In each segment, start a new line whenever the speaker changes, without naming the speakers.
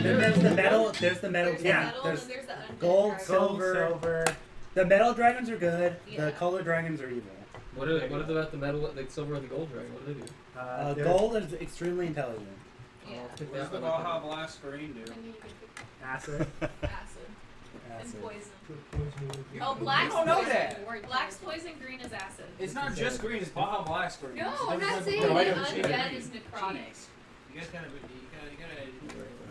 Then there's the metal. There's the metal.
There's the
Yeah.
metal,
There's
and there's the undead
gold,
dragon.
silver. The metal dragons are good.
Yeah.
The color dragons are evil.
What about the metal, the silver, and the gold dragon? What do they do?
Gold is extremely intelligent.
Yeah.
Pick
What does
that
the
one.
Baja Blast Green do?
And you can pick
Acid.
acid and
Acid.
poison. Oh, black's
don't know
poison.
that.
Black's poison, green is acid.
It's not just green, it's Baja Blast Green.
No,
It's
I'm
different
not
than
saying
the
that
white
undead
green.
is necrotic.
Jeez. You guys gotta.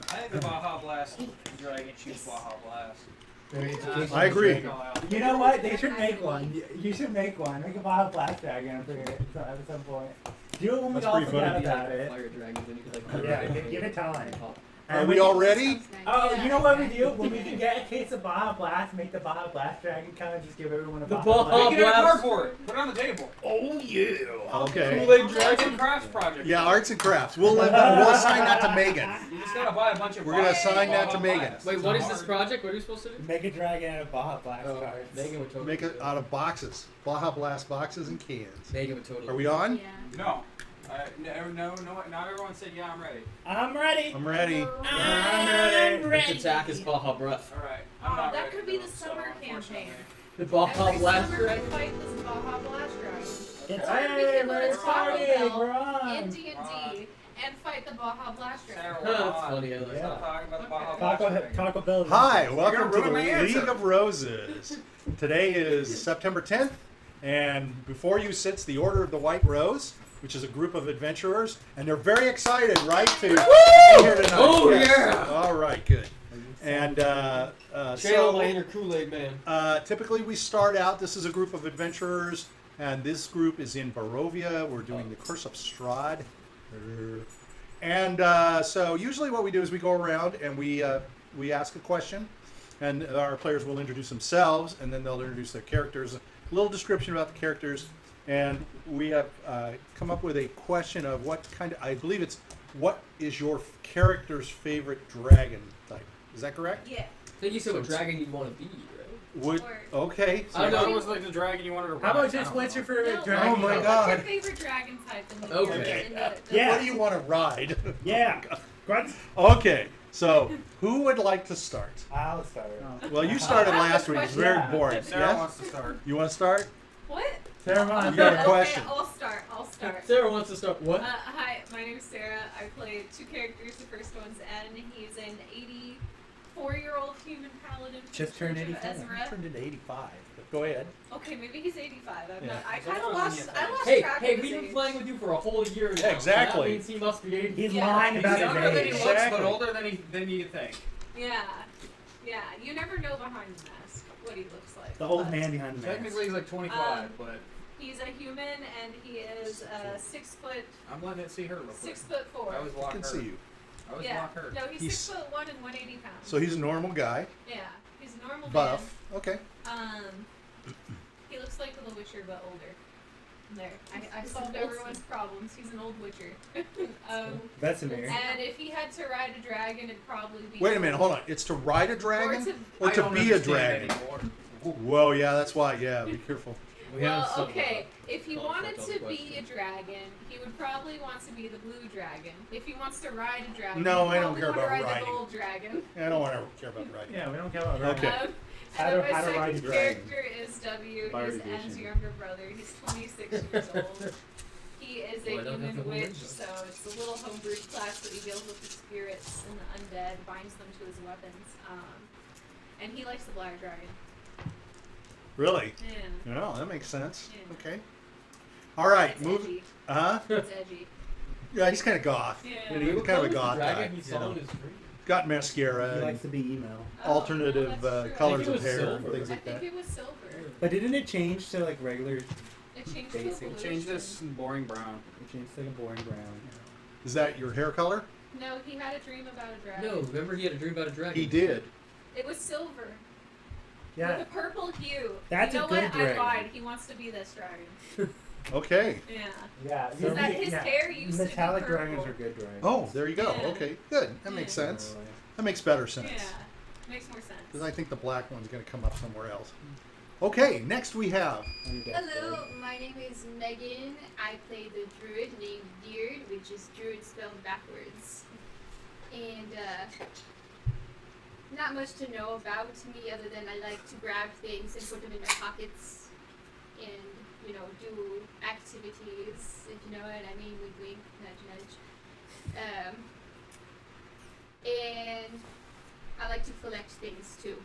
I think the Baja Blast dragon shoots Baja Blast.
I agree.
You know what? They should make one. You should make one. Make a Baja Blast Dragon at some point. Do it when we
That's
all
pretty
forget
funny.
about it.
Fire dragons, and you could like.
Yeah, give it time.
Are we all ready?
Oh, you know what we do? When we can get a case of Baja Blast, make the Baja Blast Dragon kind of just give everyone a
The
Baja
Baja
Blast.
Make it a
Blast.
cardboard. Put it on the table.
Oh, yeah.
Okay.
Kool-Aid
Arts
dragon.
and crafts project.
Yeah, arts and crafts. We'll assign that to Megan.
You just gotta buy a bunch of.
We're gonna assign that to Megan.
Wait, what is this project? What are you supposed to do?
Make a dragon out of Baja Blast
Oh,
cards.
Megan would totally.
Make it out of boxes. Baja Blast boxes and cans.
Megan would totally.
Are we on?
Yeah.
No. No. Not everyone said yeah. I'm ready.
I'm ready.
I'm ready.
I'm ready.
Its attack is Baja Breath.
All right.
Oh,
I'm not
that
ready
could
to
be
go,
the
so
summer
unfortunately.
campaign.
The Baja
Every
Blast
summer we
dragon.
fight this Baja Blast dragon.
It's
Or we
hey,
can go to
we're
Taco
starting.
Bell
We're on.
in D&D and fight the Baja Blast dragon.
Sarah,
Huh,
we're
that's
on.
funny. I like
Let's
that.
not talk about the Baja Blast
Taco,
dragon.
Taco Bell.
Hi, welcome
gonna
to the
ruin my
League
answer.
of Roses. Today is September 10th, and before you sits the Order of the White Rose, which is a group of adventurers, and they're very excited, right, to be here tonight.
Oh,
Yes.
yeah.
All right, good. And
Channel my
so
inner Kool-Aid man.
typically we start out, this is a group of adventurers, and this group is in Barovia. We're doing the Curse of Strahd. And so usually what we do is we go around and we ask a question, and our players will introduce themselves, and then they'll introduce their characters, a little description about the characters, and we have come up with a question of what kind of, I believe it's, what is your character's favorite dragon type? Is that correct?
Yeah.
I think you said what dragon you'd want to be, right?
Would, okay.
I don't know.
It was like the dragon you wanted to
How about
ride.
just
I
what's
don't
your favorite
No,
dragon?
Oh my
what's
God.
your favorite dragon type in the
Okay.
in the
Yeah.
What do you want to ride?
Yeah. Grutz.
Okay, so who would like to start?
I'll start.
Well, you started
I have a
last week. It's very
question.
boring.
Sarah
Yes?
wants to start.
You want to start?
What?
Sarah Vaughn.
You got a
Okay,
question.
I'll start.
Sarah wants to start. What?
Hi, my name's Sarah. I play two characters. The first one's Ed, and he's an 84-year-old human paladin. from
Just
the
turned
Church of
85.
Ezra.
Turned into 85. But go ahead.
Okay, maybe he's 85.
Yeah.
I
He's
kind of
older than
lost.
you
I
think.
lost
Hey,
track
hey,
of
we've
his
been
age.
playing with you for a whole year now.
Exactly.
That means he must be 80.
He's
Yeah.
lying
He's
about
younger
his
than he
age.
looks,
Exactly.
but older than you think.
Yeah, yeah. You never know behind the mask what he looks like.
The old
but
man behind the mask.
Technically, he's like 25, but
He's a human, and he is 6 foot
I'm letting it see her real quick.
6'4".
I always
I
lock
can
her.
see you.
I always
Yeah.
lock her.
No, he's
He's-
6'1" and 180 pounds.
So he's a normal guy,
Yeah, he's a normal
buff. Okay.
man. He looks like The Witcher but older. There, I solved everyone's problems. He's an old Witcher.
That's a mirror.
And if he had to ride a dragon, it'd probably be.
Wait a minute, hold on. It's to ride a dragon or
I
to
don't
be a
understand
dragon?
anymore.
Whoa, yeah, that's why. Yeah, be careful.
We have
Well,
some,
okay. If he
conflict
wanted
on
to
the
be
question.
a dragon, he would probably want to be the blue dragon. If he wants to ride a dragon,
No,
he'd
I don't
probably
care
want to
about
ride
riding.
the gold dragon.
I don't want to care about riding.
Yeah, we don't care about
Okay.
How
And
to-
then
how
my
to ride a
second
dragon.
character is W.
Bard
He's Anne's
edition.
younger brother. He's 26 years old. He is a
Well, I don't have
human
the whole
witch,
range.
so it's a little homebrewed class that he deals with the spirits and the undead, binds them to his weapons. And he likes the black dragon.
Really?
Yeah.
No, that makes sense.
Yeah.
Okay. All right,
It's
move.
edgy.
Huh?
It's edgy.
Yeah, he's kind of goth.
Yeah.
He's kind of a goth guy.
dragon he saw
you
in
know.
his dream.
Got mascara.
He
and
likes to be emo.
Oh,
alternative
no, that's true.
colors
I think
of
it was
hair
silver.
and things
I
like
think
that.
it was silver.
But didn't it change to like regular?
It changed to
Basic.
evolution.
Change this boring brown.
It changed to like a boring brown.
Is that your hair color?
No, he had a dream about a dragon.
No, remember he had a dream about a dragon.
He did.
It was silver.
Yeah.
With a purple hue.
That's
you
a
know
good
what?
dragon.
I lied. He wants to be this dragon.
Okay.
Yeah.
Yeah.
Is that his hair used
Metallic
to be purple.
dragons are good dragons.
Oh, there you go.
Yeah.
Okay, good. That makes sense. That makes better sense.
Yeah. Makes more sense.
Because I think the black one's going to come up somewhere else. Okay, next we have.
Hello, my name is Meagan. I play the druid named Diurd, which is druid spelled backwards. And not much to know about me other than I like to grab things and put them in my pockets and, you know, do activities, if you know what I mean, wink wink, nudge nudge. And I like to collect things too.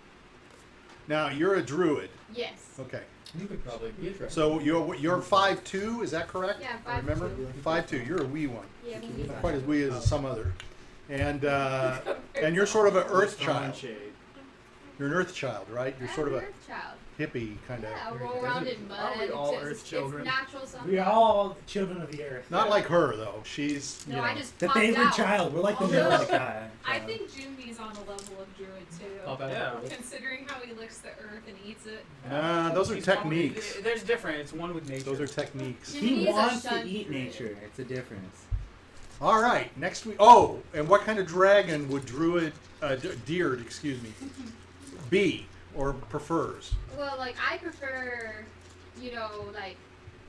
Now, you're a druid.
Yes.
Okay.
You could probably be a dragon.
So you're 5'2", is that correct?
Yeah,
I remember?
5'2".
5'2", you're a wee one.
Yeah,
Not quite as wee as some other. And you're sort of an earth child. You're an earth child, right? You're sort of a
Earth child.
hippie kind of.
Yeah, roll around in mud.
Aren't we all
it's,
Earth children?
It's natural sometimes.
We are all children of the earth.
Not like her though. She's
No,
you know.
I just
the
popped
favorite
out.
child. We're like the
Although,
middle guy.
I think Jumi's on a level of druid too.
How about
Yeah.
that?
Considering how he licks the earth and eats it.
Those are
He's
techniques.
one- There's different. It's one with nature.
Those are techniques.
Jiminy
He
is a
wants to
shunt
eat
druid.
nature. It's a difference.
All right, next week. Oh, and what kind of dragon would Diurd, excuse me, be or prefers?
Well, like, I prefer, you know, like,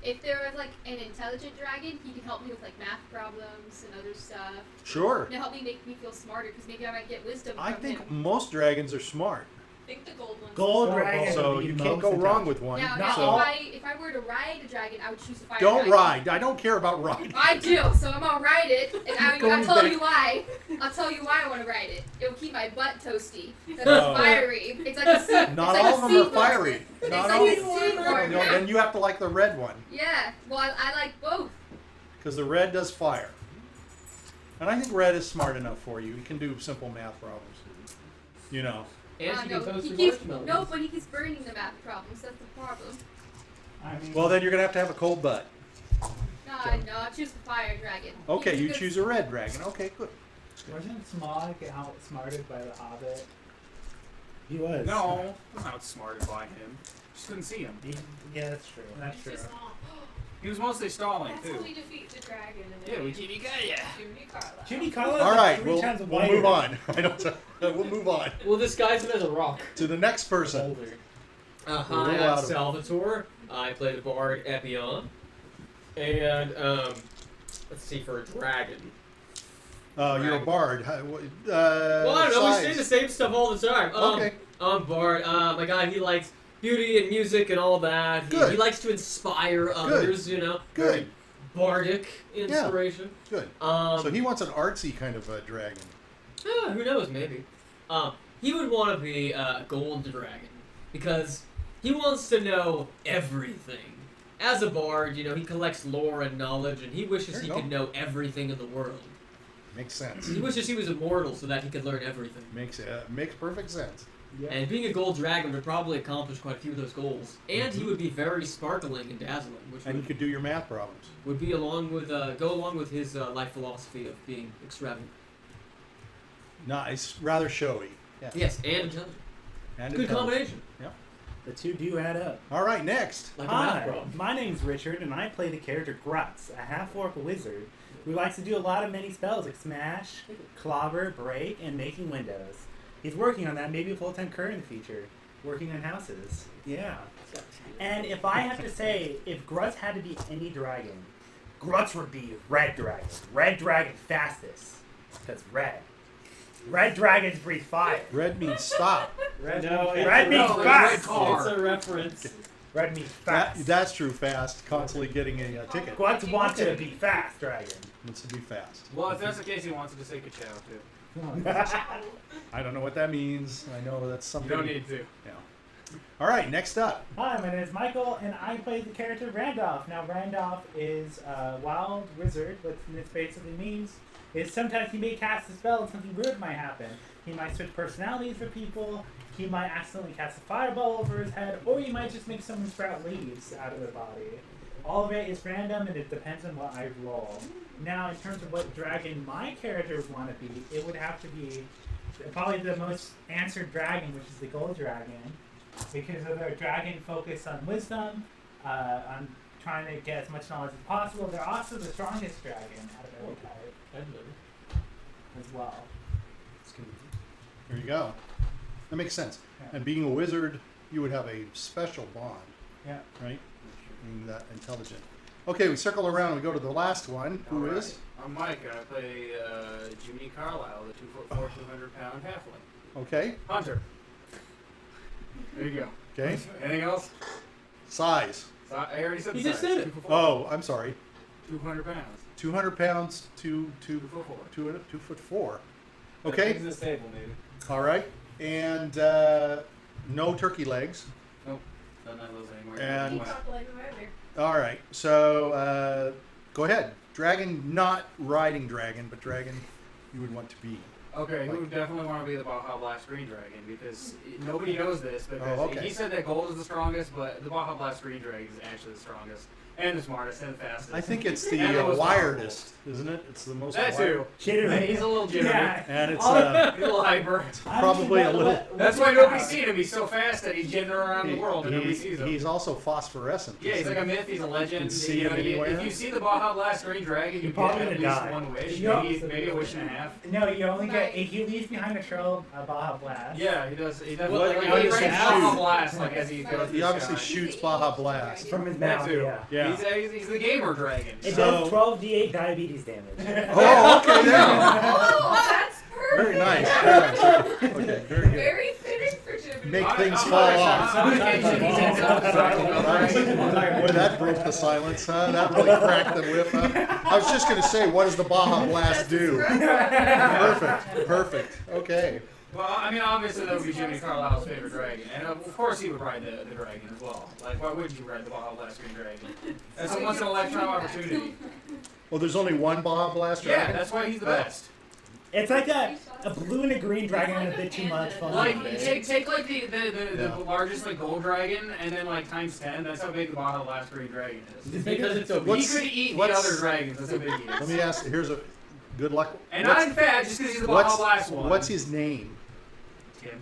if there was, like, an intelligent dragon, he can help me with, like, math problems and other stuff.
Sure.
And help me make me feel smarter, because maybe I might get wisdom
I
from
think
him.
most dragons are smart,
I think the gold one's
Gold
the
dragon.
so
would be
you can't
most
go wrong
intelligent.
with one.
Now,
Not
so
all-
if I were to ride a dragon, I would choose a fire
don't
dragon.
ride. I don't care about riding.
I do, so I'm gonna ride it, and I'll
Going
tell
back.
you why. I'll tell you why I want to ride it. It'll keep my butt toasty. Because
Oh.
it's fiery. It's like a sea.
Not
it's like
all
a
of them
sea
are
wolf.
fiery.
It's
Not
like
all.
a sea wolf.
No, then you have to like the red one
Yeah. Well, I like both.
because the red does fire, and I think red is smart enough for you. He can do simple math problems. You know.
And she
no,
can toast
he
your
keeps,
marshmallows.
no, but he keeps burning the math problems. That's the problem.
I mean,
Well, then you're gonna have a cold butt.
No, I choose the fire dragon.
Okay,
He's a
you
good-
choose a red dragon. Okay, good.
wasn't Smog outsmarted by the Hobbit? He was.
No, I was outsmarted by him. Just couldn't see him.
Yeah, that's true. That's
He's
true.
just all,
He was mostly stalling
that's
too.
how we defeat the dragon. And
Yeah, we Jiminy Carlyle.
Jiminy Carlyle.
Jiminy Carlyle.
All right,
three
we'll
times
move
wider.
on. I don't. We'll move on
We'll disguise him as a rock.
to the next person.
Boulder.
We'll
Hi,
roll
I'm
out of-
Salvatore. I play the bard Epion. And, let's see, for a dragon.
You're a bard.
Well, I don't know, we say
size.
the same stuff all the time.
Okay.
I'm bard. My guy, he likes beauty and music and all that. He
Good.
likes to inspire others, you know.
Good.
Bardic inspiration.
Good.
Um,
So he wants an artsy kind of dragon.
who knows, maybe. He would want to be a gold dragon because he wants to know everything. As a bard, you know, he collects lore and knowledge, and he wishes
There
he
you
could know everything in the world.
Makes sense.
He wishes he was immortal so that he could learn everything.
Makes perfect sense.
Yeah.
And being a gold dragon would probably accomplish quite a few of those goals. And he would be very sparkling and dazzling, which
And you
would,
could do your math problems.
would be along with go along with his life philosophy of being extravagant.
Nice. Rather showy. Yeah.
Yes, and intelligent.
And
Good
intelligent.
combination.
The two do add up.
All right, next.
Like a math
Hi,
problem.
my name's Richard, and I play the character Grutz, a half-orc wizard who likes to do a lot of many spells like smash, clobber, break, and making windows. He's working on that, maybe a full-time career in the future, working on houses. Yeah. And if I have to say, if Grutz had to be any dragon, Grutz would be red dragon. Red dragon fastest, because red. Red dragons breathe fire.
Red means stop.
Red,
No,
red means
no,
fast.
It's a reference.
Red means fast.
That's true. Fast. Constantly getting a ticket.
Grutz wants to be fast, dragon.
Needs to be fast.
Well, if that's the case, he wants to say ka-chow too.
I don't know what that means. I know that's
You
something.
don't need to.
Yeah. All right. Next up.
Hi, my name is Michael, and I play the character Randolph. Now, Randolph is a wild wizard. What this basically means is sometimes he may cast a spell and something weird might happen. He might switch personalities for people, he might accidentally cast a fireball over his head, or he might just make someone sprout leaves out of their body. All of it is random, and it depends on what I roll. Now, in terms of what dragon my character would want to be, it would have to be probably the most answered dragon, which is the gold dragon. Because of their dragon focus on wisdom, on trying to get as much knowledge as possible. They're also the strongest dragon out of every type as well.
There you go. That makes sense.
Yeah.
And being a wizard, you would have a special bond,
Yeah.
right? Being that intelligent. Okay, we circle around and we go to the last one. Who
All
is?
right. I'm Mike, and I play Jiminy Carlyle, the 2'4", 200-pound halfling.
Okay.
Hunter. There you go.
Okay.
Anything else?
Size.
I already said
He
the
just
size.
said it.
2 foot 4.
Oh, I'm sorry.
200 pounds.
200 pounds, 2
2 foot 4.
2 foot 4. Okay.
That this table, maybe.
All right. And no turkey legs.
Nope. None of those anymore.
And-
He talked like him either.
All right. So go ahead. Dragon, not riding dragon, but dragon you would want to be.
Okay, who would definitely want to be the Baja Blast Green Dragon because nobody knows this because
Oh, okay.
he said that gold is the strongest, but the Baja Blast Green Dragon is actually the strongest and the smartest and the fastest.
I think it's the
And the most
wiredest, isn't it? It's the most
that
wired.
too.
Jittery.
He's a little jittery.
Yeah.
And it's
All
He's a little hyper.
probably a little.
That's why nobody's seen him. He's so fast that he's jittering around the world and nobody sees him.
he's also phosphorescent.
Yeah, he's
isn't
like a
he?
myth. He's a legend.
You can see him
know,
anywhere.
If you see the Baja Blast Green Dragon, you
You're
get
probably
at
gonna
least
die.
one wish,
Yeah.
maybe a wish and a half.
No, you only get
Right.
if he leaves behind a trail of Baja Blast.
Yeah, he does. He does.
What-
Like,
what
he
does
rains
he
Baja
shoot?
Blast like as he goes.
He
through
obviously
the sky.
shoots Baja Blast.
From
his
That
mouth.
too.
Yeah.
Yeah.
He's the gamer dragon.
It
So-
does 12d8 diabetes damage.
Oh, okay, yeah.
Oh, that's perfect.
Very nice. Very nice. Okay, very good.
Very fitting for Jiminy.
Make
I-
things
I'm
fall
not-
off.
on occasion, he sends out the Taco Bell.
Boy, that broke the silence, huh? That really cracked the whip, huh? I was just going to say, what does the Baja Blast do? Perfect. Perfect. Okay.
Well, I mean, obviously that would be Jiminy Carlyle's favorite dragon, and of course he would ride the dragon as well. Like, why wouldn't you ride the Baja Blast Green Dragon? That's a once in a lifetime opportunity.
Well, there's only one Baja Blast
Yeah,
dragon?
that's why he's the best.
It's like a blue and a green dragon and a bit too much fun.
Like, take like the largest like gold dragon, and then like times 10. That's how big the Baja Blast Green Dragon is.
It's because it's so
He
What's-
could eat the
what's-
other dragons. That's how big he
Let
is.
me ask, here's a good luck.
And not in fact, just because he's the Baja Blast one.
What's his name?
Tim.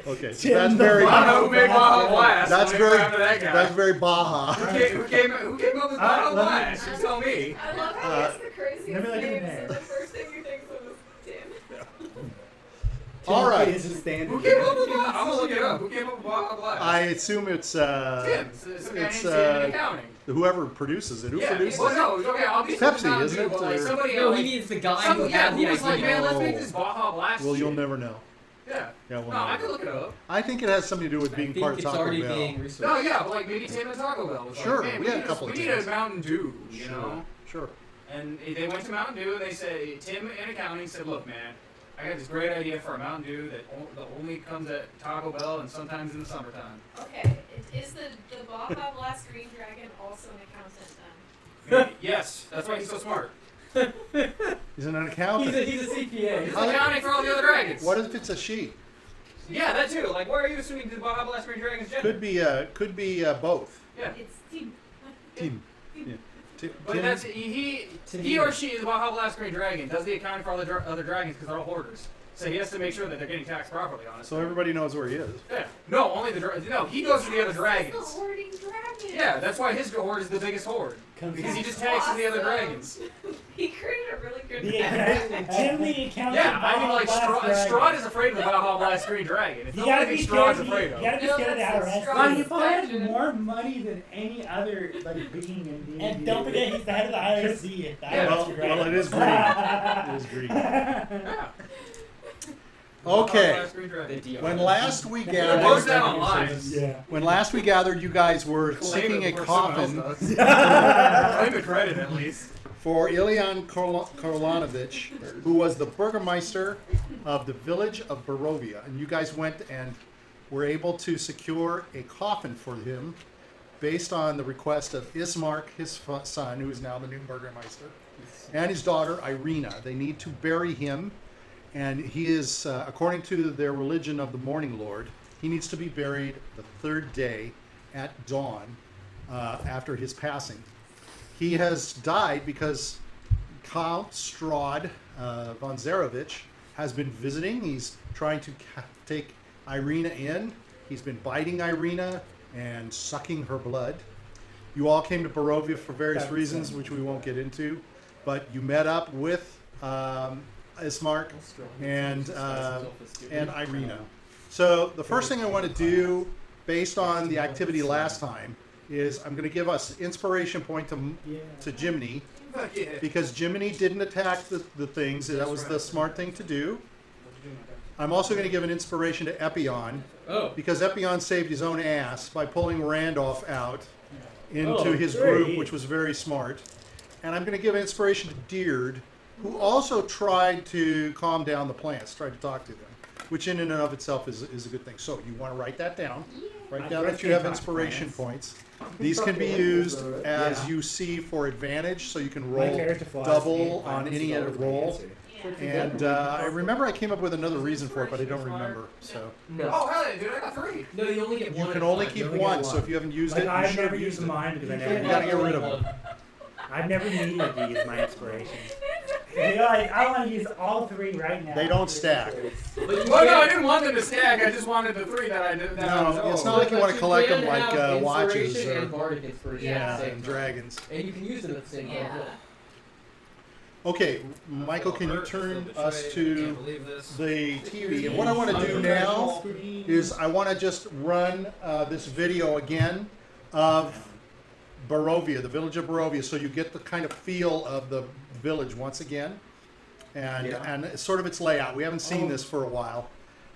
Okay, so
Tim
that's
the
very,
I don't know who made Baja Blast.
that's
Let me go
very,
after that guy.
that's very Baja.
Who came up with Baja
let me-
Blast? You tell me.
I love how he has the craziest
let me look at the
names,
name.
and the first thing you think of is Tim.
All right.
Is a standard.
Who came up with Baja? I'm gonna look it up. Who came up with Baja Blast?
I assume it's
Tim. It's a guy named
it's,
Tim in accounting.
whoever produces it. Who
Yeah.
produces
Well,
it?
no. Okay, I'll be
Pepsi,
Mountain
isn't
Dew,
it,
but, like,
or-
somebody
No,
like,
he needs the guy who
yeah,
had the
who was like,
idea.
man, let's make this Baja Blast.
Well, you'll
shoot.
never know.
Yeah.
Yeah, we'll
No, I
never
could look it up.
I think it has something to do with
I
being
think
part of
it's
Taco
already
Bell.
being researched.
No, yeah, but like maybe Tim and Taco Bell was
Sure,
like, man,
we had a couple of
we need a
Tims.
Mountain Dew, you
Sure,
know?
sure.
And they went to Mountain Dew and they said, Tim in accounting said, look, man, I got this great idea for a Mountain Dew that only comes at Taco Bell and sometimes in the summertime.
Okay, is the Baja Blast Green Dragon also an accountant then?
Yes, that's why he's so smart.
He's an accountant.
He's a CPA.
He's accounting for all the other dragons.
What if it's a she?
Yeah, that too. Like, why are you assuming the Baja Blast Green Dragon's gender?
Could be both.
Yeah.
It's Tim.
Team. Yeah.
But
Tim-
that's he or she is the Baja Blast Green Dragon. Does the accounting for all the other dragons because they're all hoarders. So he has to make sure that they're getting taxed properly on it.
so everybody knows where he is.
Yeah. No, only no. He goes to the other
The
dragons.
hoarding dragon.
Yeah, that's why his hoard is the biggest hoard because he just taxes the other dragons.
He created a really good
The
dragon.
Tim the accountant.
Yeah, I mean like
Baja Blast
Strahd
dragon.
is afraid of the Baja Blast Green Dragon. It's
You
not
gotta
anything
be
Strahd's
scared.
afraid
You
of.
gotta be
No,
scared of the
that's
outer
so
rest.
strong.
He probably has more money than any other like being in D&D.
And don't forget, he's the head of the IRC. The
Yeah,
IRC dragon.
Well, it is green. It is green.
Yeah. Baja
Okay.
Blast Green Dragon.
The DR.
When last we
Post
gathered,
that online.
Yeah.
when last we gathered, you guys were
Claim
seeking
it
a
before someone
coffin
else does. Claim the credit at least.
for Ilian Karlanovich, who was the burgomaster of the village of Barovia. And you guys went and were able to secure a coffin for him based on the request of Ismark, his son, who is now the new burgomaster, and his daughter Irina. They need to bury him, and he is, according to their religion of the Morning Lord, he needs to be buried the third day at dawn after his passing. He has died because Count Strahd von Zarevich has been visiting. He's trying to take Irina in. He's been biting Irina and sucking her blood. You all came to Barovia for various reasons, which we won't get into, but you met up with Ismark and Irina. So the first thing I want to do, based on the activity last time, is I'm going to give us inspiration point to Jiminy,
Fuck yeah.
because Jiminy didn't attack the things. That was the smart thing to do. I'm also going to give an inspiration to Epion,
Oh.
because Epion saved his own ass by pulling Randolph out into
Oh,
his
great.
group, which was very smart. And I'm going to give inspiration to Diurd, who also tried to calm down the plants, tried to talk to them, which in and of itself is a good thing. So you want to write that down. Write down that you have inspiration points. These can be used as you see for advantage, so you can
My
roll
character flies
double
eight
on
planets
any
is always my
roll.
answer.
And I remember I came up with another reason for it, but I don't remember. So
No.
Oh, hell yeah, dude, I got 3.
No, you only get one.
you can
at a
only
time.
keep
only get
one.
one.
So if you haven't used
Like
it, you
I've
should
never
have
used
used it.
mine because I
You
never.
can't
gotta
have
get rid of
only
them.
one.
I've never needed to use my inspiration.
You know, I want to use all 3 right now.
They don't stack.
But you
Well, no, I
can't-
didn't want them to stack. I just wanted the 3 that I did. That I was
No, it's
owed.
not like you want to
But
collect them
can
like
have
watches
inspiration
or
and bardic inspiration
Yeah.
at the same
and
time.
dragons.
And you can use them at the same time.
Yeah.
Okay, Michael, can you turn us to
Can't believe this.
the TV? And what I want to do now is I want to just run this video again of Barovia, the village of Barovia, so you get the kind of feel of the village once again, and it's sort of its layout. We haven't seen this for a while,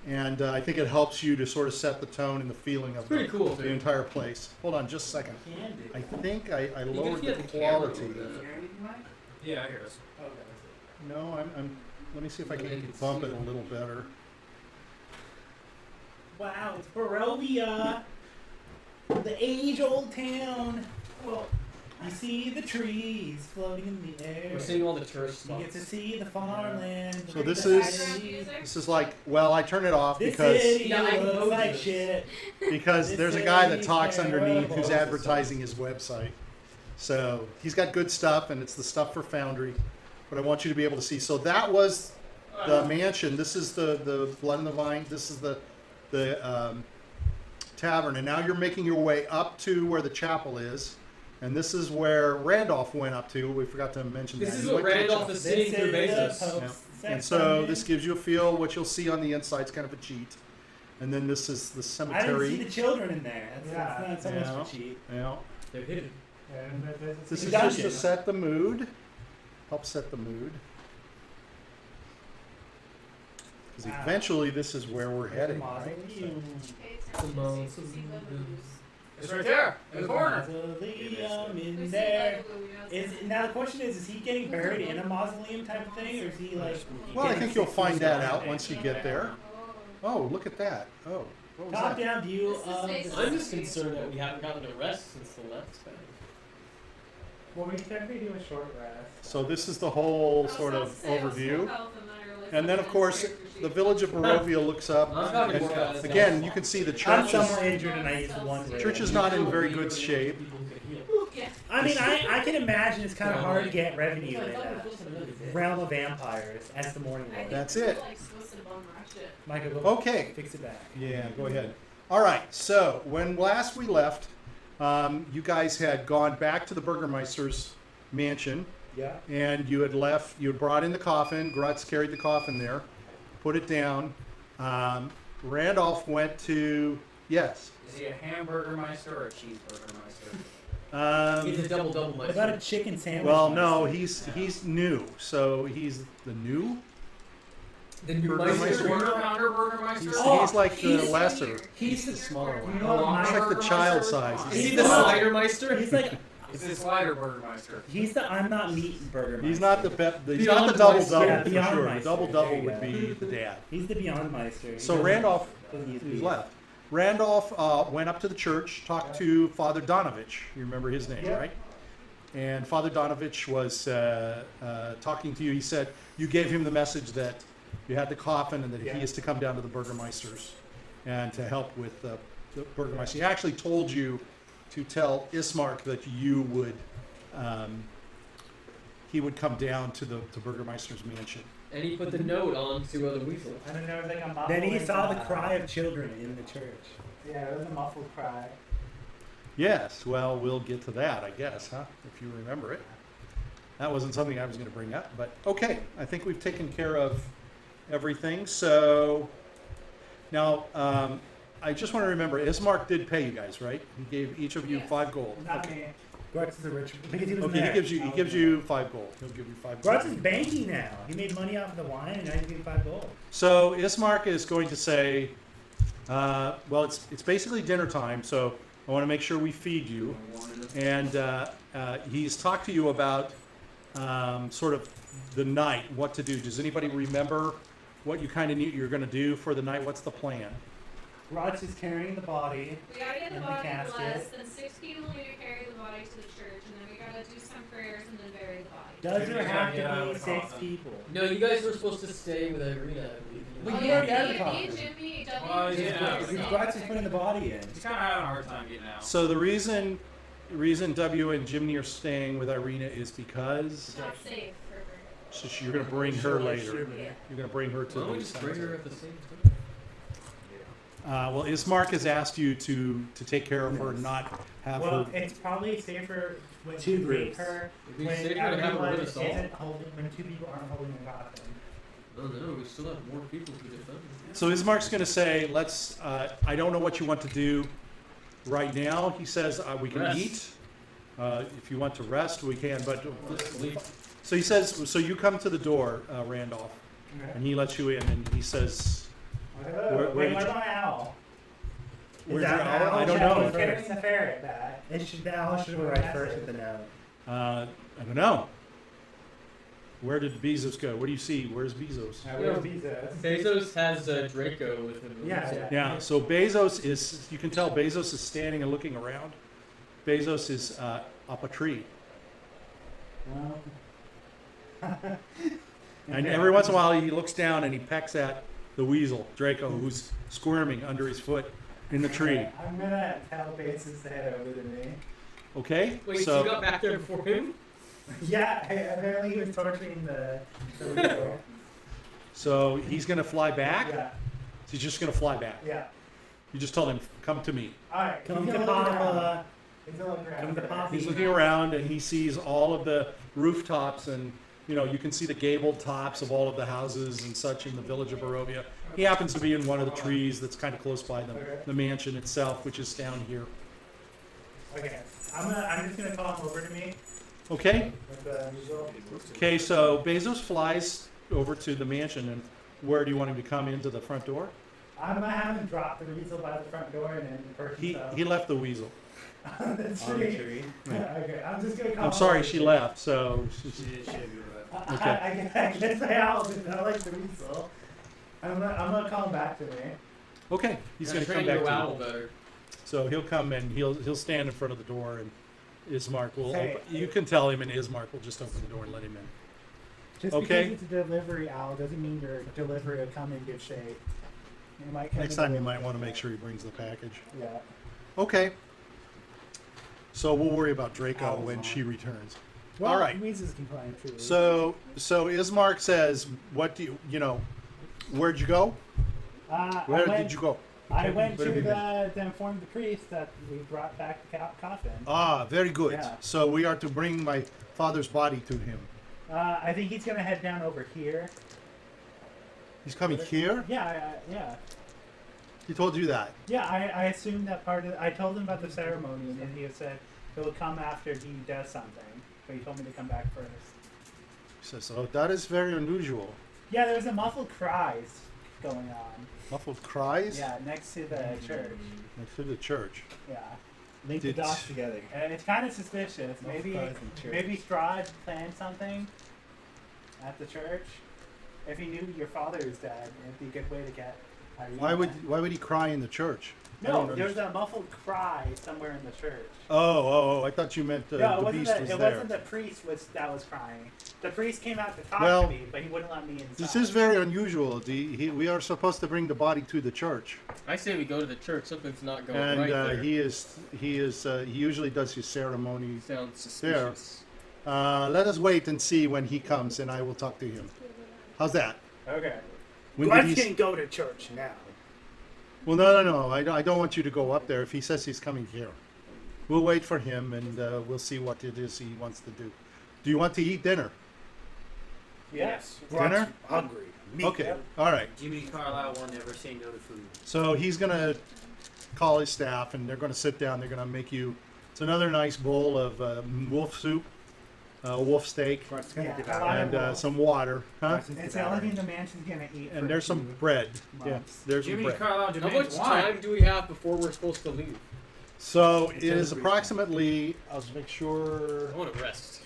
and I think it helps you to sort of set the tone and the feeling of
Pretty cool,
the
dude.
entire place. Hold on just a second. I think I
Even
lowered
if you
the
have the camera
quality.
over there.
Yeah, I hear us.
No, I'm. Let me see if I
Make
can
it
bump it
see.
a little better.
Wow, it's Barovia, the age-old town. Well, you see the trees floating in the air.
We're seeing all the tourist
You get
spots.
to see the farmland.
So this
the
is-
cities.
This is like, well, I turn it off
This
because
city
Yeah, I
looks
know
like
this.
shit.
because there's a guy that talks underneath who's advertising his website. So he's got good stuff, and it's the stuff for Foundry. But I want you to be able to see. So that was the mansion. This is the Blood in the Vine. This is the tavern. And now you're making your way up to where the chapel is. And this is where Randolph went up to. We forgot to mention
This
that.
is
He
what
went to the
Randolph
chapel.
is sitting through basis.
Yeah. And so this gives you a feel. What you'll see on the inside is kind of a cheat. And then this is the
I didn't see
cemetery.
the children in there. That's not so
Yeah.
much for cheap.
Yeah.
They're hidden.
This is
Dungeon.
just to set the mood. Help set the mood. Because
Wow.
eventually this is where we're heading, right?
Mausoleum.
It's right there, in the corner.
Mausoleum in there. Now the question is he getting buried in a mausoleum type of thing, or is he like?
Well, I
getting
think you'll
fixed to
find
his
that
own
out
thing?
once you get there. Oh, look at that. Oh, what was
Top
that?
down view
This is
of.
basically-
I'm just concerned that we haven't gotten to rest since the last time.
Well, we can technically do a short rest.
So this is the whole sort of overview. And then, of course, the village of Barovia looks up.
I'm talking
And
about it.
again, you can see the
I'm
church is,
somewhat injured and I used one.
church is not in very good shape.
I mean, I can imagine it's kind of hard to get revenue in Realm of Vampires as the morning one.
That's it.
Michael, go
Okay.
fix it back.
Yeah, go ahead. All right. So when last we left, you guys had gone back to the Burgermeister's mansion,
Yeah.
and you had left. You had brought in the coffin. Grutz carried the coffin there, put it down. Randolph went to yes.
Is he a hamburger meister or a cheeseburger meister?
He's a double
What about a chicken sandwich?
Well, no,
monster?
he's new, so he's the new.
The new
Burgermeister.
Meister.
Quarter pounder burger meister?
He's like the lesser.
He's the
smaller one.
You know what
He's
my,
like the child size.
Is he the Slider Meister?
he's like
He's the slider burger meister.
he's the I'm not meat burger.
He's
Meister.
not the he's
Beyond
not the double
Meister.
double
Yeah,
for
Beyond
sure. The
Meister.
double
There
double
you
would
go.
be the dad.
He's the Beyond Meister. He
So
doesn't-
Randolph,
doesn't use
he's
beef.
left. Randolph went up to the church, talked to Father Donovich. You remember his name,
Yeah.
right? And Father Donovich was talking to you. He said you gave him the message that you had the coffin and that
Yeah.
he is to come down to the Burgermeisters and to help with the Burgermeister. He actually told you to tell Ismark that you would, he would come down to the Burgermeister's mansion.
And he put the note on to the weasel.
I don't know, like a muffled. Then he saw the cry of children in the church. Yeah, it was a muffled cry.
Yes, well, we'll get to that, I guess, huh? If you remember it. That wasn't something I was going to bring up, but okay. I think we've taken care of everything. So now, I just want to remember, Ismark did pay you guys, right? He gave each of you
Yes.
5 gold.
Not me. Grutz is a rich because he was
Okay,
there.
he gives you 5 gold. He'll give you 5
Grutz
gold.
is banking now. He made money off of the wine, and now he's getting 5 gold.
So Ismark is going to say, well, it's basically dinner time, so I want to make sure we feed you. And he's talked to you about sort of the night, what to do. Does anybody remember what you kind of knew you're going to do for the night? What's the plan?
Grutz is carrying the body.
We gotta get the
In the
body
casket.
blessed, then 6 people need to carry the body to the church, and then we gotta do some prayers and then bury the body.
Does there
Yeah,
have
yeah,
to be
the
6
coffin.
people?
No, you guys were supposed to stay with Irina, I believe.
We
Oh,
already
yeah,
had the
me,
coffin.
Jimmy,
Well,
W.
yeah.
Grutz is putting the body in.
He's kind of having a hard time getting out.
So the reason W and Jiminy are staying with Irina is because
It's not safe for her.
so you're going to bring her later.
Yeah.
You're going to bring her to
Why don't we
the
just bring her
cemetery.
at the same time?
Well, Ismark has asked you to take care of her and not have
Well,
her.
it's probably safer when
Two
you bring
groups.
her
It'd be
when
safer to have her
everyone
with us all.
isn't holding, when 2 people aren't holding the coffin.
No, no, we still have more people to defend.
So Ismark's going to say, "Let's. I don't know what you want to do right now." He says, "We can
Rest.
eat. If you want to rest, we can." But
Let's leave.
so he says, "So you come to the door, Randolph, and he lets you in, and he says." Where
Wait,
did
where's
you-
my owl?
Where's
Is that
your
an
owl? I don't
Yeah,
know.
he's carrying the ferret back.
The owl should go right first with the note.
I don't know. Where did Bezos go? What do you see? Where's Bezos?
Where's Bezos?
Bezos has Draco with him.
Yeah.
Yeah, so Bezos is, you can tell Bezos is standing and looking around. Bezos is up a tree.
Well.
And every once in a while he looks down and he pecks at the weasel, Draco, who's squirming under his foot in the tree.
I'm gonna tell Bezos to head over to me.
Okay?
Wait, so
So,
you got back there before him?
Yeah, apparently he was torturing the weasel.
so he's going to fly back?
Yeah,
He's just going to fly back.
yeah.
You just told him, come to me.
Alright,
Come
he's
to
gonna look around.
Papa.
He's gonna look around.
Come to Papa.
He's looking around and he sees all of the rooftops and, you can see the gabled tops of all of the houses and such in the village of Barovia. He happens to be in one of the trees that's kind of close by the mansion itself, which is down here.
Okay, I'm just gonna call him over to me
Okay?
with the weasel.
Okay, so Bezos flies over to the mansion, and where do you want him to come into the front door?
I'm gonna have him drop the weasel by the front door and then first
He left the weasel.
on the tree. Okay, I'm just gonna call
I'm
him
sorry,
over
she
to me.
left. So
I guess my owl did not like the weasel. I'm gonna call him back to me.
okay, he's going to come
train
back
your
to
owl
you.
better.
So he'll come and he'll stand in front of the door, and Ismark will.
Hey.
You can tell him, and Ismark will just open the door and let him in.
Just
Okay.
because it's a delivery owl doesn't mean your delivery will come in good shape. It might come
Next
in
time, you
good-
might want to make sure he brings the package.
Yeah.
Okay. So we'll worry about Draco
Owl's
when
on.
she returns.
Well,
All right.
Weasels can climb trees.
So Ismark says, "What do where'd you go? Where did you go?"
I went
Where
to
have you
to inform the priest that we brought back the coffin.
Ah, very good.
Yeah.
So we are to bring my father's body to him.
I think he's gonna head down over here.
He's coming here?
Yeah, yeah.
He told you that.
Yeah, I assumed that part of. I told him about the ceremony, and then he said it will come after he does something. But he told me to come back first.
He says, "Oh, that is very unusual."
Yeah, there was a muffled cries going on.
Muffled cries
Yeah, next to the church.
next to the church.
Yeah,
Link the
Did-
dots together.
and it's kind of suspicious. Maybe
cries in church.
maybe Strahd planned something at the church. If he knew your father was dead, it'd be a good way to get.
Why would he cry in the church? I
No,
don't
there was a muffled cry somewhere in the church.
Oh! I thought you meant
No, it
the
wasn't
beast
the,
was
it
there.
wasn't the priest that was crying. The priest came out to talk
Well,
to me, but he wouldn't let me inside.
This is very unusual. We are supposed to bring the body to the church,
I say we go to the church. Something's not going
and
right there.
he usually does his ceremony.
Sounds suspicious.
Let us wait and see when he comes, and I will talk to him. How's that?
Okay.
When did
Let's
he?
can go to church now.
Well, no. I don't want you to go up there if he says he's coming here. We'll wait for him, and we'll see what it is he wants to do. Do you want to eat dinner?
Yes.
Dinner?
Hungry.
Okay.
Yep.
All right.
Jiminy Carlyle will never say no to food.
So he's gonna call his staff, and they're gonna sit down. They're gonna make you. It's another nice bowl of wolf soup, wolf steak, and some water, huh?
It's the only thing the mansion's gonna eat.
And
for
there's some
2
bread. Yeah,
months.
there's some
Jiminy
bread.
Carlyle
How
demands
much
wine.
time do we have before we're supposed to leave?
So it is approximately. I'll just make sure.
I want to rest.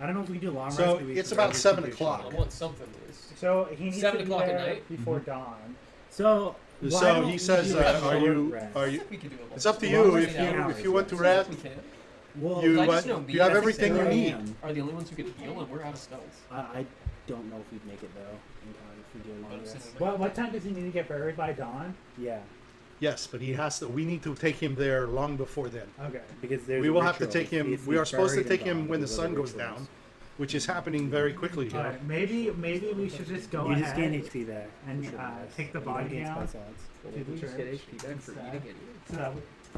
I don't know if we can do long rest.
So
or we
it's
can
about
do
7
constitution.
o'clock.
I want something at least.
So he needs
7
to be
o'clock at
there
night?
before dawn.
So why
So
don't
he
we
says,
do a
"Are
short
you?
rest?
Are you?"
We can do it.
It's up to
Long
you.
rest
If
in
you
hours,
if you want to
yes.
rest,
We can.
Well,
you
I
what,
just know
you have
me,
everything you
that's
need.
Are the only ones who can heal, and we're out of spells.
I don't know if we'd make it though in time if we do a long rest.
What time does he need to get buried by dawn?
Yeah,
Yes, but he has to. We need to take him there long before then.
Okay.
because there's
We
a
will have to
ritual.
take him.
He needs
We
be
are supposed to
buried
take
in
him
dawn
when the
because
sun
of
goes
rituals.
down, which is happening very quickly here.
Alright, maybe we should just go
You
ahead
just gain HP there.
and
Sure.
take the
You don't
body
gain
down.
spell slots.
to the
We just get
church.
HP back for
It's,
eating it.
So that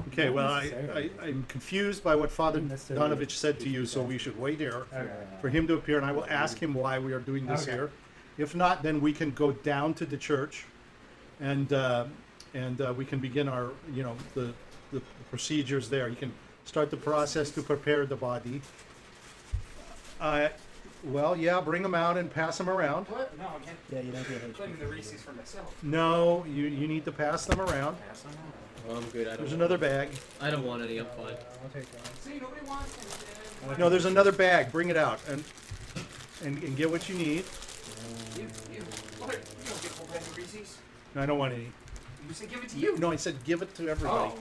Okay, well,
necessarily.
I'm confused by what Father
necessarily.
Donovich said to you, so we should wait here
okay.
for him to appear, and I will ask him why we are doing this
Okay.
here. If not, then we can go down to the church, and we can begin our, the procedures there. You can start the process to prepare the body. Well, yeah, bring them out and pass them around.
What? No, I can't.
Yeah, you don't get HP.
Claiming the Reese's for myself.
No, you need to pass them around.
Pass them on.
Oh, I'm good.
There's another bag.
I don't want any. I'm fine.
I'll take that.
See, nobody wants them.
No, there's another bag. Bring it out and get what you need.
What? You don't get a whole bag of Reese's.
No, I don't want any.
You said give it to you.
No, I said give it to everybody.
Oh.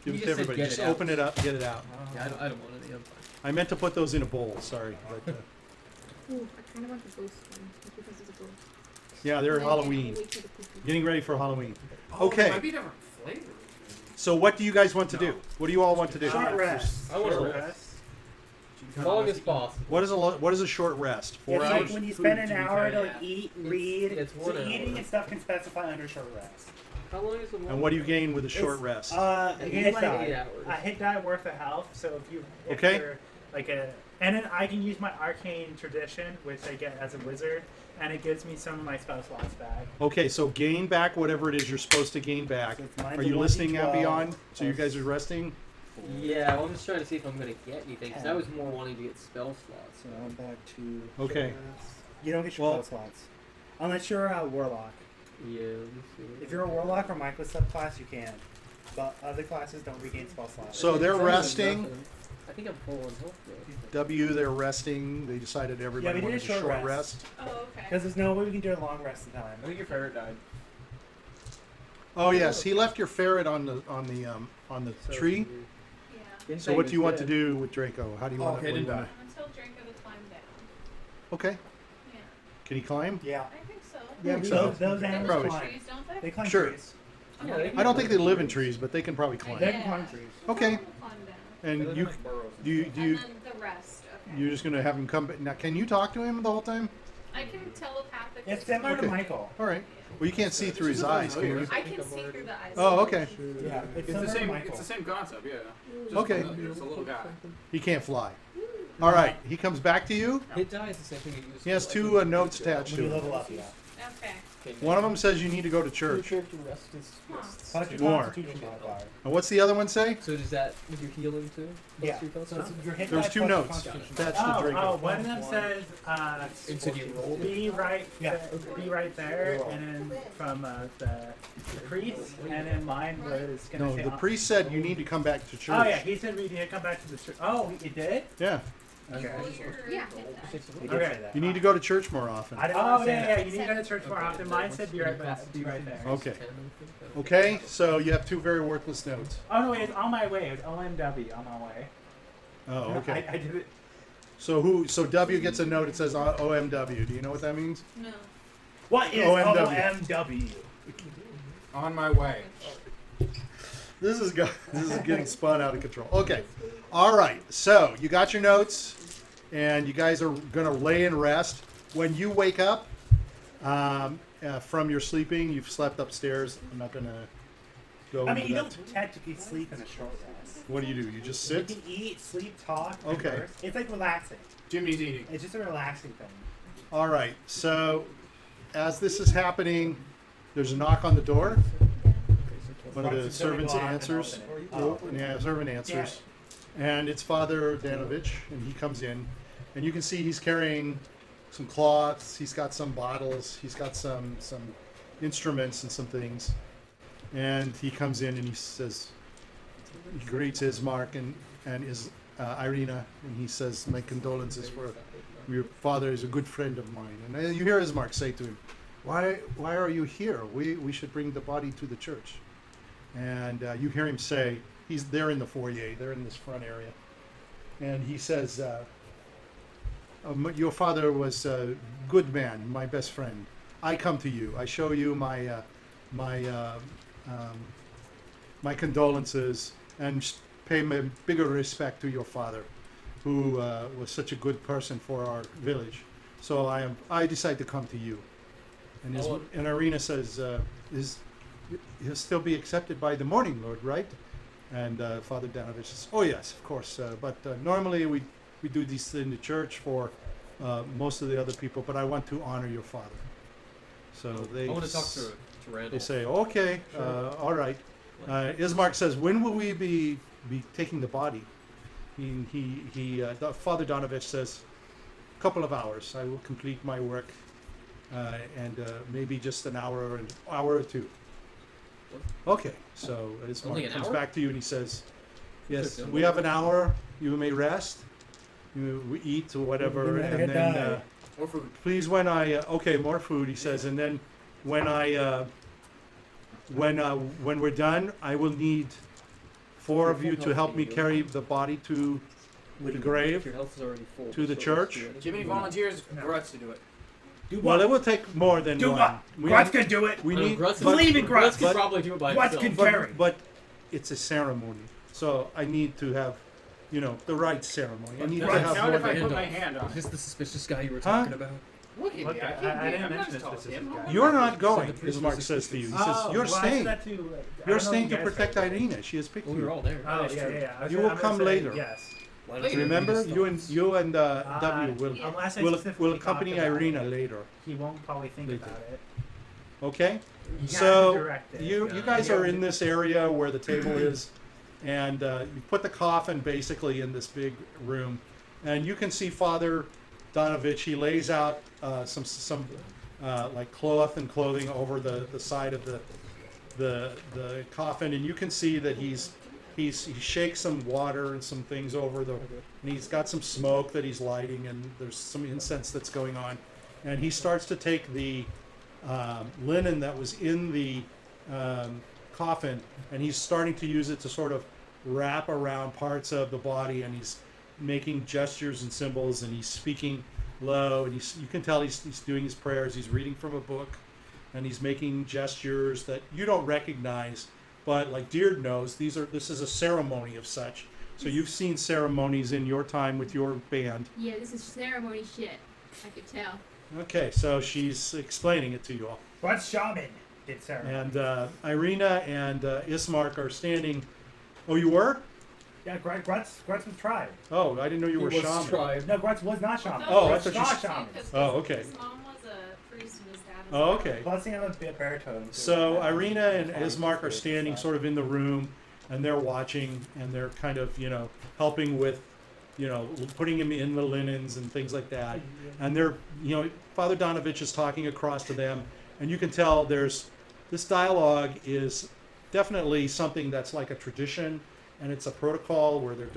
Give
You
it to
just said
everybody.
get
Just
it out.
open it up, get it out.
Yeah, I don't want any. I'm fine.
I meant to put those in a bowl. Sorry, but
Ooh, I kind of want the ghost one just because it's a ghost.
yeah, they're
And I can't
Halloween.
wait for the cookie.
Getting ready for Halloween.
Oh,
Okay.
there might be different flavors.
So what do you guys want to do? What do you all want to do?
Short rest.
I want to
Short
rest. As long as possible.
What is a short rest? 4
It's
hours.
like when you spend an hour to
Yeah.
eat, read.
it's
so
1
eating
hour.
and stuff can specify under short rest.
How long is the
And what do you gain with a short rest?
At
Hit
least
die.
8 hours.
A hit die worth of health. So if
Okay.
you're like and then I can use my arcane tradition, which I get as a wizard, and it gives me some of my spell slots back.
Okay, so gain back whatever it is you're supposed to gain back.
So it's mine's
Are
a
you
1d12
listening, Epion? So you guys are resting?
Yeah, well, I'm just trying to see if I'm gonna get anything because I was more wanting to get spell slots.
So I'm back to.
Okay.
short rest. You don't get your
Well-
spell slots. Unless you're a warlock.
Yeah, let me see.
If you're a warlock or Michael's subclass, you can. But other classes don't regain spell slots.
So they're
It's
resting.
nothing. I think I'm full on health though.
W, they're resting. They decided everybody
we did
wanted
a
a
short
short
rest.
rest.
Oh, okay.
Because there's no way we can do a long rest in time.
I think your ferret died.
Oh yes, he left your ferret on the tree.
Yeah.
So what do you want to do with Draco? How do you want
Okay,
to?
didn't die.
Until Draco to climb down.
Okay.
Yeah.
Can he climb?
Yeah.
I think so.
Yeah,
think
those,
so.
those
They
animals
live in
Probably.
trees, don't they?
They climb
Sure.
trees.
Yeah, they
I don't think they live in trees, but they can probably climb.
They can climb trees.
Okay.
They'll climb down.
And you do you
And then the rest. Okay.
you're just gonna have him come. Now, can you talk to him the whole time?
I can telepathically.
It's similar
Okay.
to Michael.
All right. Well, you can't see through his eyes, can you?
I can see through the eyes.
Oh, okay.
Yeah,
It's
similar
the
to
same.
Michael.
It's the same concept. Yeah. Just
Okay.
It's a little guy.
He can't fly. All right. He comes back to you.
Hit die is the same thing you use.
He has
for,
two
like,
notes attached
When
to
you
him.
level up, yeah.
Okay.
One of them says you need to go to
Your
church.
character rest is
Huh.
Plus your
More.
constitution modifier.
And what's the other one say?
So does that with your healing too?
Yeah.
Plus your
So it's
constitution?
your hit
There's
die
two
plus your
notes
constitution.
attached to
Oh,
Draco.
one of them says
And so do you roll?
be right,
Yeah.
be right there, and then from the priest, and then mine was gonna
No,
say.
the priest said you need to come back to church.
Oh yeah, he said we need to come back to the church. Oh, he did.
Yeah.
Okay.
Yeah.
They did
Okay.
say that.
You need to go to church more often.
I didn't
Oh
understand
yeah, yeah.
that.
You need to go to church more often. Mine said be right back. Be right there.
Okay. Okay, so you have two very worthless notes.
Oh no, it's on my way. It was OMW on my way.
Oh, okay.
I did it.
So W gets a note. It says OMW. Do you know what that means?
No.
What is
OMW?
OMW?
On my way.
This is getting spun out of control. Okay. All right. So you got your notes, and you guys are gonna lay and rest. When you wake up from your sleeping, you've slept upstairs. I'm not gonna go.
I mean,
into
you
that.
don't technically sleep in a short rest.
What do? You just
You
sit.
can eat, sleep, talk.
Okay.
converse. It's like relaxing.
Jimmy's eating.
It's just a relaxing thing.
All right. So as this is happening, there's a knock on the door. One of the
Once it's gonna
servants
go off and
answers.
open it.
Yeah, servant answers. And it's Father Danovich, and he comes in. And you can see he's carrying some cloths, he's got some bottles, he's got some instruments and some things. And he comes in and he says, he greets Ismark and Irina, and he says, my condolences for your father is a good friend of mine. And you hear Ismark say to him, why are you here? We should bring the body to the church. And you hear him say, they're in the foyer, they're in this front area. And he says, your father was a good man, my best friend. I come to you. I show you my condolences and pay my bigger respect to your father, who was such a good person for our village. So I decide to come to you. And Irina says, he'll still be accepted by the morning, Lord, right? And Father Danovich says, oh yes, of course. But normally we do these in the church for most of the other people, but I want to honor your father. So
I want to talk to Randolph.
they say, okay, all right. Ismark says, when will we be taking the body? Father Danovich says, a couple of hours. I will complete my work, and maybe just an hour or two. Okay, so Ismark comes back to you and he says, yes, we have an hour. You may rest. We eat or whatever, and then
More food.
please, when more food, he says, and then when when we're done, I will need 4 of you to help me carry the body to the grave,
Your health is already full.
to the
so
church.
let's do it.
Jiminy volunteers Grutz to do it.
Do
Well,
what?
it will take more than
Do
one.
what?
We
Grutz
need-
can do it.
We need,
Grutz
Believe in Grutz.
could probably do it by
Grutz
himself.
can carry.
but it's a ceremony, so I need to have, the right ceremony. I need to
Grutz,
have
how
more
if I
than
put my hand on
Is
it?
this the suspicious guy you were
Huh?
talking about?
Look at me.
Look,
I
I
can't
didn't
I'm not
mention
as tall
this
as him.
specific guy.
You're not going,
Said the priest
Ismark
was
says to you. He says,
Oh,
you're
well, I
staying.
said that to, I
You're
don't know
staying
if
to
you guys
protect
said that.
Irina. She has picked
Well, we were
you.
all there.
Oh,
That's
yeah,
true.
yeah. I was
You
gonna-
will
I'm
come
gonna say
later.
Yes.
Why don't
Remember, you and W will
Unless I
will
specifically
accompany
talked about
Irina
it,
later.
he won't probably think
Later.
about it.
Okay?
You have to
So
direct it.
you
Yeah.
guys are in this area where the table is, and you put the coffin basically in this big room, and you can see Father Danovich. He lays out some like cloth and clothing over the side of the coffin, and you can see that he shakes some water and some things over and he's got some smoke that he's lighting, and there's some incense that's going on, and he starts to take the linen that was in the coffin, and he's starting to use it to sort of wrap around parts of the body, and he's making gestures and symbols, and he's speaking low, and you can tell he's doing his prayers. He's reading from a book, and he's making gestures that you don't recognize, but like Diurd knows, this is a ceremony of such. So you've seen ceremonies in your time with your band.
Yeah, this is ceremony shit. I could tell.
Okay, so she's explaining it to you all.
Grutz shaman did ceremony.
And Irina and Ismark are standing. Oh, you were?
Yeah, Grutz was tried.
Oh, I didn't know you were shaman.
No, Grutz was not shaman.
Oh, I
Grutz
thought you
was
s-
shaman.
Oh, okay.
His mom was a priest and his dad was
Oh,
a
okay.
Blessing of a baritone.
So Irina and Ismark are standing sort of in the room, and they're watching, and they're kind of, helping with, putting him in the linens and things like that. And they're, Father Danovich is talking across to them, and you can tell this dialogue is definitely something that's like a tradition, and it's a protocol where they're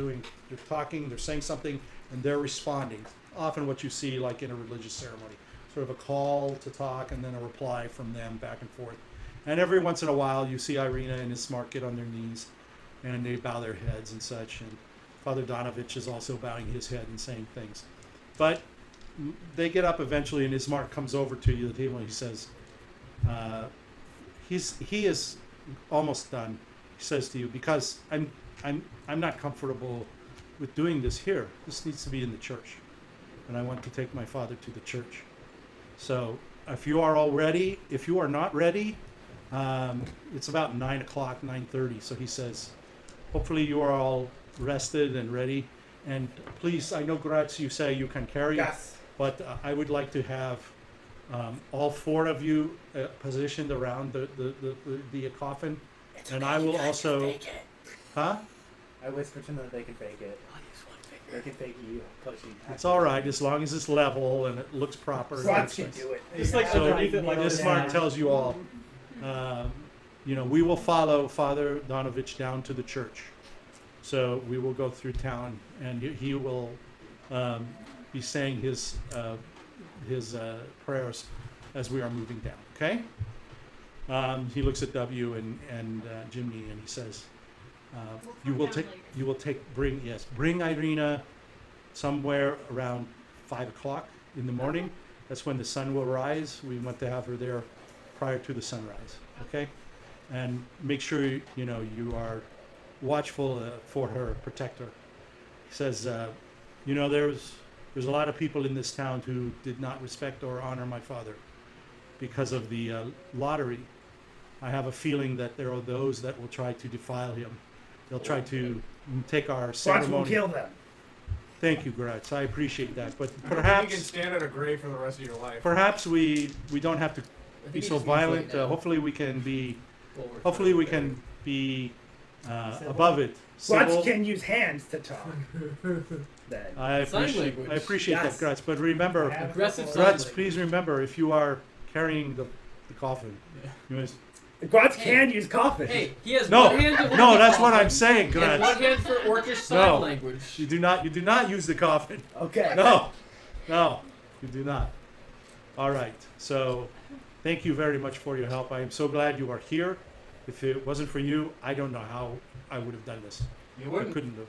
talking, they're saying something, and they're responding. Often what you see like in a religious ceremony, sort of a call to talk and then a reply from them back and forth. And every once in a while you see Irina and Ismark get on their knees and they bow their heads and such, and Father Danovich is also bowing his head and saying things. But they get up eventually, and Ismark comes over to you, the table, and he says, he is almost done. He says to you, because I'm not comfortable with doing this here. This needs to be in the church, and I want to take my father to the church. So if you are all ready, if you are not ready, it's about 9 o'clock, 9:30. So he says, hopefully you are all rested and ready. And please, I know Grutz, you say you can carry it,
Yes.
but I would like to have all 4 of you positioned around the coffin, and I will also. Huh?
I whisper to them that they can fake it. They can fake you pushing.
It's all right as long as it's level and it looks proper.
Grutz can do it.
Just like
So
underneath it, like
this
this.
mark tells you all, we will follow Father Donovich down to the church. So we will go through town, and he will be saying his prayers as we are moving down. Okay. He looks at W and Jiminy, and he says, bring Irina somewhere around 5 o'clock in the morning. That's when the sun will rise. We want to have her there prior to the sunrise. Okay, and make sure you are watchful for her, protect her. He says, there's a lot of people in this town who did not respect or honor my father because of the lottery. I have a feeling that there are those that will try to defile him. They'll try to take our
Grutz
ceremony.
will kill them.
Thank you, Grutz. I appreciate that. But
You can
perhaps
stand at a grave for the rest of your life.
we don't have to
I
be
think it
so
just means
violent.
right now.
Hopefully we can be
What we're
hopefully we
trying to
can be above it.
Grutz
Civil.
can use hands to talk. Then.
I
Sign
appreciate
language.
that, Grutz. But remember,
Have
Aggressive
a-
sign
Grutz,
language.
please remember, if you are carrying the coffin, you must.
Grutz
Hey.
can use coffin.
Hey, he has
No,
one hand to hold
no,
the
that's what
coffin,
I'm saying,
and one
Grutz.
hand for orcish sign
No.
language.
You do not use the coffin.
Okay.
No, you do not. All right. So, thank you very much for your help. I am so glad you are here. If it wasn't for you, I don't know how I would have done this.
You
I
wouldn't.
couldn't have.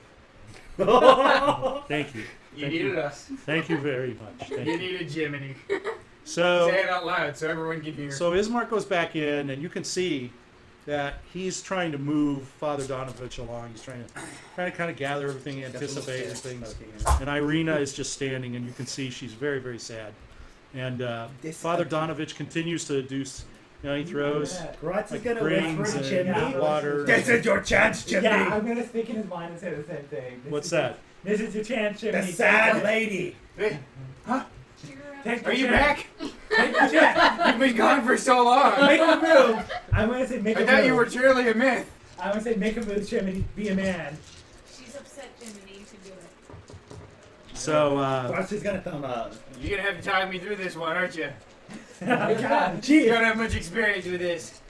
Thank you.
You
Thank
needed us.
Thank you very much. Thank
You
you.
needed Jiminy. Say
So,
it out loud so everyone can hear.
Ismark goes back in, and you can see that he's trying to move Father Donovich along. He's trying to kind of gather everything, anticipate things. And Irina is just standing, and you can see she's very, very sad. And Father Donovich continues to do, he throws
Grutz is
like
gonna
grains
whisper to
and
Jimmy.
water.
This is your chance, Jimmy.
Yeah, I'm gonna speak in his mind and say the same thing.
What's that?
This is your chance, Jimmy.
The sad lady.
Hey,
Take
are
the
you
chance.
back?
Take the chance.
You've been gone for so long.
Make a move. I'm gonna say make a
I
move.
thought you were truly a myth.
I'm gonna say make a move, Jimmy. Be a man.
She's upset, Jiminy. You can do it.
So,
Grutz is gonna thumb up.
You're gonna have to talk me through this one, aren't you?
Oh, God,
You
geez.
don't have much experience with this.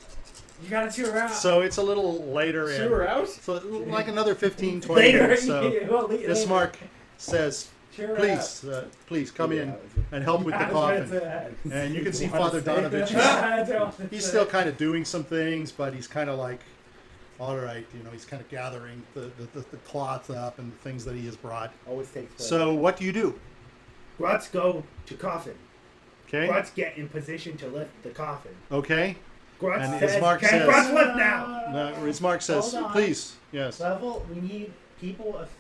You gotta cheer her out.
so it's a little later.
Cheer her out?
So like another 15, 20
Later.
minutes. So
Well, later.
Ismark says,
Cheer her
please come in and help with the
out.
coffin. And you can see Father Donovich. He's still kind of doing some things, but he's kind of like, all right, he's kind of gathering the cloth up and the things that he has brought.
Always takes place.
So what do you do?
Grutz go to coffin.
Okay.
Grutz get in position to lift the coffin.
Okay.
Grutz
And
says,
Ismark
"Can
says-
Grutz lift now?"
No, Ismark says,
Hold on.
please. Yes.
Level, we need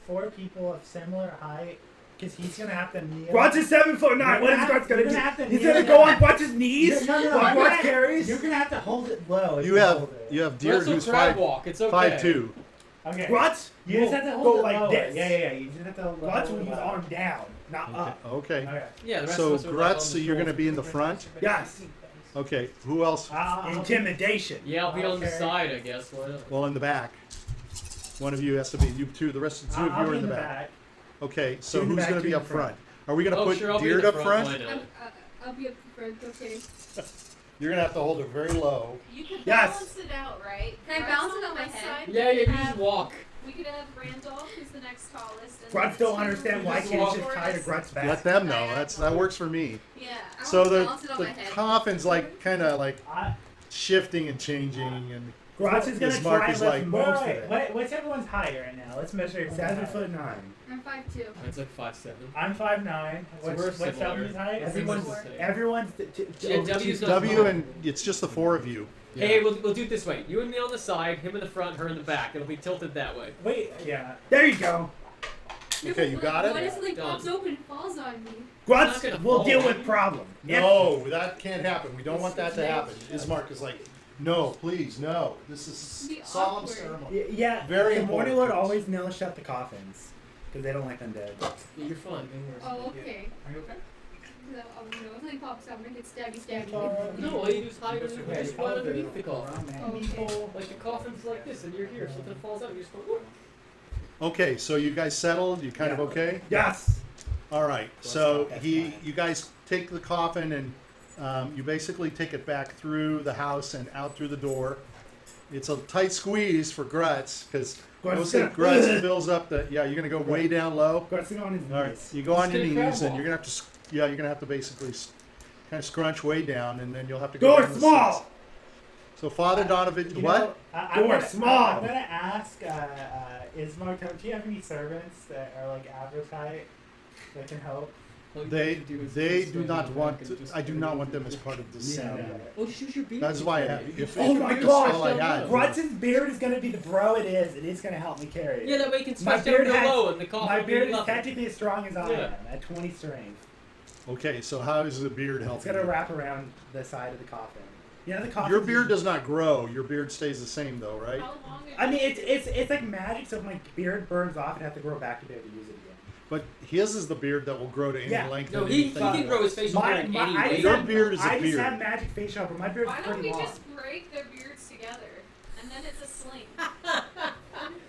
four people of similar height, because he's gonna have to kneel.
Grutz is 7'9". What is
You're
Grutz gonna
gonna have
do?
to
He's
kneel
gonna go
down.
on Grutz's knees
No,
while
you're
Grutz
gonna-
carries.
You're gonna have to hold it low. if
You have
hold it.
Diurd
That's a
who's
crab walk. It's okay.
5'2".
Okay.
Grutz
You just
will
have to hold
go
it
like
lower.
this.
Yeah. You just have to hold
Grutz
it
will use
lower.
arm down, not up.
Okay.
Okay.
Yeah, the rest
So
of us are like on
Grutz,
the
you're going to
shoulder.
be in the front.
Yes.
Okay. Who else?
Intimidation.
Yeah, I'll be on the
Okay.
side, I guess. Why not?
Well, in the back. One of you has to be. You two. The rest of the two of
I'll
you are
be
in the back. Okay. So
Two in the
who's
back,
going to be
two in
up
the front.
front? Are we going to
Oh,
put
sure, I'll be in
Diurd
the
up
front.
front?
Why not?
I'll be up front, okay.
You're going to have to hold it very low.
You can
Yes.
balance it out, right?
Can I
Grutz
balance it on my
this
head?
side,
Yeah,
we
you
could
just
have-
walk.
We could have Randolph, who's the next tallest. And
Grutz
then
don't
two
understand why
Just
can't
walk.
he just tie to Grutz's back.
Let them know. That works for me.
Yeah.
I
So
wanna
the
balance it on my head.
coffin's like kind of like
I,
shifting and changing, and
Grutz is gonna
His mark
try
is
and
like-
lift most of it.
what's everyone's height right now? Let's measure it.
7'9".
I'm 5'2".
It's like 5'7".
I'm 5'9".
So we're
What's
similar.
W's height?
Everyone's
the same.
everyone's
Yeah, W's not
W,
small.
and it's just the four of you.
Hey, we'll do it this way. You and me on the side, him in the front, her in the back. It'll be tilted that way.
Wait, yeah.
There you go.
Okay, you got it?
What if something
Done.
pops open and falls on me?
not
Grutz
gonna
will
fall.
deal with problem.
No, that can't happen. We don't want that to happen. Ismark is like, no, please, no. This is
Be
solemn
awkward.
ceremony.
Yeah,
Very
the Morning
important.
Lord always nails shut the coffins because they don't like undead.
Yeah, you're fine. Don't worry.
Oh, okay.
Are you okay?
something pops up and it's stabby.
No, all you do is hide
Yeah,
just
you
right
all
underneath
do.
the coffin.
Okay.
Like the coffin's like this, and you're here. Something falls out, you just go. Whoop.
Okay, so you guys settled? You kind of
Yeah.
okay?
Yes.
All right.
That's
So
fine, that's
you
fine.
guys take the coffin and you basically take it back through the house and out through the door. It's a tight squeeze for Grutz because Grutz fills up the. Yeah, you're gonna go way down low.
Grutz on his
All right,
knees.
you go on your
Just get a
knees
crab
and you're gonna have to. Yeah, you're gonna have to basically kind of scrunch way down, and then you'll have to
Door
down the
small.
steps. So Father Donovan,
You
what?
know, I'm
Door
gonna-
small.
I'm gonna ask Ismark, do you have any servants that are like advertise that can help?
They do not want. I do not want them as part of this
Yeah.
ceremony.
Oh, shoot your beard.
That's why I have. If
Oh
if
my
that's
gosh,
all I had.
Grutz's beard is gonna be the bro it is. It is gonna help me carry it.
Yeah, that way you can
My
stretch down
beard
real
has-
low and the coffin
My
will be
beard is
level.
technically as strong as I
Yeah.
am, at 20 strength.
Okay, so how is the beard
It's
helping?
gonna
you?
wrap around the side of the coffin. Yeah, the coffin.
Your beard does not grow. Your beard stays the same though, right?
How long?
I mean, it's like magic. So if my beard burns off, I'd have to grow back to be able to use it again.
But his is the beard that will grow to any
Yeah.
length.
No,
of
he
anything
can
you
grow
want.
his facial hair
My,
in
my,
any
I
way.
just
Your
have,
beard is a
I just
beard.
have magic facial hair, but my beard's
Why don't
pretty
we
long.
just break their beards together, and then it's a sling?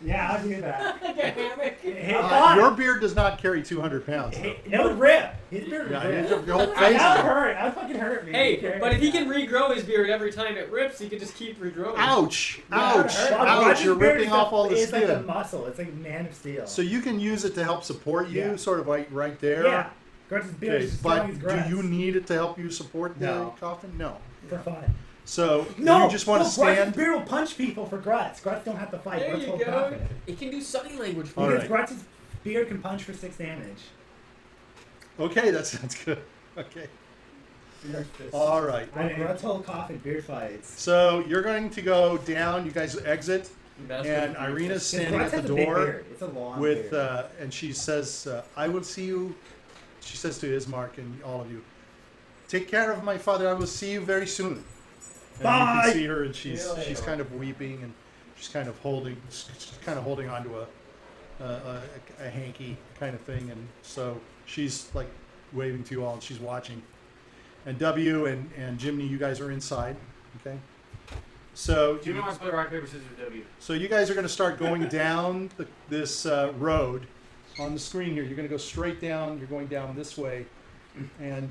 Yeah, I'll do that.
Like a hammock.
Hey,
Your beard does not carry 200 pounds. Though.
it would rip. His beard would
Yeah,
rip.
your whole
That
face.
would
is-
hurt. That would fucking hurt me.
Hey, but if he can regrow his beard every time it rips, he can just keep regrowing.
Ouch!
That would
Ouch!
hurt.
Ouch!
Roger's
You're
beard
ripping
is
off all the
It's like a
skin.
muscle. It's like a man of steel.
So you can use it to help support you,
Yeah.
sort of like right there.
yeah, Grutz's beard
Okay,
is as strong as
but
Grutz.
do you need it to help you support the
No.
coffin? No.
For fun.
So
No,
you just want to
no, Grutz's
stand.
beard will punch people for Grutz. Grutz don't have to fight.
There
Grutz
you
will
go.
confident.
It can do sign language for
All
you.
Because
right.
Grutz's beard can punch for 6 damage.
Okay, that sounds good. Okay. All right.
I mean, Grutz whole coffin, beard fights.
So you're going to go down. You guys exit,
That's
and
what-
Irina's
Grutz
standing at
has
the
a big
door
beard. It's a long
with,
beard.
and she says, "I will see you." She says to Ismark and all of you, "Take care of my father. I will see you very soon." And you
Bye.
can see her, and she's
See you
she's
later.
kind of weeping, and she's kind of holding onto a hanky kind of thing, and so she's like waving to you all, and she's watching. And W and Jiminy, you guys are inside, okay? So
Jimmy wants to play rock, paper, scissors, W.
so you guys are going to start going down this road on the screen here. You're going to go straight down. You're going down this way, and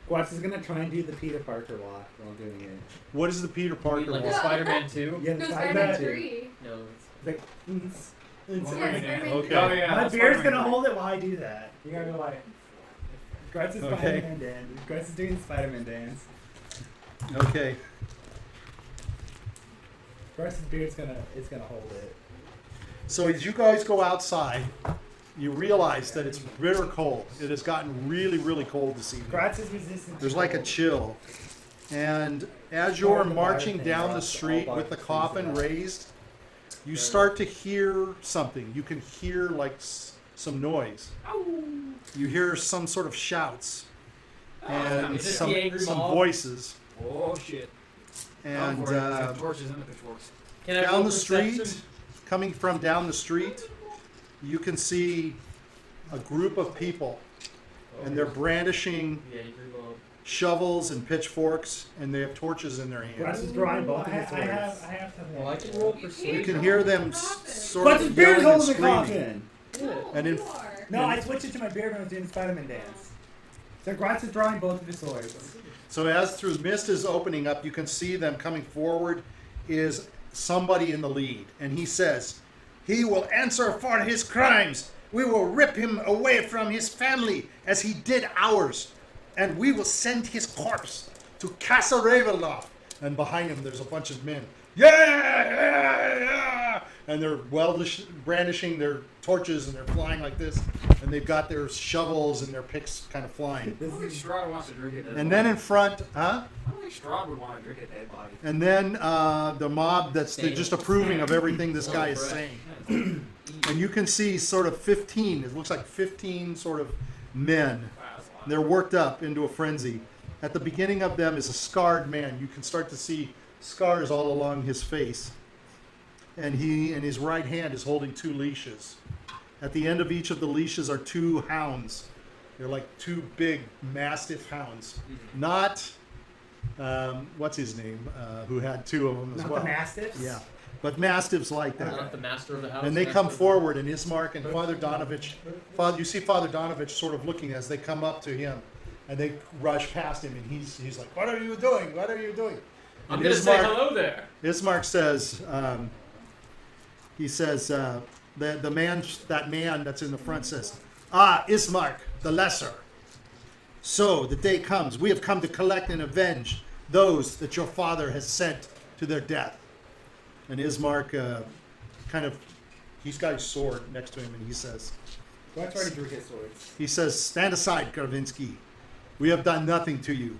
Grutz is gonna try and do the Peter Parker walk while doing it.
what is the Peter Parker
Like
walk?
a Spider-Man 2?
Yeah,
No,
the
Spider-Man
Spider-Man too.
3.
No.
It's like, it's
Yeah, Spider-Man
Okay.
3.
Oh, yeah,
my
that's
beard's
Spider-Man.
gonna hold it while I do that. You gotta go like. Grutz is
Okay.
Spider-Man dance. Grutz is doing the Spider-Man dance.
Okay.
Grutz's beard's gonna hold it.
So as you guys go outside, you realize that it's bitter cold. It has gotten really, really cold this evening.
Grutz is resistant.
There's
to
like a
cold.
chill. And as you're
Part of the
marching
bar
down
thing,
the
Russ,
street
all
with the
bar
coffin
things are-
raised, you start to hear something. You can hear like some noise. You hear some sort of shouts and
Is this
some
the angry mob?
voices.
Oh, shit.
And
torches and the pitchforks.
Can I roll
down the
perception?
street, coming from down the street, you can see a group of people, and they're brandishing
Yeah, angry mob.
shovels and pitchforks, and they have torches in their
Grutz
hands.
is drawing both of his
I have
swords.
something.
Well, I can roll
You
persuasion.
can hear them sort
Grutz's
of
beard's
yelling and
holding the
screaming.
coffin.
No,
And in-
you are.
No, I switched it to my beard when I was doing the Spider-Man dance. So Grutz is drawing both of his swords.
So as through mist is opening up, you can see them coming forward is somebody in the lead. And he says, "He will answer for his crimes. We will rip him away from his family as he did ours. And we will send his corpse to Castle Ravenloft." And behind him there's a bunch of men. Yeah, yeah, yeah. And they're brandishing their torches and they're flying like this. And they've got their shovels and their picks kind of flying.
I don't think Strahd wants to drink it.
And then in front, huh?
I don't think Strahd would want to drink a dead body.
And then the mob that's just approving of everything this guy is
Right.
saying. And you can see sort of 15, it looks like 15 sort of men.
Wow, that's a lot.
They're worked up into a frenzy. At the beginning of them is a scarred man. You can start to see scars all along his face. And he, in his right hand, is holding 2 leashes. At the end of each of the leashes are 2 hounds. They're like two big mastiff hounds.
Mhm.
Not, what's his name, who had two of them as
Not
well.
the mastiffs.
Yeah, but mastiffs like that.
Not the master of the house.
And they
master
come
of the-
forward, and Ismark and Father Donovich, you see Father Donovich sort of looking as they come up to him, and they rush past him, and he's like, "What are you doing? What are you doing?"
I'm
And
gonna say
Ismark-
hello there.
Ismark says, he says, that man that's in the front says, "Ah, Ismark, the Lesser. So the day comes. We have come to collect and avenge those that your father has sent to their death." And Ismark he's got his sword next to him, and he says,
Grutz already drew his swords.
"Stand aside, Garvinsky. We have done nothing to you."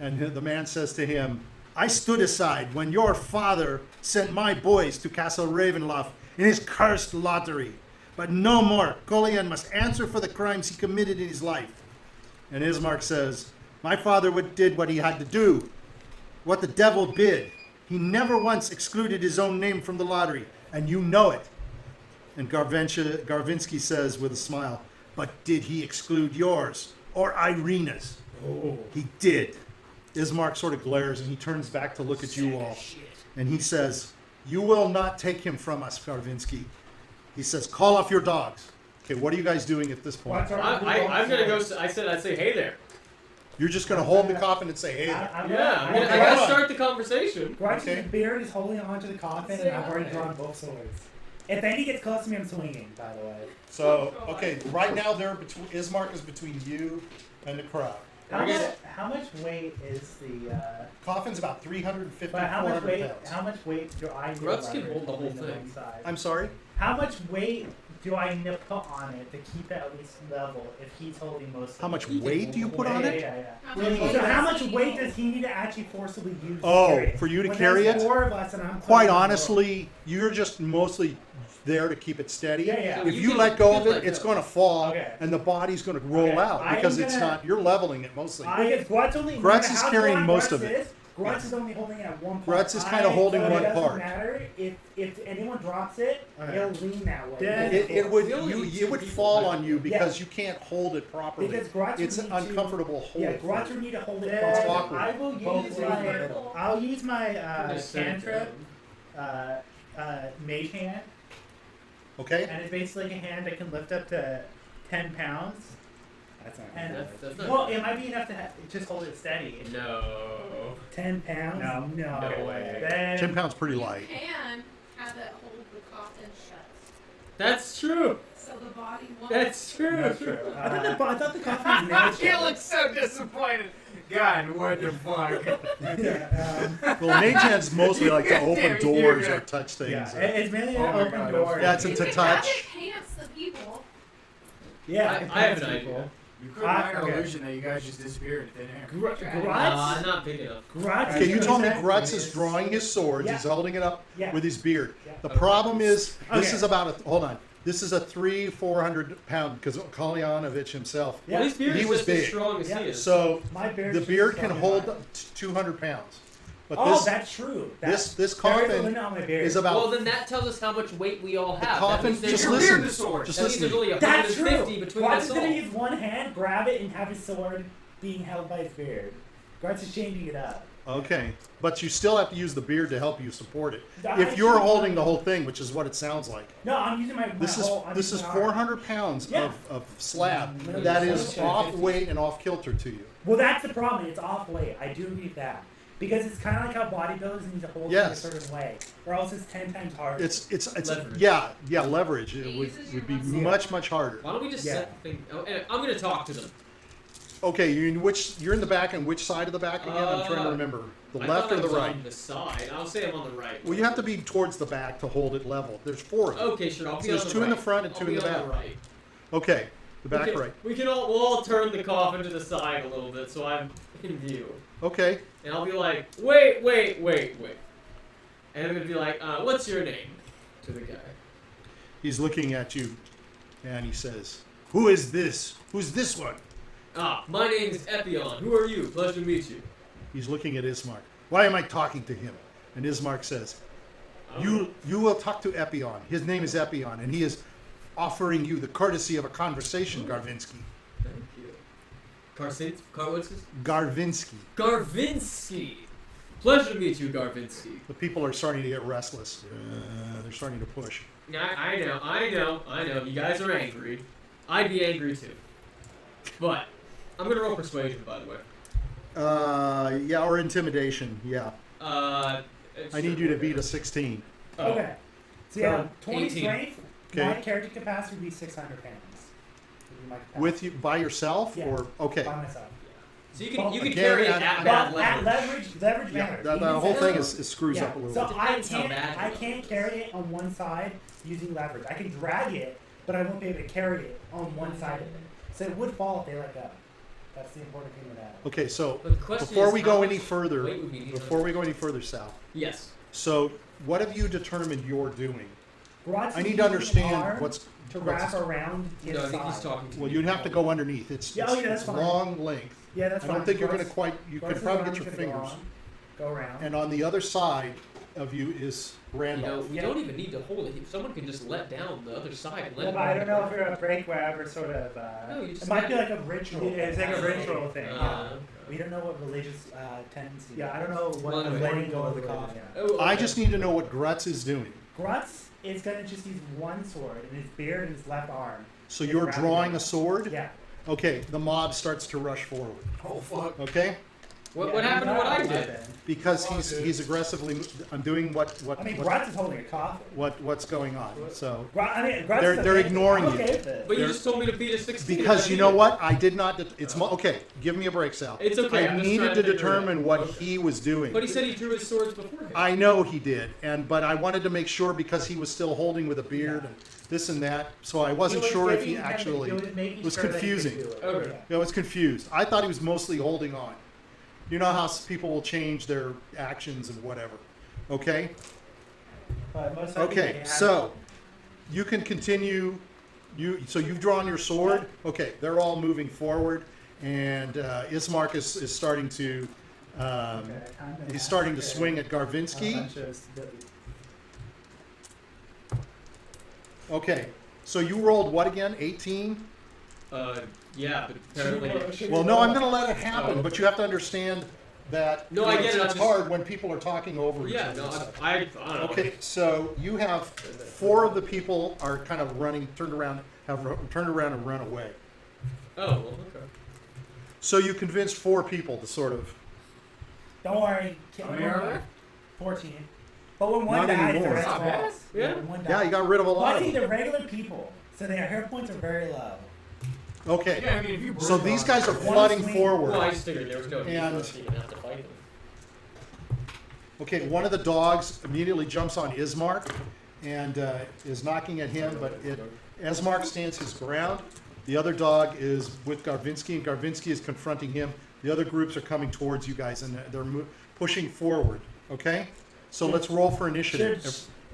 And the man says to him, "I stood aside when your father sent my boys to Castle Ravenloft in his cursed lottery. But no more. Golian must answer for the crimes he committed in his life." And Ismark says, "My father did what he had to do, what the devil bid. He never once excluded his own name from the lottery, and you know it." And Garvinsky says with a smile, "But did he exclude yours or Irina's?"
Oh.
"He did." Ismark sort of glares, and he turns back to look at you all. And he says, "You will not take him from us, Garvinsky." He says, "Call off your dogs." Okay, what are you guys doing at this point?
What's our
I'm gonna go. I said I'd say hey there.
You're just going to hold the coffin and say, "Hey there."
I'm
I gotta start the conversation.
Grutch's
Okay.
beard is holding onto the coffin, and I've already
Okay.
drawn both swords. If any gets close to me, I'm swinging, by the way.
So, okay, right now Ismark is between you and the crowd.
How much weight is the,
Coffin's about 350,
but how much
400
weight,
pounds.
how much weight do I need
Grutz
to
can hold the whole
leverage
thing.
one side?
I'm sorry?
How much weight do I need to put on it to keep it at least level if he's holding most of
How much
it?
weight do you put on it?
Yeah.
How
Really?
much
So how
does
much
he
weight
hold?
does he need to actually forcibly use
Oh,
to carry it?
for you to
When
carry
there's
it?
4 of us and I'm
Quite
putting it
honestly, you're just mostly there to keep it steady.
Yeah.
If
You
you
can-
let go
you
of
can
it,
let
it's
go.
going to fall,
Okay.
and the body's going to roll
Okay.
out
I'm
because it's
gonna-
not. You're leveling it mostly.
Because Grutz only no
Grutz
matter
is
how
carrying
strong
most
Grutz
of it.
is, Grutz is only holding it at one part.
Grutz is kinda holding
so
one
it doesn't
part.
matter if anyone drops it,
Okay.
it'll lean that way.
Then-
It would
We only need
it
two
would
people
fall
to
on you because you can't hold it properly.
Because Grutz
It's
would
an
need to-
uncomfortable hold.
Yeah,
for
Grutz
you.
would need to hold it.
Then
It's
firm.
awkward.
I will
Both
use
ways
my.
in the middle.
I'll use my
Just set it
cantrip,
down.
mage hand,
Okay.
and it's basically like a hand that can lift up to 10 pounds.
That's not
And
That's not
well, it might be enough to just hold it steady.
No.
10 pounds?
No.
No,
No way.
Then
10 pounds pretty light.
You can have it hold the coffin shut,
That's true.
so the body won't.
That's true.
That's true.
I thought the coffin was
You
nailed.
look so disappointed. God, what the fuck?
Well, mage hands mostly like to
Damn
open
it,
doors
you're
or
good.
touch things.
yeah,
or-
it's mainly
Oh
an
my
open
God,
door.
That's
You
to
can
touch.
enhance the people.
Yeah,
I have an idea.
You couldn't find an
okay.
illusion that you guys just disappeared in thin air.
Grutz?
Not big enough.
Grutz?
Okay, you told me
said-
Grutz is drawing his swords.
Yeah.
He's holding it up
Yeah.
with his beard.
Yeah.
The problem is, this
Okay.
is about hold on. This is a 400 pound, because Kalyanovich himself.
Yeah.
Well, his beard
He
is
was
just as
big.
strong as
Yeah.
he is.
So
My beard
the
is
beard
just
can
strong
hold
enough.
200 pounds. But
Oh,
this
that's true.
this
There is a
coffin
limit on my beard.
is about.
well, then that tells us how much weight we all have. That
coffin-
means there's
just
a
listen.
beard
Beard the sword.
Just
That means
listen.
there's only
That's true.
150 between
Grutz
us
is
all.
gonna use one hand, grab it, and have his sword being held by his beard. Grutz is changing it up.
Okay, but you still have to use the beard to help you support it.
I
If you're
should-
holding the whole thing, which is what it sounds like.
No, I'm using my
This
whole. I'm
is
using my arm.
400 pounds
Yeah.
of slab
Mm-hmm.
that is
Yeah.
off weight and off kilter to you.
Well, that's the problem. It's off weight. I do agree with that. Because it's kind of like how bodybuilders need to hold
Yes.
it a certain way, or else it's 10 times harder.
It's
Leverage.
yeah leverage. It
It
would
uses
be
your muscle.
much harder.
Why don't we just
Yeah.
set the thing? Oh, and I'm gonna talk to them.
Okay, you're in the back, and which side of the back again? I'm trying to remember. The
I
left
thought
or
I
the
was
right?
On the side. I'll say I'm on the right.
Well, you have to be towards the back to hold it level. There's 4 of them.
Okay, sure. I'll be
So
on
there's
the
2
right.
in the front and
I'll
2
be
in the
on
back.
the right.
Okay, the back
we'll
right.
We'll all turn the coffin to the side a little bit so I'm in view.
Okay,
And I'll be like, wait. And I'm gonna be like, what's your name? To the guy.
he's looking at you, and he says, "Who is this? Who's this one?"
My name is Epion. Who are you? Pleasure to meet you.
He's looking at Ismark. Why am I talking to him? And Ismark says, You will talk to Epion. His name is Epion, and he is offering you the courtesy of a conversation, Garvinsky.
what's his?
Garvinsky.
Garvinsky. Pleasure to meet you, Garvinsky.
The people are starting to get restless. They're starting to push.
I know. You guys are angry. I'd be angry too. But I'm gonna roll persuasion, by the way.
Yeah, or intimidation. Yeah.
I
I need you to beat a 16.
Oh.
Okay. So yeah,
So,
20
18.
strength.
Okay.
My character capacity would be 600 pounds. Would be my capacity.
With you by yourself
Yeah.
or okay?
By myself.
So you can
Again,
carry it
and-
at
and-
bad
Well, at
leverage.
leverage
Yeah,
matters.
the
Even
whole
if-
thing is screws
yeah.
up a little
So
bit.
I
Depends how bad
can't
you
carry it on one side using leverage. I can drag it, but I won't be able to carry it on one side of it. So it would fall if they let go. That's the important thing with that.
Okay, so
But the question
before
is
we
how
go
much
any further,
weight would we need
Sal.
Yes.
So what have you determined you're doing?
Grutz
I
is
need to
using
understand
an arm
what's
to
what's-
wrap around his
No, I think he's
side.
talking to
Well,
me.
you'd have to go underneath. It's
Yeah, oh, yeah, that's
it's
fine.
long length.
Yeah, that's
I
fine.
don't think you're going to
Grutz-
quite. You
Grutz's
can probably
arm
get your
is gonna
fingers.
Go around.
And on the other side of you is
You know,
Randolph.
we
Yeah.
don't even need to hold it. Someone can just let down the other side and let
Yeah,
it
but I
go.
don't know if you're a break web or sort of.
No, you just
it might
have
be
to-
like a ritual.
Yeah, it's like a ritual thing.
Uh,
We don't know what religious
Tendency.
Yeah, I don't know what
Well, anyway.
letting go of the
Religion.
coffin.
Oh,
I
okay.
just need to know what Grutz is doing.
Grutz is gonna just use one sword in his beard and his left arm.
So you're drawing a sword.
Yeah.
Okay, the mob starts to rush forward.
Oh fuck.
Okay,
What
Yeah,
happened to what I
he's not
did?
a weapon.
because
Oh,
he's
dude.
aggressively. I'm doing what
I mean,
what
Grutz is holding a coffin.
what's going on. So
Grutz
They're-
is
they're
okay.
ignoring
I'm
you.
okay with it.
But you
There-
just told me to beat a 16.
because
and
you
I
know
beat
what, I did not. It's okay. Give me a break, Sal.
It's okay,
I
I'm just
needed
trying
to
to figure it out.
determine what
Okay.
he was doing.
it. But he said he drew his swords beforehand.
I know he did, but I wanted to make sure because he was still holding with a beard and this and that, so I wasn't
was
sure if
making
he
him-
actually.
he was making
was
sure that he could
confusing.
do it.
Okay.
I was confused. I thought he was mostly holding on. You know how people will change their actions and whatever. Okay?
But most likely they
Okay,
have-
so you can continue. So you've drawn your sword. Okay, they're all moving forward, and Ismark is starting to. He's starting to swing at Garvinsky. Okay, so you rolled what again? 18?
Yeah, but apparently.
Well, no, I'm going to let it happen,
Oh.
but you have to understand that
No, I get it, I'm
it's
just-
hard when people are talking over each
Yeah,
other.
no,
and stuff.
I don't know.
Okay, so you have 4 of the people are kind of turned around and run away.
Oh, well, okay.
So you convinced 4 people to sort of.
Don't worry.
How many are there?
14. But when one
Not
dies,
anymore.
the rest
Not bad.
falls.
Yeah.
When one
Yeah,
dies.
you got rid of a
Well,
lot
I
of
think
them.
they're regular people, so their hit points are very low.
Okay,
Yeah, I mean if you
so
breathe
these
on
guys
it-
are flooding
swing.
forward.
Well, I just figured there was no need
And-
for us to even have to fight them.
Okay, one of the dogs immediately jumps on Ismark and is knocking at him, but Ismark stands his ground. The other dog is with Garvinsky, and Garvinsky is confronting him. The other groups are coming towards you guys, and they're pushing forward. Okay, so let's roll for initiative.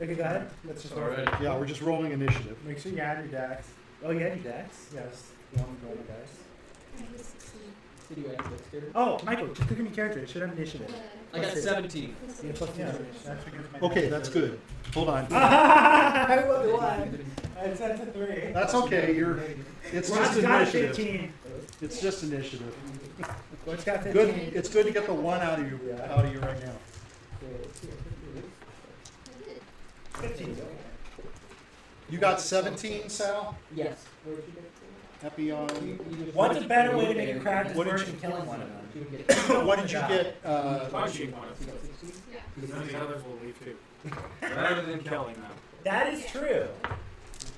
Okay, go ahead. Let's just roll.
Alright.
Yeah, we're just rolling initiative.
Make sure you add your dex. Oh, you had your dex? Yes. You want me to roll your dice?
I was 16.
Did you add dexterity?
Oh, Michael, just click on your character. It should have initiative.
I got 17.
Yeah, plus yeah, that's against my
Okay, that's good. Hold on.
I rolled a 1. I said it's a 3.
That's okay. It's
What's
just
got
initiative.
15?
It's just initiative.
What's got 15?
Good. It's good to get the 1 out of you right now.
I did.
15.
You got 17, Sal?
Yes.
Epion.
What's a better way to make a crowd
What did
disperse
you-
than killing one of them?
What did you get?
Punching one of them.
Yeah.
None of the others will leave too. Better than killing them.
That is true.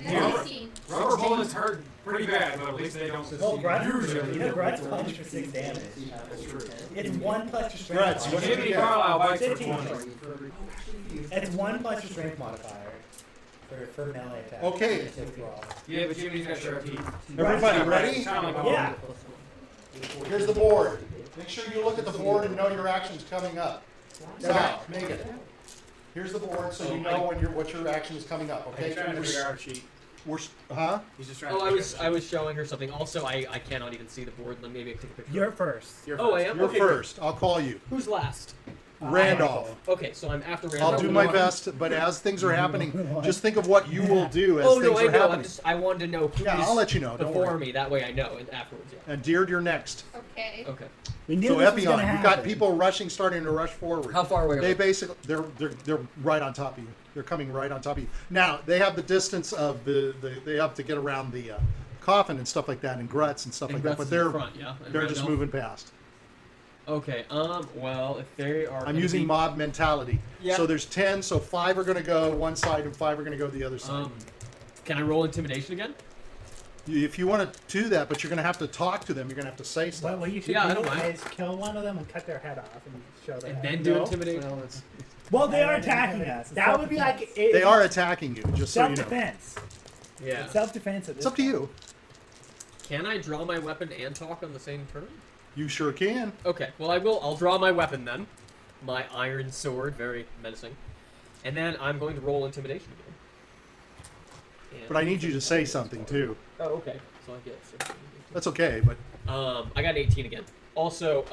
I had 16.
Rubber bullets hurt pretty bad, but at least they don't.
Well, Grutz,
usually.
you know, Grutz punch for 6 damage.
That's true.
It's 1 plus your strength.
Grutz, what did you
Jiminy
get?
Carlyle bites for
15.
20.
It's 1 plus your strength modifier for melee attack.
Okay.
It's a brawl.
Yeah, but Jimmy's got sharp teeth.
Everybody ready?
Sound like a
Yeah.
Here's the board. Make sure you look at the board and know your actions coming up. Sal, Meagan. Here's the board so you know what your action is coming up.
He's
Okay.
trying to figure out our sheet.
Huh?
He's just trying
Oh,
to
I
figure
was
out
I was showing her something. Also, I cannot even see the board. Let maybe I take a picture.
You're first.
You're
Oh, I
first.
am.
You're
Okay,
first. I'll call you.
Who's last?
Randolph.
Okay, so I'm after Randolph.
I'll do my best, but as things are happening, just think of what you will do as
Oh
things
no, I
are
know.
happening.
I wanted to know who's
Yeah, I'll let you know. Don't
before
worry.
me. That way I know and afterwards. Yeah.
And Diurd, you're next.
Okay.
Okay.
We knew
So
this was gonna
Epion, you've got
happen.
people starting to rush forward.
How far away are
They
they?
basically they're right on top of you. They're coming right on top of you. Now they have the distance of they have to get around the coffin and stuff like that, and Grutz and stuff
And
like that.
Grutz
But
is in
they're
front, yeah. And
they're just
Randolph?
moving past.
Okay. Well, if they are.
I'm
gonna
using
be,
mob mentality.
Yeah.
So there's 10, so 5 are going to go one side and 5 are going to go the other side.
Can I roll intimidation again?
If you want to do that, but you're going to have to talk to them. You're going to have to say stuff.
What you should
Yeah, I
do
don't mind.
is kill one of them and cut their head off and show their
And
head.
then do
No?
intimidation.
Well, it's-
Well, they
No,
are
no, no,
attacking
no, no,
us.
it's
That would be like
self-defense.
they are attacking you, just so you know.
self-defense.
Yeah.
Self-defense.
It's up to you.
Can I draw my weapon and talk on the same turn?
You sure can.
Okay. Well, I will. I'll draw my weapon then. My iron sword, very menacing. And then I'm going to roll intimidation again. And-
But I need you to say something too.
Oh, okay. So I get.
That's okay, but
I got 18 again. Also,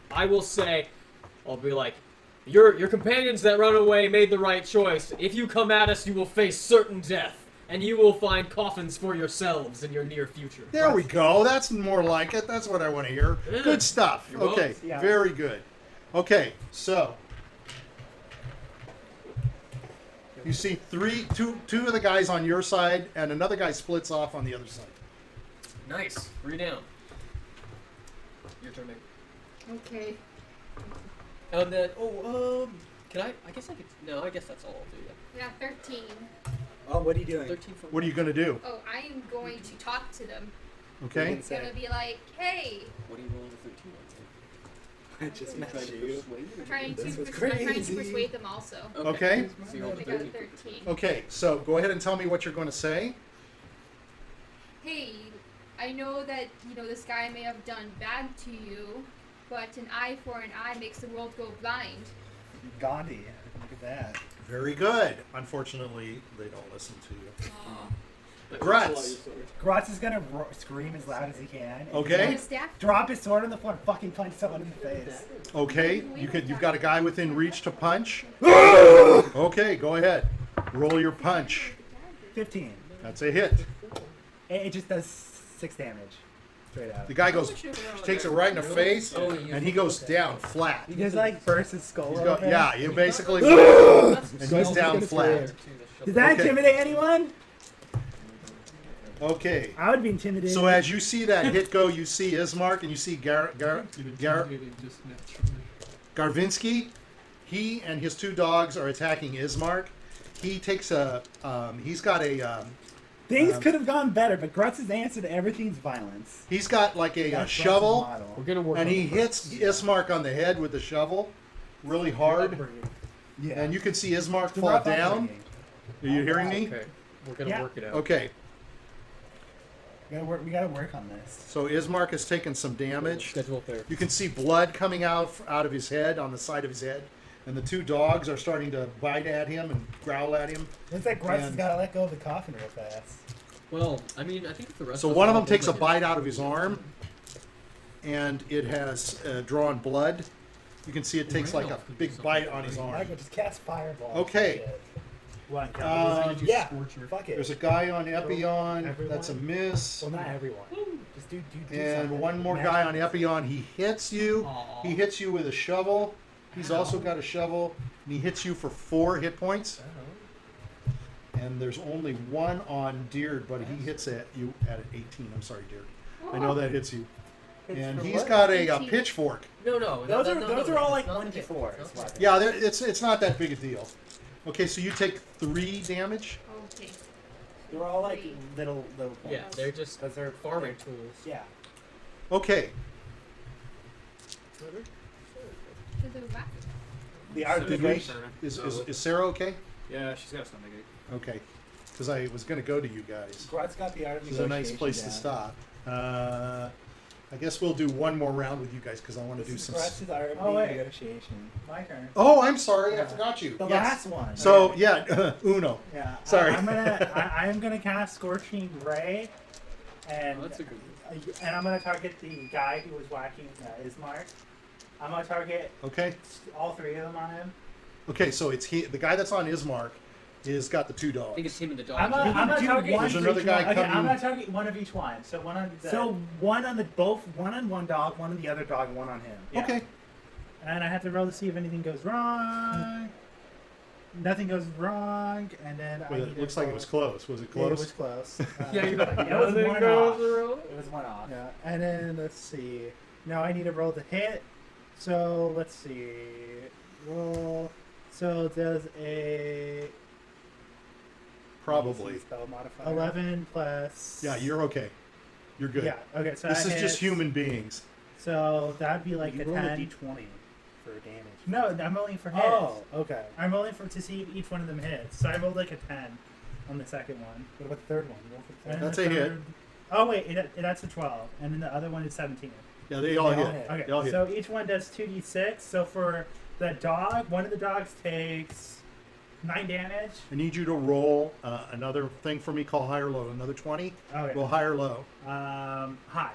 I will say, I'll be like, your companions that run away made the right choice. If you come at us, you will face certain death, and you will find coffins for yourselves in your near future.
there we go. That's more like it. That's what I want to hear.
Yeah.
Good stuff.
You're
Okay,
welcome.
Yeah.
very good. Okay, so you see two of the guys on your side, and another guy splits off on the other side.
Nice. 3 down. Your turn, Megan.
Okay.
And then, can I guess I could. No, I guess that's all I'll do. Yeah.
Yeah, 13.
Oh, what are you doing?
13 for.
What are you going to do?
Oh, I am going to talk to them.
Okay.
It's gonna be like, hey,
What do you roll the 13 on?
I just met you.
I'm trying to,
This was
I'm trying to
crazy.
persuade them also.
Okay.
So you roll the
I got a
13.
13.
Okay, so go ahead and tell me what you're going to say.
Hey, I know that, this guy may have done bad to you, but an eye for an eye makes the world go blind.
Gandhi. Look at that.
Very good. Unfortunately, they don't listen to you.
Aw.
Grutz.
Grutz is gonna scream as loud as he can. and
Okay.
My staff?
Drop his sword on the floor and fucking punch someone in the face.
Okay, you've got a guy within reach to punch. Okay, go ahead. Roll your punch.
15.
That's a hit.
It just does 6 damage. Straight out.
The guy goes, takes it right in the face,
Oh, you-
and he goes down flat.
He just like bursts his skull.
He's
open.
yeah, you basically, and he's down flat.
Does that
Okay.
intimidate anyone?
Okay.
I would be intimidated.
So as you see that hit go, you see Ismark and you see Garvinsky. He and his 2 dogs are attacking Ismark. He takes a, he's got a,
Things could have gone better, but Grutz's answer to everything's violence.
he's got like a
That's Grutz's
shovel,
model.
We're gonna work.
and
on
he
this.
hits Ismark on the head with the shovel, really hard,
Yeah.
and you can see Ismark
It's
fall
rough
down.
upbringing.
Are you hearing me?
Okay. We're gonna
Yeah.
work it out.
Okay,
We gotta work on this.
so Ismark has taken some damage.
Schedule therapy.
You can see blood coming out of his head, on the side of his head, and the 2 dogs are starting to bite at him and growl at him.
Looks like Grutz has
And-
gotta let go of the coffin real fast.
Well, I mean, I think if the rest.
So
us
one of
all
them takes a
did
bite out of his arm, and it has drawn blood. You can see it takes like a big bite on his arm.
Michael, just cast fireball.
Okay.
One
Yeah.
Fuck it.
There's a guy on Epion.
Everyone?
That's a miss.
Well, not everyone. Just do
And
something.
one more
Magic.
guy on Epion. He hits you.
Aw.
He hits you with a shovel. He's also got a shovel, and he hits you for 4 hit points. And there's only one on Diurd, but he hits at you at 18. I'm sorry, Diurd. I know that hits you. And
for
he's
what?
got a
18.
pitchfork.
No, no.
Those are all like
not
1d4.
the hit.
Yeah, it's not that big a deal. Okay, so you take 3 damage.
Okay.
They're all like little points.
Yeah, they're just
Because they're
farming tools.
Yeah.
Okay,
To the back.
The art
Did
of
we-
the
is Sarah okay?
Yeah, she's got a stomachache.
Okay, because I was going to go to you guys.
Grutz got the art of
This is a nice
negotiation
place to
down.
stop. I guess we'll do one more round with you guys because I want to
This
do
is
some.
Grutz's art of Oh, wait. negotiation. My turn.
Oh, I'm sorry, I forgot you.
The
Yes.
last one.
So yeah, Uno.
Yeah.
Sorry.
I'm gonna cast Scorching Ray, and
Oh, that's a good one.
and I'm gonna target the guy who was whacking Ismark. I'm gonna target
Okay.
all 3 of them on him.
Okay, so it's the guy that's on his mark is got the 2
I think
dogs.
it's him and the dog.
I'm gonna
do
target
one
There's
for
another
each
guy
one.
Okay,
coming.
I'm gonna target one of each one. So one on the
So one on one dog, one on the other dog, and one on him.
yeah.
Okay.
And I have to roll to see if anything goes wrong. Nothing goes wrong, and then
Well, it looks like it was close. Was it
Yeah, it
close?
was close.
Yeah, you got
it was
nothing
one
goes
off.
wrong.
It was one off.
Yeah, and then let's see. Now I need to roll the hit. So let's see. Roll. So it does a
Probably.
spell modifier.
11 plus.
Yeah, you're okay. You're good.
Yeah. Okay. So
This
that
is just
hits.
human beings.
So that'd be like
You
a
roll
10.
a d20 for damage.
No, I'm rolling for hits.
Oh, okay.
I'm rolling for to see if each one of them hits. So I rolled like a 10 on the second one.
What about the third one? You roll for the
And
third
That's
the
a hit.
third- Oh wait, that's a 12, and then the other one is 17.
Yeah, they all
They all
hit.
hit.
Okay,
They all hit.
so each one does 2d6. So for the dog, one of the dogs takes 9 damage.
I need you to roll another thing for me. Call high or low. Another 20.
Okay.
Roll high or low.
High.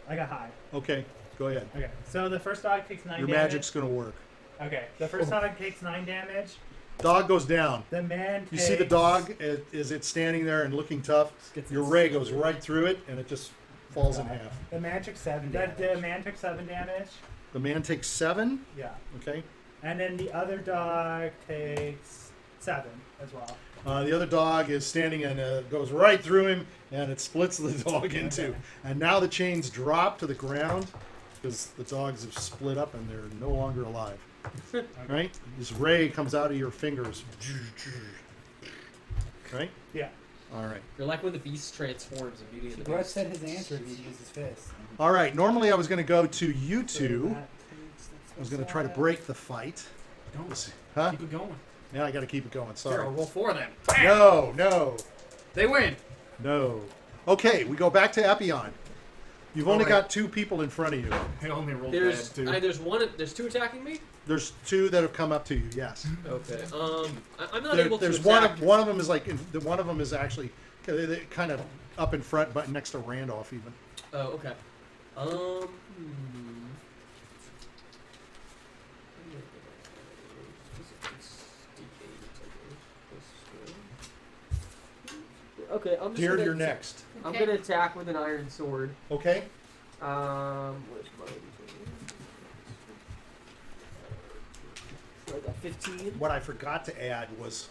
I got high.
Okay, go ahead.
Okay, so the first dog takes 9
Your
damage.
magic's going to work.
Okay, the first dog takes 9 damage.
Dog goes down.
The man
You
takes...
see the dog as it's standing there and looking tough. Your ray goes right through it, and it just falls in half.
The magic 7
The
damage.
man took 7 damage.
The man takes 7.
Yeah.
Okay.
And then the other dog takes 7 as well.
The other dog is standing and goes right through him, and it splits the dog in two. And now the chains drop to the ground because the dogs have split up and they're no longer alive. Right? This ray comes out of your fingers. Right?
Yeah.
All right.
You're like when the beast transforms in Beauty and the
Grutz
Beast.
said his answer if he used his fist.
All right. Normally I was going to go to you two.
That takes-
I was going to try to break the fight.
Don't.
Let's see. Huh?
Keep it going.
Yeah, I got to keep it going.
Here,
Sorry.
I'll roll 4 of them.
No.
They win.
No. Okay, we go back to Epion. You've only
All right.
got 2 people in front of you.
I only rolled
There's
bad, too.
there's 2 attacking me.
There's 2 that have come up to you. Yes.
Okay. I'm not
There-
able to
there's
attack.
one of them is like one of them is actually they're kind of up in front, but next to Randolph even.
Oh, okay. Hmm. Okay, I'm just
Diurd,
gonna
you're next.
I'm gonna attack with an iron sword.
Okay.
Where's my? So I got 15.
What I forgot to add was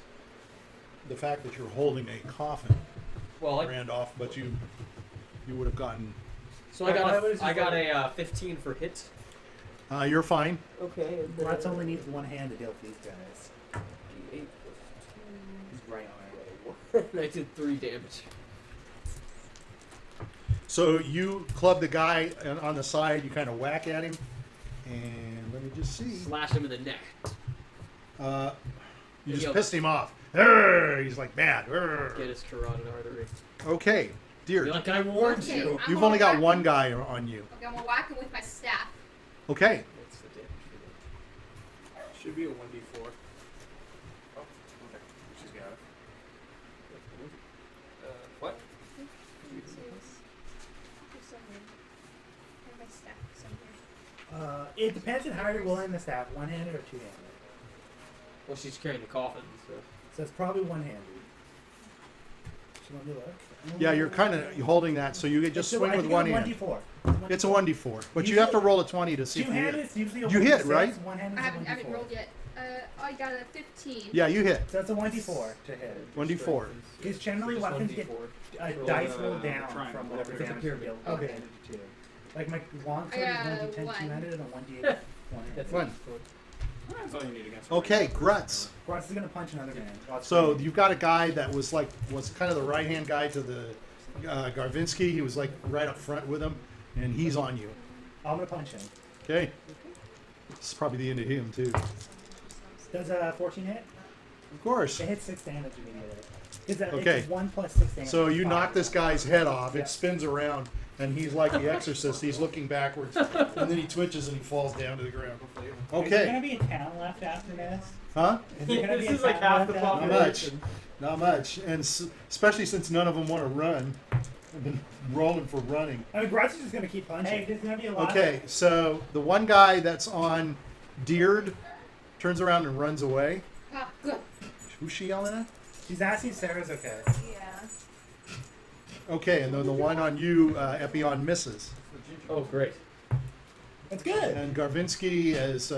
the fact that you're holding a coffin,
Well,
Randolph, but you would have gotten.
so
What is his
I got
roll?
a 15 for hit.
You're fine.
Okay. And
Grutz only needs one hand to deal with these guys.
8
He's right on
plus 2. I did 3 damage.
So you club the guy on the side. You kind of whack at him, and let me just see.
Slash him in the neck.
You just
Yo.
pissed him off. Arrgh! He's like mad. Arrgh!
Get his carotid artery.
Okay,
You're
dear.
like, I warned
Okay.
you.
I'm
You've
gonna
only got
whack
one
him.
guy on you.
Okay, I'm gonna whack him with my staff.
Okay.
What's the damage for that?
Should be a 1d4. Oh, okay. She's got it. What?
It depends on how you're rolling the staff, one-handed or two-handed.
Well, she's carrying the coffin, so.
So it's probably one-handed. So let me look.
Yeah, you're kind of holding that, so you just swing with one hand.
1d4.
It's a 1d4, but you have to roll a 20 to see if you
Two-handed
hit.
is usually a
You hit,
1d6,
right?
One-handed
I
is a
haven't
1d4.
rolled yet. I got a 15.
Yeah, you hit.
So it's a 1d4 to hit.
1d4.
Because generally
Just
weapons get
1d4.
dice
the
rolled down
triangle,
from whatever
whatever
damage
damage
you're
you
dealing.
Okay.
Okay. Too. Like my long
I
sword is
got
1d10
one.
two-handed and a 1d8 one-handed.
That's
Fun.
That's all you need against
Okay, Grutz.
Grutz is gonna punch another man. Watch
So
me.
you've got a guy that was kind of the right-hand guy to the Garvinsky. He was like right up front with him, and he's on you.
I'm gonna punch him.
Okay. This is probably the end of him too.
Does a 14 hit?
Of course.
It hits 6 damage immediately. It's
Okay.
1 plus 6 damage.
So you
Five.
knock this guy's head off.
Yeah.
It spins around, and he's like the Exorcist. He's looking backwards, and then he twitches and he falls down to the ground.
Is there
Okay.
gonna be a town left after this?
Huh?
Is there gonna be
This
a
is like
town
half the
left after
Not
this?
much. Not much. And especially since none of them want to run. I've been rolling for running.
I mean, Grutz is just gonna keep punching.
Hey, there's gonna be a lot.
Okay, so the one guy that's on Diurd turns around and runs away.
Ah, good.
Who's she yelling at?
She's asking if Sarah's okay.
Yeah.
Okay, and then the one on you, Epion misses.
Oh, great.
That's good.
And Garvinsky is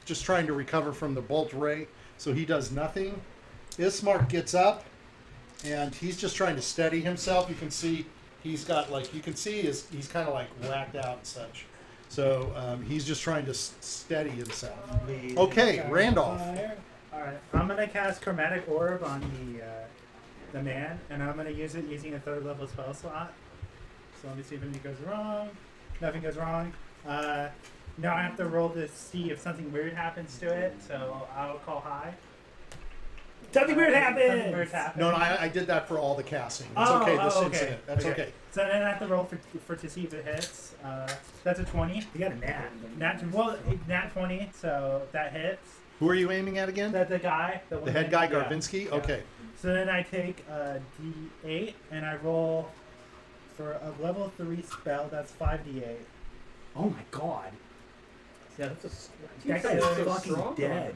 just trying to recover from the bolt ray, so he does nothing. Ismark gets up, and he's just trying to steady himself. You can see he's got he's kind of like whacked out and such. So he's just trying to steady himself. Okay, Randolph.
All right, I'm gonna cast Chromatic Orb on the man, and I'm gonna use it using a 3rd level spell slot. So let me see if anything goes wrong. Nothing goes wrong. Now I have to roll to see if something weird happens to it. So I'll call high. Something weird happens. Something weird happens.
No, I did that for all the casting. It's
Oh,
okay. This
okay.
incident. That's okay.
So then I have to roll for to see if it hits. That's a 20.
You got a nat.
Nat 20. So that hits.
Who are you aiming at again?
The guy.
The head guy,
Yeah.
Garvinsky?
Yeah.
Okay.
So then I take a D8 and I roll for a level 3 spell. That's 5d8.
Oh my god.
Yeah, that's a.
That guy is fucking dead.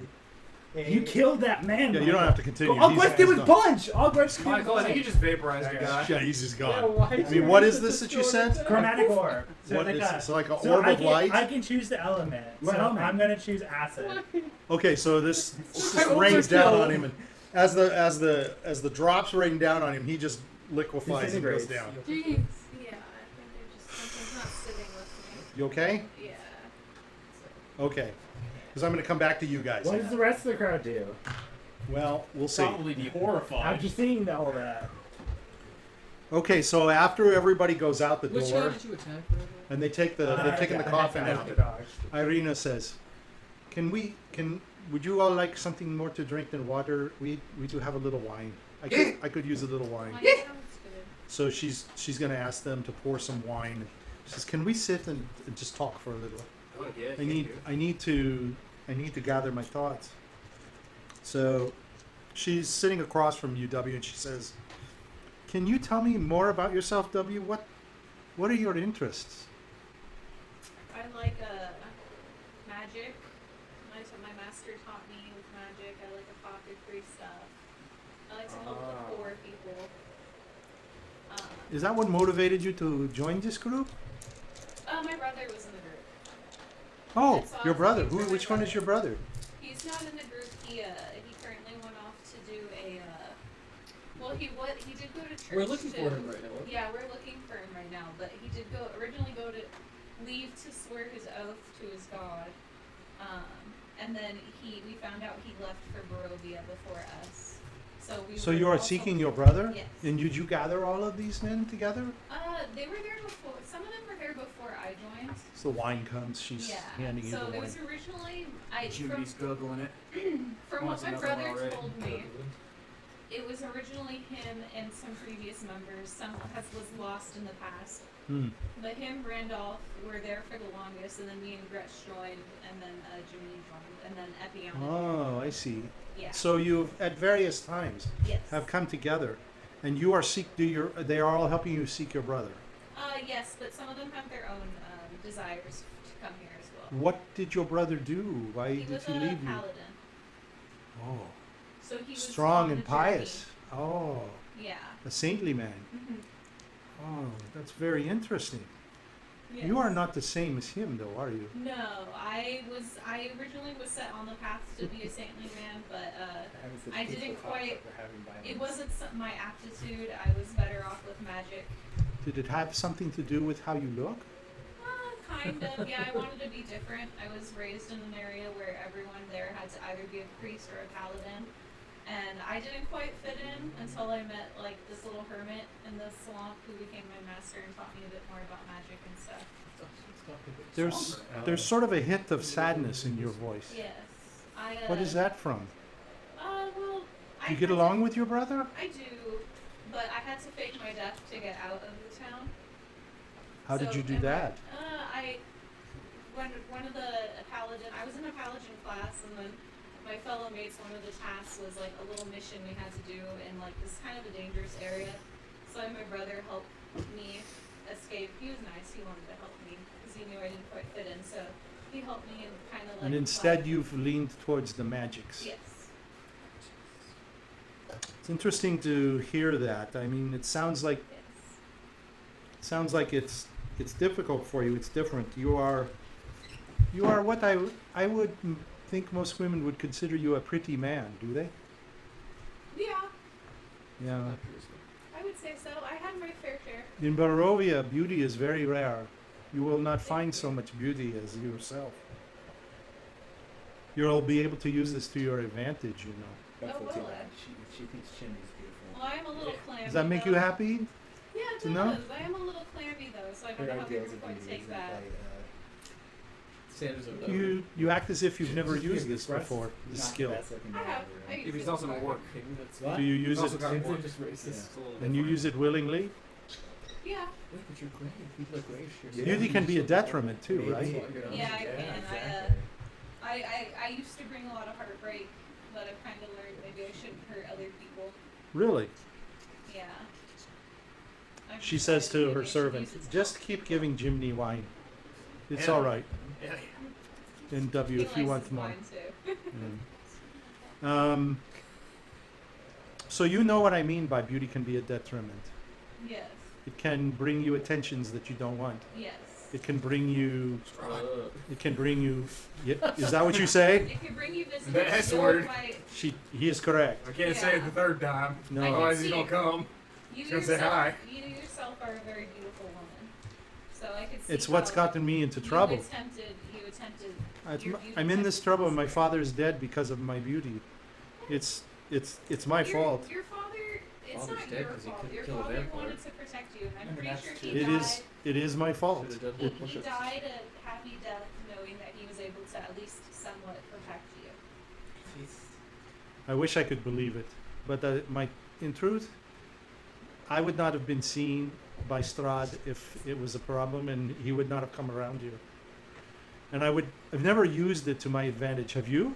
You
Eight.
killed that man.
Yeah, you don't have to continue.
All
He's-
Grutz did was
he's
punch. All Grutz did was
Michael, I think you
punch.
just vaporized the guy.
Yeah, he's just
Yeah,
gone.
why
I mean, what is this that you sent?
Chromatic orb. So
What
like
is
a-
this? Like an
so
orb
I
of
can,
light?
I can choose the element.
What
so
element?
I'm gonna choose acid.
Okay, so this
I
just rains
also
down
killed-
on him, and as the drops rain down on him, he just liquefies and goes
Disintegrates.
down.
Jeez. Yeah, I think they're just something's not sitting with
You okay?
me. Yeah.
Okay. Because I'm going to come back to you guys.
What does the rest of the crowd do?
Well, we'll see.
Probably be horrified.
After seeing all that.
Okay, so after everybody goes out the
Which
door
one did you attack, Randall?
and they take they're taking the coffin out, Irina says, would you all like something more to drink than water? We do have a little wine. I could use a little wine.
Mine sounds good.
So she's going to ask them to pour some wine. She says, "Can we sit and just talk for a little? I need to gather my thoughts." So she's sitting across from you, W, and she says, "Can you tell me more about yourself, W? What are your interests?"
I like magic. My master taught me with magic. I like apothecary stuff. I like to help the poor people.
Is that what motivated you to join this group?
My brother was in the group.
Oh,
And so I
your
was
brother.
looking for my
Which one is
brother.
your brother?
He's not in the group. He currently went off to do a. Well, he did go to church.
We're looking
to,
for him right now.
Yeah, we're looking for him right now. But he did originally go to leave to swear his oath to his god. And then we found out he left for Barovia before us. So
You are
also-
seeking your brother?
Yes.
And did you gather all of these men together?
They were there before. Some of them were there before I joined.
So the wine comes. She's
Yeah.
handing you
So
the
it
wine.
was originally
Jiminy's googling it.
from
Wants
what my
another
brother
one already.
told me. It was originally him and some previous members. Some was lost in the past.
Hmm.
But him, Randolph, were there for the longest, and then me and Grutz joined, and then Jiminy joined, and then Epion.
Oh, I see.
Yeah.
So you, at various times,
Yes.
have come together, and you are they are all helping you seek your brother.
Yes, but some of them have their own desires to come here as well.
What did your brother do? Why
He
did
was
he
a
leave you?
paladin,
Oh,
so he was
strong
on
and
a
pious. Oh,
journey. Yeah.
a saintly man.
Mhm.
Oh, that's very interesting.
Yes.
You are not the same as him, though, are you?
No, I originally was set on the path to be a saintly man, but I didn't quite. It wasn't my aptitude. I was better off with magic.
Did it have something to do with how you look?
Kind of. Yeah, I wanted to be different. I was raised in an area where everyone there had to either be a priest or a paladin, and I didn't quite fit in until I met like this little hermit in the swamp who became my master and taught me a bit more about magic and stuff.
There's sort of a hint of sadness in your voice.
Yes.
What is that from?
Well,
You get along with your brother?
I do, but I had to fake my death to get out of the town.
How did you do
and
that?
When one of the paladin, I was in a paladin class, and then my fellow mates, one of the tasks was like a little mission we had to do in like this kind of a dangerous area. So I and my brother helped me escape. He was nice. He wanted to help me because he knew I didn't quite fit in. So he helped me and kind of like.
And instead, you've leaned towards the magics.
Yes.
It's interesting to hear that. I mean, it sounds like
Yes.
it's difficult for you. It's different. You are what I would think most women would consider you a pretty man. Do they?
Yeah,
Yeah.
I would say so. I had my fair share.
In Barovia, beauty is very rare. You will not find so much beauty as yourself. You'll be able to use this to your advantage, you know.
Oh, will I?
She thinks Jimmy's beautiful.
Well, I am a little clammy.
Does that make you
though.
happy?
Yeah, it
to
does.
know?
I am a little clammy though, so I don't
Her
know how
ideals
people
of
quite
beauty
take
isn't
that.
quite,
Standards of
You act as if you've never
Just
used
give
this
Grutz
before, this
not the
skill.
best looking
I
guy
have.
ever,
I
right?
use
If he's
it
also
quite
gonna work.
Do you use
He's also
it?
got work.
just racist.
Yeah.
It's a little
And you
different.
use it willingly?
Yeah.
Look, but you're great. You look great.
Yeah.
Beauty can be a detriment too,
Maybe,
right?
you know?
Yeah, I can.
exactly.
I used to bring a lot of heartbreak, but I've kind of learned maybe I shouldn't hurt other people.
Really?
Yeah. I've
She
decided
says to
maybe
her
I should
servant,
use it to
just
help
keep
people.
giving Jiminy wine. It's
Yeah.
all right.
Yeah.
And W,
He
if you
likes
want
his
more.
wine too.
So you know what I mean by beauty can be a detriment.
Yes.
It can bring you attentions that you don't want.
Yes.
It can bring you. Yeah, is that what you say?
It could bring you
The S
visitors.
word.
He is correct.
I can't say it the third time.
No.
Otherwise he's gonna come.
You
Just gonna say
yourself,
hi.
you yourself are a very beautiful woman. So I could see
It's what's
how
gotten me into trouble.
You attempted
I'm in this trouble. My father's dead because of my beauty. It's my fault.
Your father, it's
Father's
not
dead
your
'cause he
fault.
couldn't
Your
kill a
father
vampire.
wanted to protect you, and I'm
I mean,
pretty
that's
sure
true.
he
It
died.
is my fault.
Should've done
He
more push-ups.
died a happy death knowing that he was able to at least somewhat protect you.
I wish I could believe it, but in truth, I would not have been seen by Strahd if it was a problem, and he would not have come around here. And I've never used it to my advantage. Have you?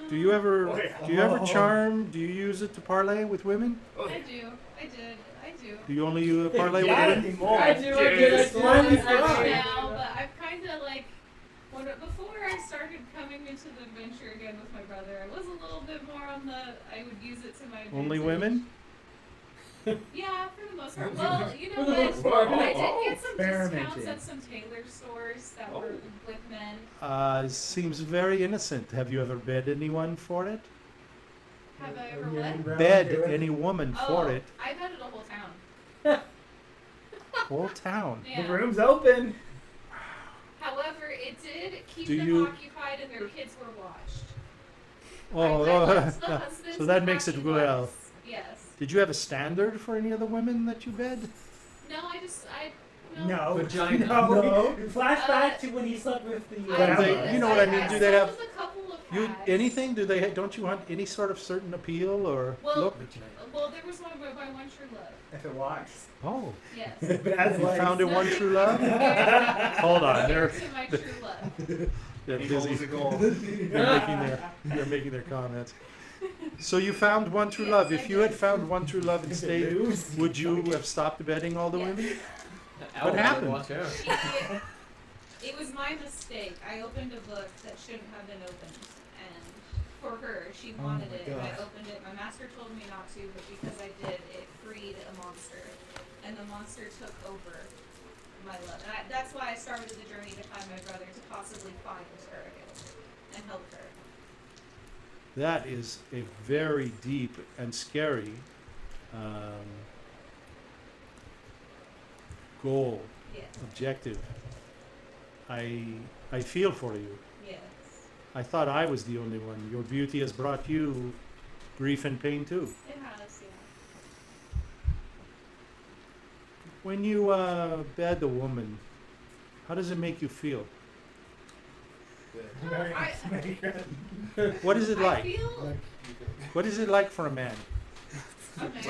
Do you ever?
Oh, yeah.
Do you ever charm? Do you use it to parlay with women?
Oh,
I do. I do.
Do you only parlay with
Yeah,
women?
anymore.
I do. I do.
Now, but I've kind of like before I started coming into the adventure again with my brother, I was a little bit more on the. I would use it to my advantage.
Only women?
Yeah, for the most part. Well, you know
For the
what?
most part.
I did get some discounts
Experimenting.
at some tailor stores that were with men.
Seems very innocent. Have you ever bed anyone for it?
Have I ever what?
Bed any woman
Oh,
for it?
I vetted a whole town.
Whole town.
The
Yeah.
room's open.
However, it did keep
Do
them
you-
occupied and their kids were watched.
Oh,
I let the husbands
so that
and
makes it
happy
well.
wives. Yes.
Did you have a standard for any of the women that you bed?
No, I
No.
Vagina.
No.
Flashback to when he slept with the.
Do they- you know what I mean? Do they have-
A couple of
You
had.
anything? Do they? Don't you want any sort of certain appeal or
Well,
look?
Well, there was one by one true love.
If it walks.
Oh,
Yes.
But as
you
like,
found a one true love. Hold on,
They're
they're
to my true love.
they're
he goes
busy.
to goal.
They're making their comments. So you found one true love. If you had found one true love and stayed, would you have stopped betting all the
Yes.
women?
What
happened?
Watch out.
It was my mistake. I opened a book that shouldn't have been opened, and for her, she wanted
my
it, and I
God.
opened it. My master told me not to, but because I did, it freed a monster, and the monster took over my love. And that's why I started the journey to find my brother, to possibly find her again and help her.
That is a very deep and scary goal,
Yes.
objective. I feel for you.
Yes.
I thought I was the only one. Your beauty has brought you grief and pain too.
It has, yeah.
When you bed a woman, how does it make you feel?
Very-
I-
very good.
What is it
I
like?
feel
What is it like for a man?
okay.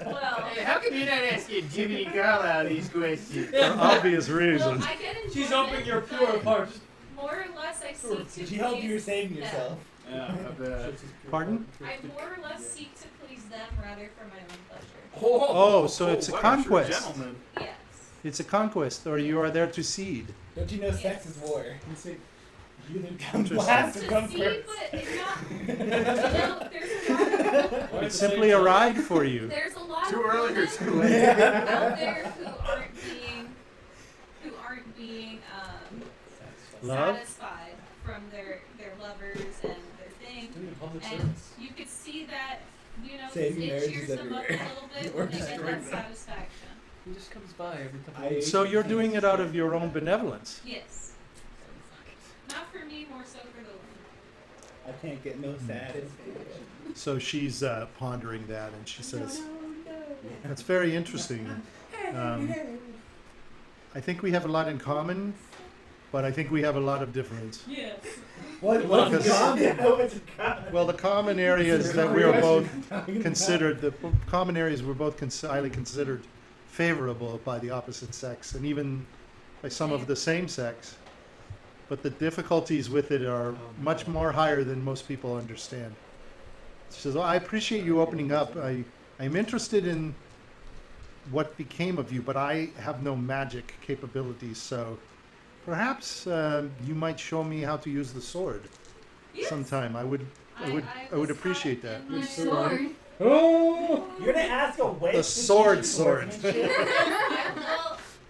Well,
Hey, how come you're not asking Jiminy Carlyle these questions?
For obvious
well,
reasons.
I get enjoyment,
She's opening your
but
pure heart.
more or less, I I seek to
She helped you
please
saving
them.
yourself.
Yeah, but,
Pardon?
I more or less seek to please them rather for my own pleasure.
Oh, so it's a
what true
conquest.
gentleman.
Yes.
It's a conquest, or you are there to seed.
Don't you know sex is war? You say you either come
Interesting.
last or
To
come
see,
first.
but it's not. You know, there's a lot of
It's simply a ride for you.
there's a lot
Too
of
early or
women
too late?
out there who aren't being
Love?
satisfied from their lovers and their thing.
Public
And
service.
you could see that, you know,
Saving
it
marriages
cheers them up a
everywhere.
little bit
Or
when they get
destroying
that
them.
satisfaction.
He just comes by every couple
I-
of weeks.
So you're doing it out of your own benevolence.
Yes. Not for me, more so for the women.
I can't get no satisfaction.
So she's pondering that, and she says, "That's very interesting. I think we have a lot in common, but I think we have a lot of difference.
Yes.
What's
Because-
common? What's common?
Well, the common areas that we are both considered, the common areas we're both highly considered favorable by the opposite sex, and even by some of the same sex. But the difficulties with it are much more higher than most people understand." She says, "Well, I appreciate you opening up. I'm interested in what became of you, but I have no magic capabilities, so perhaps you might show me how to use the sword
Yes.
sometime. I would
was
appreciate
taught
that."
in my sword.
Oh! You're gonna ask a witch?
The
to
sword
teach you
sword.
swordsmanship?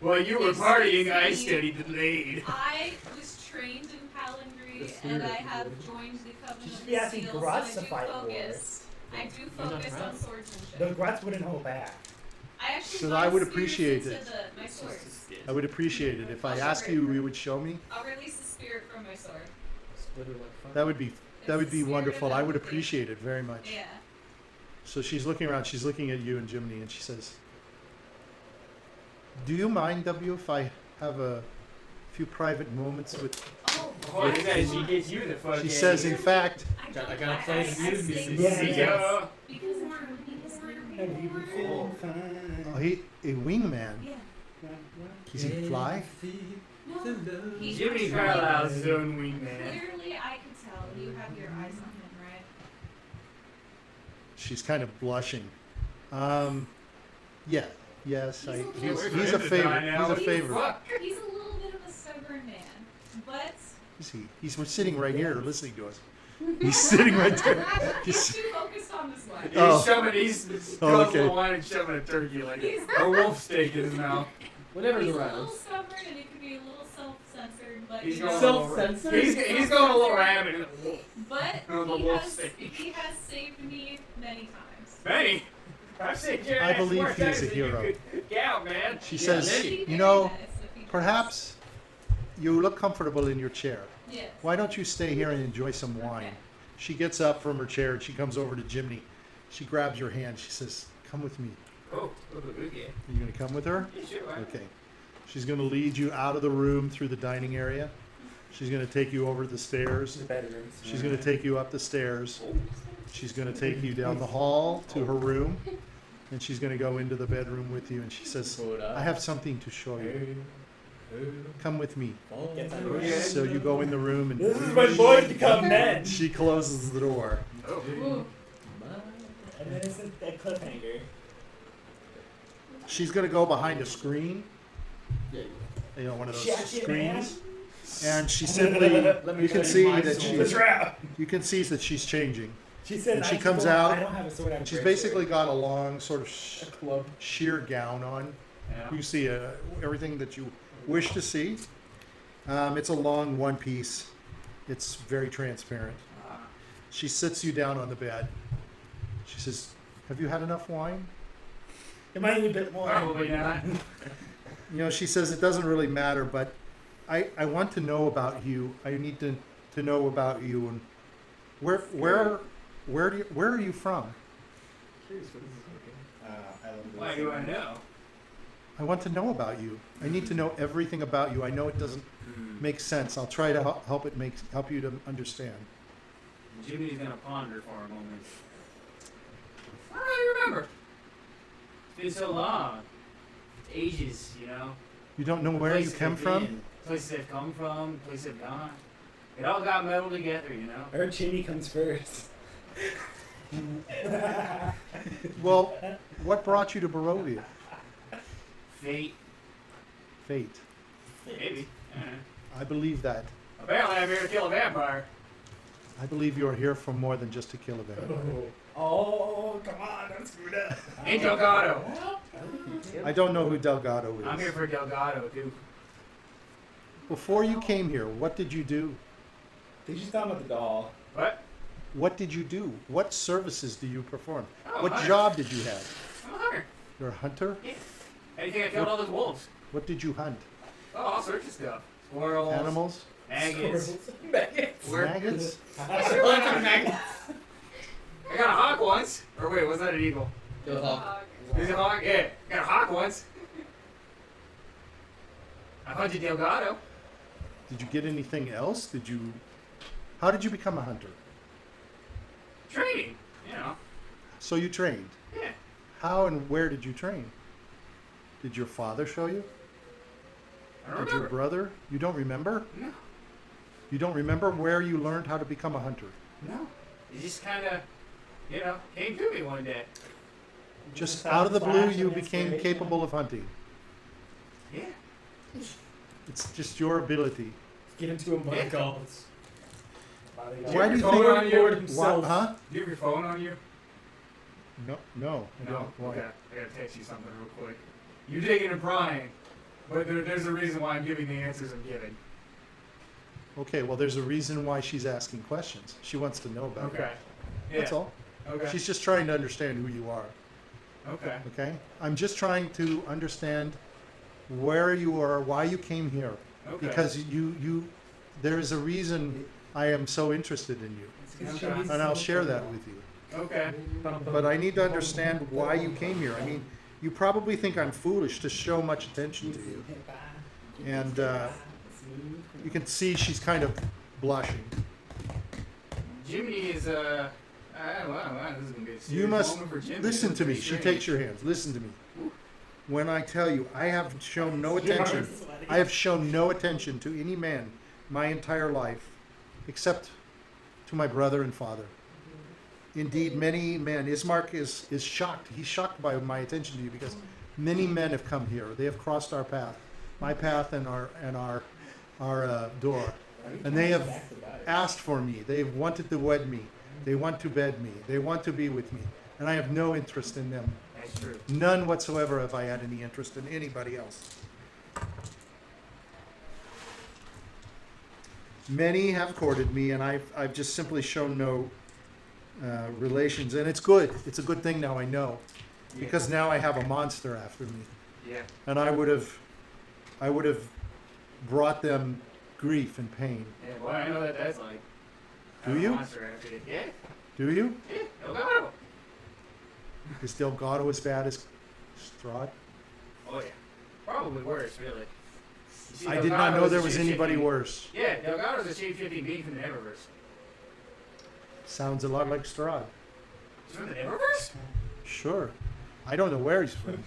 Well, you were partying, I studied the blade.
I was trained in paladinry, and I have joined the
You
Covenant
should
of
be
the
asking
Seal, so
Grutz
I
to
do
fight
focus. I do focus on
The
swordsmanship.
Grutz wouldn't hold back.
I actually
So
find
I would
spirits
appreciate
into
it.
My sword.
I would appreciate it if I asked you. You would show me.
I'll release the spirit from my sword.
That would be
It's the spirit
wonderful.
of
I would
application.
appreciate it very much.
Yeah.
So she's looking around. She's looking at you and Jiminy, and she says, "Do you mind, W, if I have a few private moments with?"
Oh,
Oh, you guys, she gets you the fuck.
She says, "In fact,
I
Gotta
don't-
play
I
the
say
music.
Yeah.
Yeah.
because it's harmony is
Have you been feeling
oh,
fine?
he a wingman.
Yeah.
Does he fly?"
No. He's
Jiminy
trying-
Carlyle's his own wingman.
Clearly, I can tell you have your eyes on him, right?
She's kind of blushing. Yeah. Yes.
He's a little-
He's a favorite. He's a favorite.
Fuck.
He's a little bit of a stubborn man, but
Is he? We're sitting right here listening to us. He's sitting right there.
he's too focused on this one.
He's
Oh.
shoving, he's
Oh,
okay.
okay.
The wine and shoving a turkey like
He's-
a wolf steak in his mouth.
Whatever's
He's a
around.
little stubborn and he can be a little self-censored, but
He's
you
going
know,
Self-censored?
He's going a little rabid.
but
Oh, the
he
wolf
has,
steak.
he has saved me many times.
Benny, I've saved your
I
ass
believe
more
he is
times
a
than you
hero.
could count, man.
She
Yeah,
says,
maybe.
Be
"You
very
know,
nice if he does.
perhaps you look comfortable in your chair.
Yes.
Why don't you stay here and enjoy some wine?"
Okay.
She gets up from her chair and she comes over to Jiminy. She grabs your hand. She says, "Come with me."
Oh, okay.
Are you going to come with her?
Yeah, sure. Why?
Okay. She's going to lead you out of the room through the dining area. She's going to take you over the stairs.
Bedrooms.
She's going to take you up the stairs. She's going to take you down the hall to her room. And she's going to go into the bedroom with you. And she says, "I have something to show you. Come with me."
Gets
Oh,
under
yeah.
it.
So you go in the room and
This is when boys become men.
she closes the door.
Oh.
And then it's a cliffhanger.
She's going to go behind a screen.
Yeah.
You know, one of those
Check it, man.
screens. And she simply, you can see that she's,
trap.
you can see that she's changing.
She says,
And she
I
comes
don't-
out,
I don't have a sword. I have a
She's
great
basically
sword.
got a long sort of
Club.
sheer gown on.
Yeah.
You see everything that you wish to see. It's a long one piece. It's very transparent. She sits you down on the bed. She says, "Have you had enough wine?"
It might need a bit more.
Probably not.
You know, she says, "It doesn't really matter, but I want to know about you. I need to know about you and where are you from?
I love
Why do I know?
I want to know about you. I need to know everything about you. I know it doesn't make sense. I'll try to help you to understand."
Jimmy's gonna ponder for a moment. I don't really remember. It's been so long. Ages, you know.
You don't know where you
Places
came
I've
from?
been, places I've come from, places I've gone. It all got melded together, you know.
Our Jimmy comes first.
Well, what brought you to Barovia?
Fate,
Fate.
maybe.
I believe that.
Apparently, I'm here to kill a vampire.
I believe you are here for more than just to kill a vampire.
Oh, come on, I'm screwed up.
Ain't Delgado.
I don't know who Delgado is.
I'm here for Delgado, too.
Before you came here, what did you do?
Did you tell him about the doll?
What?
What did you do? What services do you perform?
Oh,
What
hunter.
job did you have?
I'm a hunter.
You're a hunter?
Yeah. How do you think I killed all those wolves?
What did you hunt?
Oh, all sorts of stuff. Squirrels.
Animals?
Maggots.
Maggots.
Maggots?
Maggots.
I got a hawk once. Or wait, was that an eagle?
Go hawk.
Is it a hawk? Yeah. I got a hawk once. I hunted Delgado.
Did you get anything else? How did you become a hunter?
Training. You know.
So you trained.
Yeah.
How and where did you train? Did your father show you?
I don't
Did your
remember.
brother? You don't remember?
No.
You don't remember where you learned how to become a hunter?
No. It just kind of, you know, came to me one day.
Just out of the blue, you became capable of hunting.
Yeah.
It's just your ability.
Get into him by
Yeah.
calls.
Why do you
phone
think?
on you?
Why,
himself.
huh?
Do you have your phone on you?
No, I
No.
don't. Why?
Okay. I gotta text you something real quick. You're digging and prying, but there's a reason why I'm giving the answers I'm giving.
Okay, well, there's a reason why she's asking questions. She wants to know about
Okay.
it.
Yeah.
That's all.
Okay.
She's just trying to understand who you are.
Okay.
Okay? I'm just trying to understand where you are, why you came here.
Okay.
Because there is a reason I am so interested in you.
Okay.
And I'll share that with you.
Okay.
But I need to understand why you came here. I mean, you probably think I'm foolish to show much attention to you. And you can see she's kind of blushing.
Jiminy is I don't know. This is gonna be a serious
You must
moment for Jiminy.
listen to me.
This is
She
strange.
takes your hands. Listen to me. When I tell you, I have shown no attention. I have shown no attention to any man my entire life, except to my brother and father. Indeed, many men. Ismark is shocked. He's shocked by my attention to you because many men have come here. They have crossed our path, my path and our door, and they have asked for me. They've wanted to wed me. They want to bed me. They want to be with me, and I have no interest in them.
That's true.
None whatsoever have I had any interest in anybody else. Many have courted me, and I've just simply shown no relations, and it's good. It's a good thing now I know, because now I have a monster after me,
Yeah.
and I would have brought them grief and pain.
Yeah. Well, I know that that's like.
Do
a
you?
monster after it. Yeah.
Do you?
Yeah. Delgado.
Is Delgado as bad as Strahd?
Oh yeah. Probably worse, really. You see,
I did not
Delgado
know
is
there
a
was anybody
shape-shifting-
worse.
Yeah, Delgado's a shape-shifting being from the Eververse.
Sounds a lot like Strahd.
He's from the Eververse?
Sure. I don't know where he's from.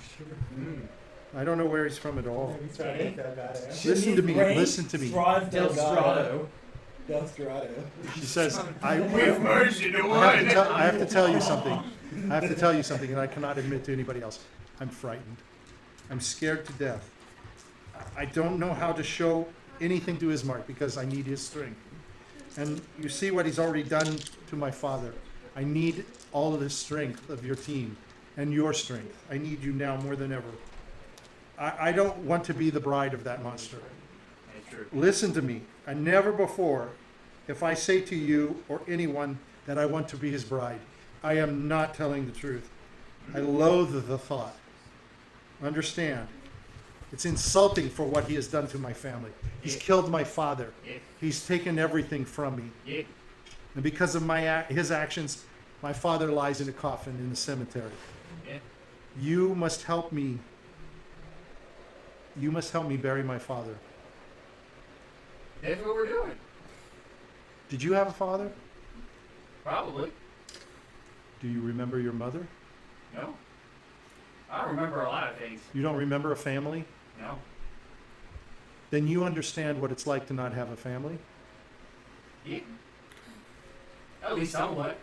I don't know where he's from at all. Listen to me. Listen to me.
Strahd
Del
Delgado. Del Strado.
She says, I
We've merged into
I
one.
have to tell you something. I have to tell you something, and I cannot admit to anybody else. I'm frightened. I'm scared to death. I don't know how to show anything to Ismark because I need his strength. And you see what he's already done to my father. I need all of the strength of your team and your strength. I need you now more than ever. I don't want to be the bride of that monster.
That's true.
Listen to me. And never before, if I say to you or anyone that I want to be his bride, I am not telling the truth. I loathe the thought. Understand? It's insulting for what he has done to my family. He's killed my father.
Yeah.
He's taken everything from me.
Yeah.
And because of his actions, my father lies in a coffin in the cemetery.
Yeah.
You must help me. You must help me bury my father.
That's what we're doing.
Did you have a father?
Probably.
Do you remember your mother?
No. I don't remember a lot of things.
You don't remember a family?
No.
Then you understand what it's like to not have a family?
Yeah. At least somewhat.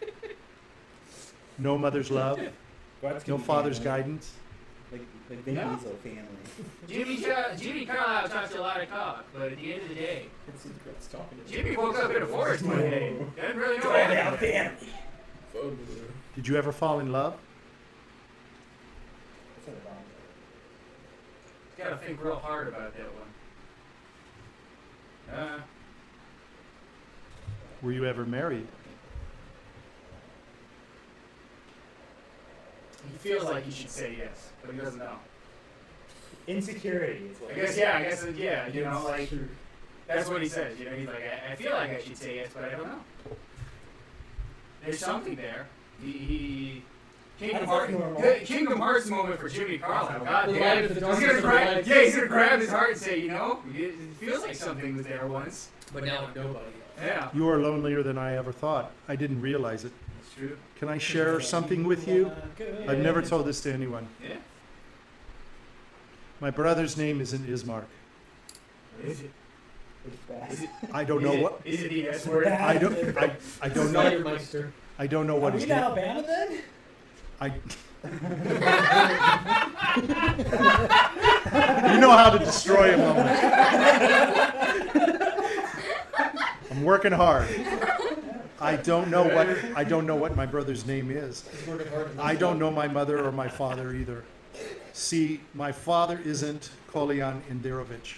No mother's love,
Grutz can
no
be
father's
family.
guidance.
Like Vin
No.
Diesel family.
Jimmy Carlyle talks a lot of talk, but at the end of the day,
This is Grutz talking to
Jimmy woke up in a forest one day. Doesn't really know
Join our
anything.
family.
Did you ever fall in love?
What's that about?
Gotta think real hard about that one.
Were you ever married?
He feels like he should say yes, but he doesn't know.
Insecurity is what
I guess, yeah, you know, like, that's what he says, you know, he's like, I feel like I should say yes, but I don't know. There's something there. Kingdom
Kingdom Hearts moment for Jimmy Carlyle. God
The
damn.
light of the
He's
darkness
gonna
of
grab,
light.
yeah, he's gonna grab his heart and say, you know, it feels like something was there once.
But now nobody.
Yeah,
You are lonelier than I ever thought. I didn't realize it.
that's true.
Can I share something with you? I've never told this to anyone.
Yeah.
My brother's name isn't Ismark.
Is it?
It's bad.
Is it?
I don't know what.
Is it the S word?
I don't. I don't know.
Snydermeister.
I don't know what
Are
his
we in
name.
Alabama then?
I. You know how to destroy a moment. I'm working hard. I don't know what my brother's name is. I don't know my mother or my father either. See, my father isn't Kolian Indirovich,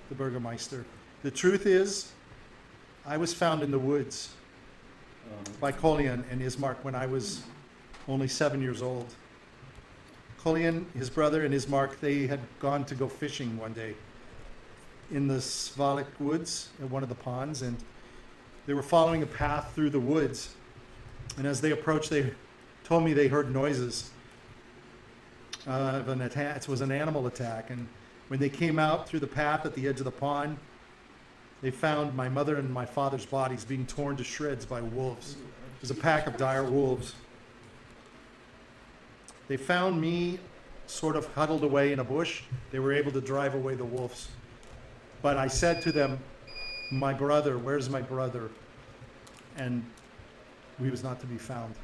the Burgermeister. The truth is, I was found in the woods by Kolian and Ismark when I was only 7 years old. Kolian, his brother, and Ismark, they had gone to go fishing one day in the Svalek woods at one of the ponds, and they were following a path through the woods. And as they approached, they told me they heard noises of an attack. It was an animal attack. And when they came out through the path at the edge of the pond, they found my mother and my father's bodies being torn to shreds by wolves. It was a pack of dire wolves. They found me sort of huddled away in a bush. They were able to drive away the wolves. But I said to them, my brother, where's my brother? And he was not to be found.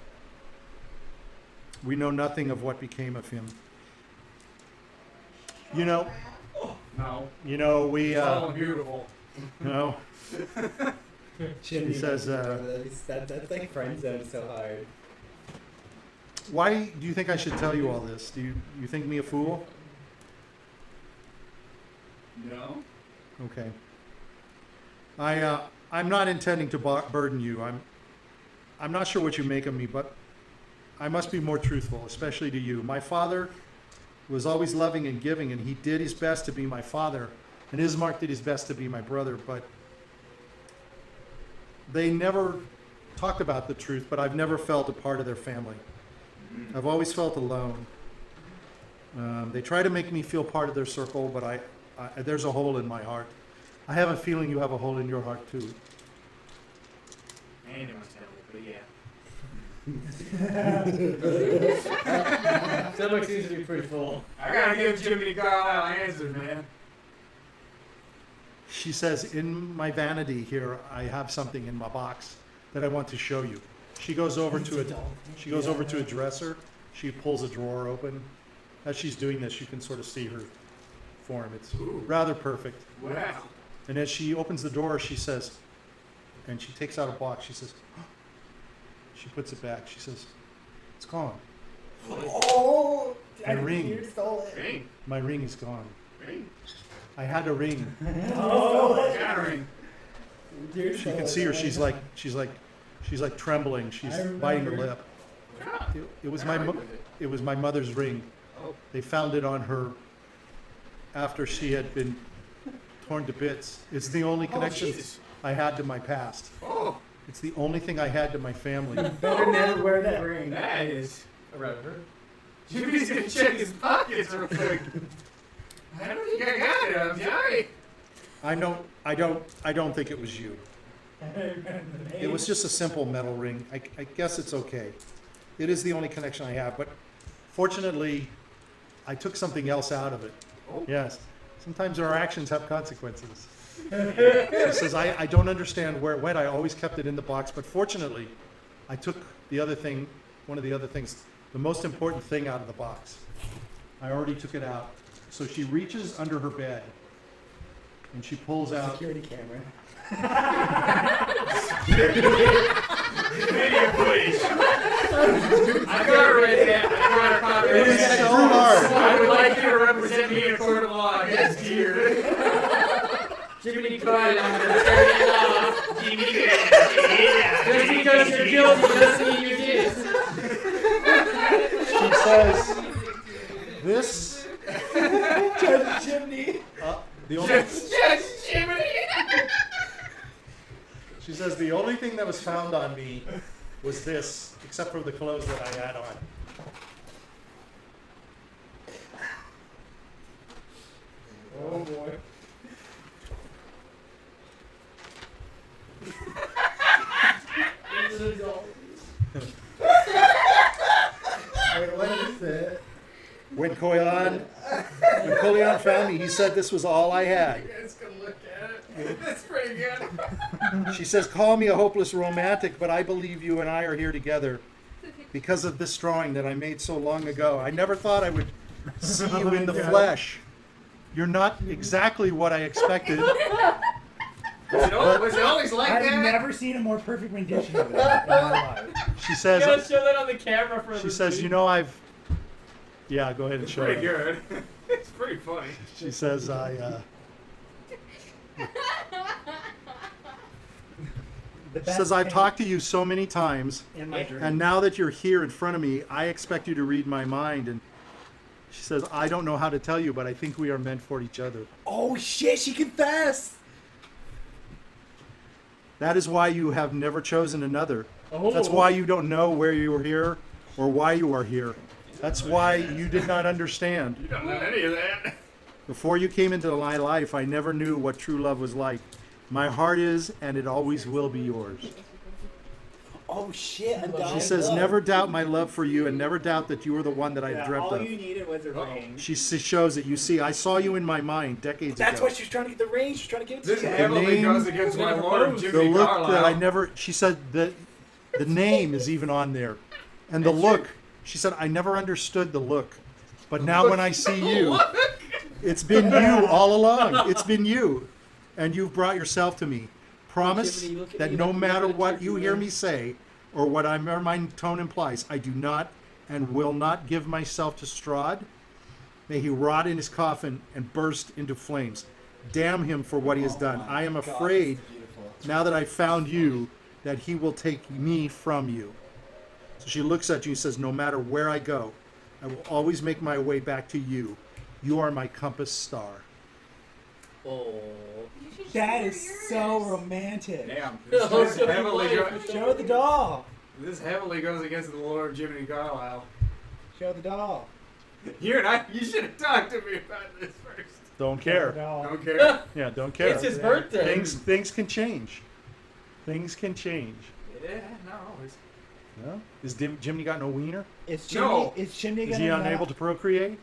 We know nothing of what became of him. You know,
No.
we,
Oh, beautiful.
you know,
Jimmy
says,
that's like friend zone so hard.
why do you think I should tell you all this? Do you think me a fool?
No.
Okay. I'm not intending to burden you. I'm not sure what you make of me, but I must be more truthful, especially to you. My father was always loving and giving, and he did his best to be my father, and Ismark did his best to be my brother, but they never talked about the truth, but I've never felt a part of their family. I've always felt alone. They try to make me feel part of their circle, but there's a hole in my heart. I have a feeling you have a hole in your heart too.
And it must have it, but yeah.
Stomach seems to be pretty full.
I gotta give Jiminy Carlyle answers, man.
She says, in my vanity here, I have something in my box that I want to show you. She goes over to a dresser. She pulls a drawer open. As she's doing this, you can sort of see her form. It's rather perfect.
Wow.
And as she opens the door, she says, and she takes out a box. She says, she puts it back. She says, it's gone.
Oh!
My ring.
You stole it.
Ring.
My ring is gone.
Ring.
I had a ring.
Oh!
Shattering.
You
She can see her. She's like trembling. She's biting her lip. It was my mother's ring.
Oh.
They found it on her after she had been torn to bits. It's the only connection
Jesus.
I had to my past.
Oh,
It's the only thing I had to my family.
better never wear that ring.
that is.
Around her.
Jimmy's gonna check his pockets real quick. I don't think I got it. I'm sorry.
I don't think it was you. It was just a simple metal ring. I guess it's okay. It is the only connection I have, but fortunately, I took something else out of it.
Oh.
Yes. Sometimes our actions have consequences. She says, I don't understand where it went. I always kept it in the box, but fortunately, I took the other thing, one of the other things, the most important thing out of the box. I already took it out. So she reaches under her bed, and she pulls out.
Security camera.
Video footage. I got her right there. I got her
It is so hard.
I would like you to represent me in a court of law against Diurd. Jiminy Carlyle, attorney law. Jiminy Carlyle. Just because you're guilty doesn't mean you did.
She says, this.
Judge Jiminy.
The only,
Judge Jiminy.
she says, the only thing that was found on me was this, except for the clothes that I had on.
Oh boy. Wait, what is it?
When Koleon found me, he said this was all I had.
You guys can look at it. That's pretty good.
She says, call me a hopeless romantic, but I believe you and I are here together because of this drawing that I made so long ago. I never thought I would see you in the flesh. You're not exactly what I expected.
Was it always like
I've
that?
never seen a more perfect rendition of it in my life.
She
You gotta
says,
show that on the camera for
she
the
says, you know, yeah, go ahead and
It's
show
pretty
it.
good. It's pretty funny.
She says,
The
she
best
says, I've
thing
talked to you so many times,
in my dream.
and now that you're here in front of me, I expect you to read my mind. And she says, I don't know how to tell you, but I think we are meant for each other.
Oh shit, she confessed!
That is why you have never chosen another.
Oh.
That's why you don't know where you are here or why you are here. That's why you did not understand.
You don't know any of that.
Before you came into my life, I never knew what true love was like. My heart is, and it always will be yours.
Oh shit,
She says, never doubt my love for you, and never doubt that you are the one that I've dreamt
all
of.
you needed was a ring.
She shows it. You see, I saw you in my mind decades
That's
ago.
why she was trying to get the ring. She was trying to give it to
This
you.
heavily
name-
goes against my lord,
The
Jiminy
look
Carlyle.
that I never, she said that the name is even on there. And the look, she said, I never understood the look. But now when I see you, it's been you all along. It's been you. And you've brought yourself to me. Promise
Jiminy, look at
that
me.
no
I'm
matter
gonna
what
check
you
you
hear
in.
me say, or what my tone implies, I do not and will not give myself to Strahd. May he rot in his coffin and burst into flames. Damn him for what he has done. I am afraid, now that I've found you, that he will take me from you. So she looks at you and says, no matter where I go, I will always make my way back to you. You are my compass star.
Oh.
You should
That
show
is
her
so
yours.
romantic.
Damn.
No,
This
so
heavily,
you
go-
like-
Show the doll.
this heavily goes against the lord, Jiminy Carlyle.
Show the doll.
You and I, you should have talked to me about this first.
Don't
Show the
care.
doll.
Don't care.
Yeah, don't care.
It's his birthday.
Things can change. Things can change.
Yeah, not always.
No? Is Jiminy got no wiener?
Is Chimney,
No.
is Chimney
Is
gonna
he
not-
unable to procreate?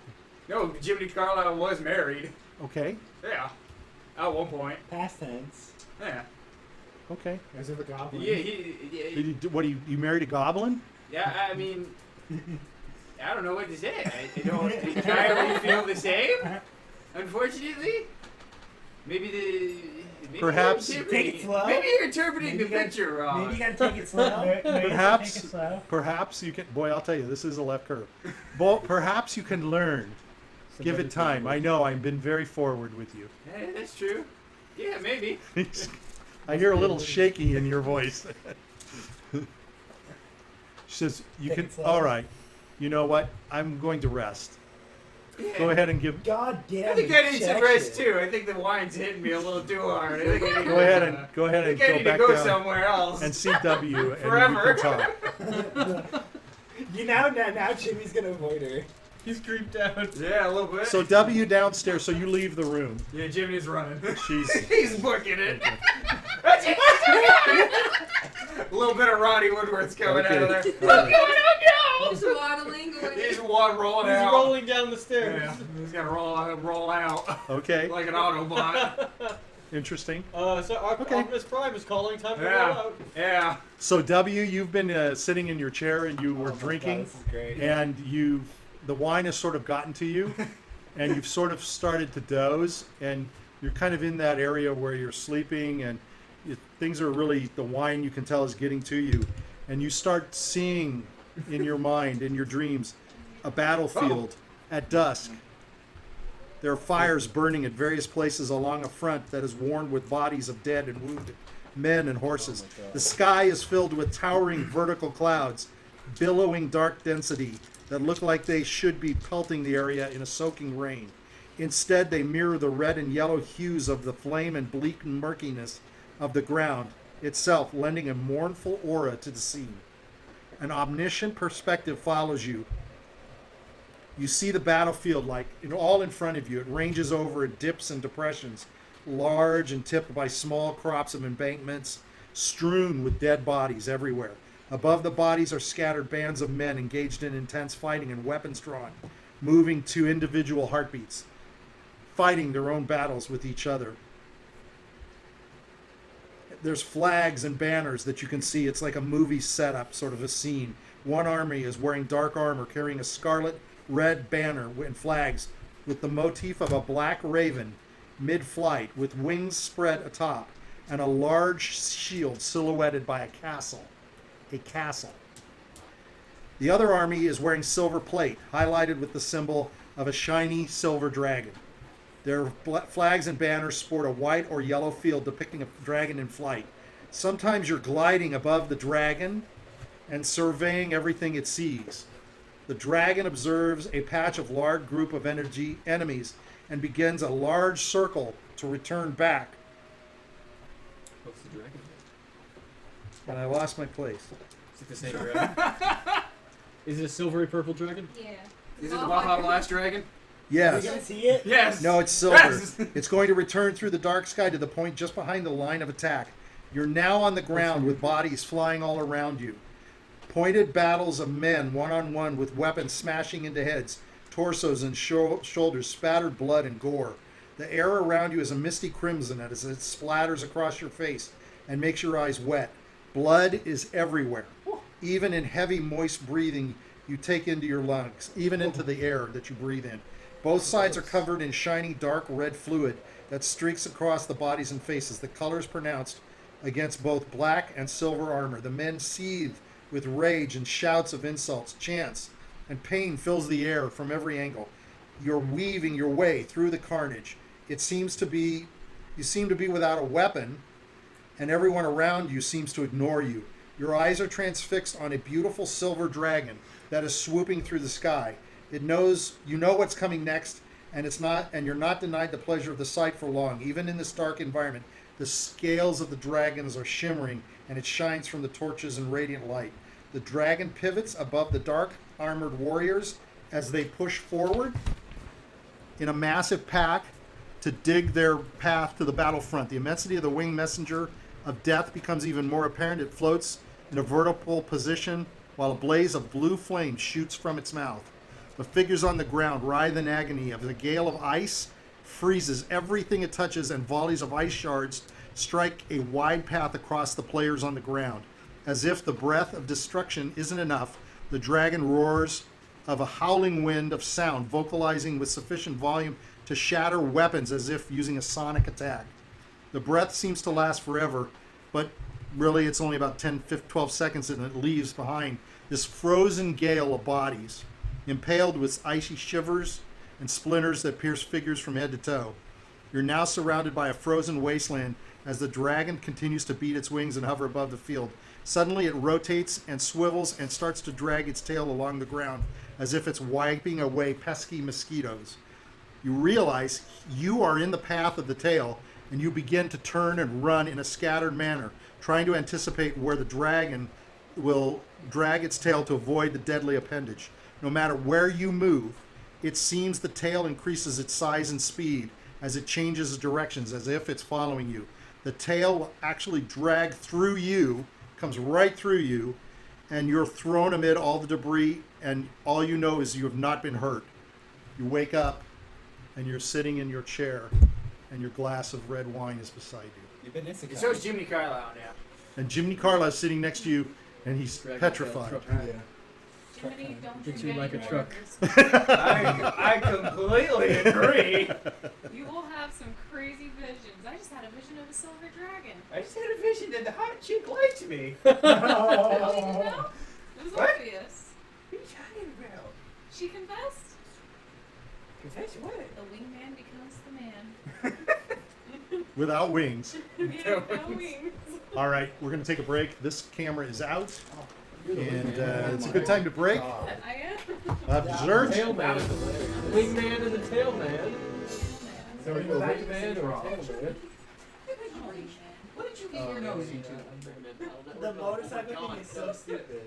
No, Jiminy Carlyle was married.
Okay.
Yeah. At one point.
Past tense.
Yeah.
Okay.
Is it the goblin?
Yeah,
What? You married a goblin?
yeah, I mean, I don't know what to say. I don't entirely feel the same, unfortunately. Maybe
Perhaps-
you're
Take it slow.
Maybe you're interpreting
Maybe
the
you gotta-
picture wrong.
Maybe you gotta take it slow. Maybe you gotta
Perhaps-
take it slow.
Perhaps you can. Boy, I'll tell you, this is a left curve. Perhaps you can learn. Give it time. I know. I've been very forward with you.
Yeah, that's true. Yeah, maybe.
I hear a little shaky in your voice. She says, "You
Take
can."
it slow.
All right. You know what? I'm going to rest.
Yeah.
Go ahead and give.
God damn.
I think I need some
check
rest
it.
too. I think the wine's hitting me a little too hard. I think I need
Go
to,
ahead and
I
go
think I
and
need
go
to
back
go
down
somewhere else.
and CW and
Forever.
we can talk.
You now Chimmy's gonna avoid her.
He's creeped out.
Yeah, a little bit.
So W downstairs. So you leave the room.
yeah, Jimmy's running.
She's.
He's booking it. A little bit of Ronnie Woodward's coming out of there.
Okay.
Oh, no,
Just waddling
no!
away.
He's rolling
He's
out.
rolling down the stairs.
Yeah, he's gonna roll out
Okay.
like an Autobot.
Interesting.
So
Okay.
Optimus Prime is calling. Time to roll
Yeah.
out.
Yeah.
So W, you've been sitting in your chair and you were
Oh my
drinking,
God, this is great.
and the wine has sort of gotten to you, and you've sort of started to doze, and you're kind of in that area where you're sleeping, and things are really, the wine you can tell is getting to you, and you start seeing in your mind, in your dreams, a battlefield at dusk. There are fires burning at various places along a front that is worn with bodies of dead and wounded men and horses. The sky is filled with towering vertical clouds, billowing dark density that look like they should be pelting the area in a soaking rain. Instead, they mirror the red and yellow hues of the flame and bleak murkiness of the ground itself, lending a mournful aura to the scene. An omniscient perspective follows you. You see the battlefield all in front of you. It ranges over in dips and depressions, large and tipped by small crops of embankments, strewn with dead bodies everywhere. Above the bodies are scattered bands of men engaged in intense fighting and weapons drawn, moving to individual heartbeats, fighting their own battles with each other. There's flags and banners that you can see. It's like a movie setup, sort of a scene. One army is wearing dark armor, carrying a scarlet red banner and flags with the motif of a black raven mid-flight with wings spread atop and a large shield silhouetted by a castle. A castle. The other army is wearing silver plate, highlighted with the symbol of a shiny silver dragon. Their flags and banners sport a white or yellow field depicting a dragon in flight. Sometimes you're gliding above the dragon and surveying everything it sees. The dragon observes a patch of large group of enemies and begins a large circle to return back.
What's the dragon?
And I lost my place.
Is it the same dragon? Is it a silvery purple dragon?
Yeah.
Is it the Baja Blast Dragon?
Are we
Yes.
gonna see it?
Yes.
No, it's silver.
Yes.
It's going to return through the dark sky to the point just behind the line of attack. You're now on the ground with bodies flying all around you. Pointed battles of men one-on-one with weapons smashing into heads, torsos, and shoulders, spattered blood and gore. The air around you is a misty crimson as it splatters across your face and makes your eyes wet. Blood is everywhere. Even in heavy, moist breathing you take into your lungs, even into the air that you breathe in. Both sides are covered in shiny, dark red fluid that streaks across the bodies and faces. The colors pronounced against both black and silver armor. The men seethe with rage and shouts of insults, chants, and pain fills the air from every angle. You're weaving your way through the carnage. You seem to be without a weapon, and everyone around you seems to ignore you. Your eyes are transfixed on a beautiful silver dragon that is swooping through the sky. You know what's coming next, and you're not denied the pleasure of the sight for long. Even in this dark environment, the scales of the dragons are shimmering, and it shines from the torches and radiant light. The dragon pivots above the dark armored warriors as they push forward in a massive pack to dig their path to the battlefront. The immensity of the winged messenger of death becomes even more apparent. It floats in a vertical position while a blaze of blue flame shoots from its mouth. The figures on the ground writhe in agony as a gale of ice freezes everything it touches, and volleys of ice shards strike a wide path across the players on the ground. As if the breath of destruction isn't enough, the dragon roars of a howling wind of sound, vocalizing with sufficient volume to shatter weapons as if using a sonic attack. The breath seems to last forever, but really it's only about 12 seconds, and it leaves behind this frozen gale of bodies, impaled with icy shivers and splinters that pierce figures from head to toe. You're now surrounded by a frozen wasteland as the dragon continues to beat its wings and hover above the field. Suddenly it rotates and swivels and starts to drag its tail along the ground as if it's wiping away pesky mosquitoes. You realize you are in the path of the tail, and you begin to turn and run in a scattered manner, trying to anticipate where the dragon will drag its tail to avoid the deadly appendage. No matter where you move, it seems the tail increases its size and speed as it changes directions, as if it's following you. The tail will actually drag through you, comes right through you, and you're thrown amid all the debris, and all you know is you have not been hurt. You wake up, and you're sitting in your chair, and your glass of red wine is beside you.
You've been instant.
So is Jiminy Carlyle now.
And Jiminy Carlyle is sitting next to you, and he's
Dragon
petrified.
truck.
Yeah.
Jiminy, don't
Gets
drink
you like a
any
truck.
more.
I completely agree.
You will have some crazy visions. I just had a vision of a silver dragon.
I just had a vision that the hot chick liked me.
Oh, you didn't know? It was
What?
obvious.
What are you talking about?
She confessed.
Confess what?
The wingman becomes the man.
Without wings.
Yeah, no wings.
All right, we're going to take a break. This camera is out,
You're the
and
wingman.
it's a good time to break.
I am.
Dessert.
Tail man. Wingman and the tail man.
So we
A
go back to
wingman or a tail man.
What did you get your nose into?
The motorcycle thing is so stupid.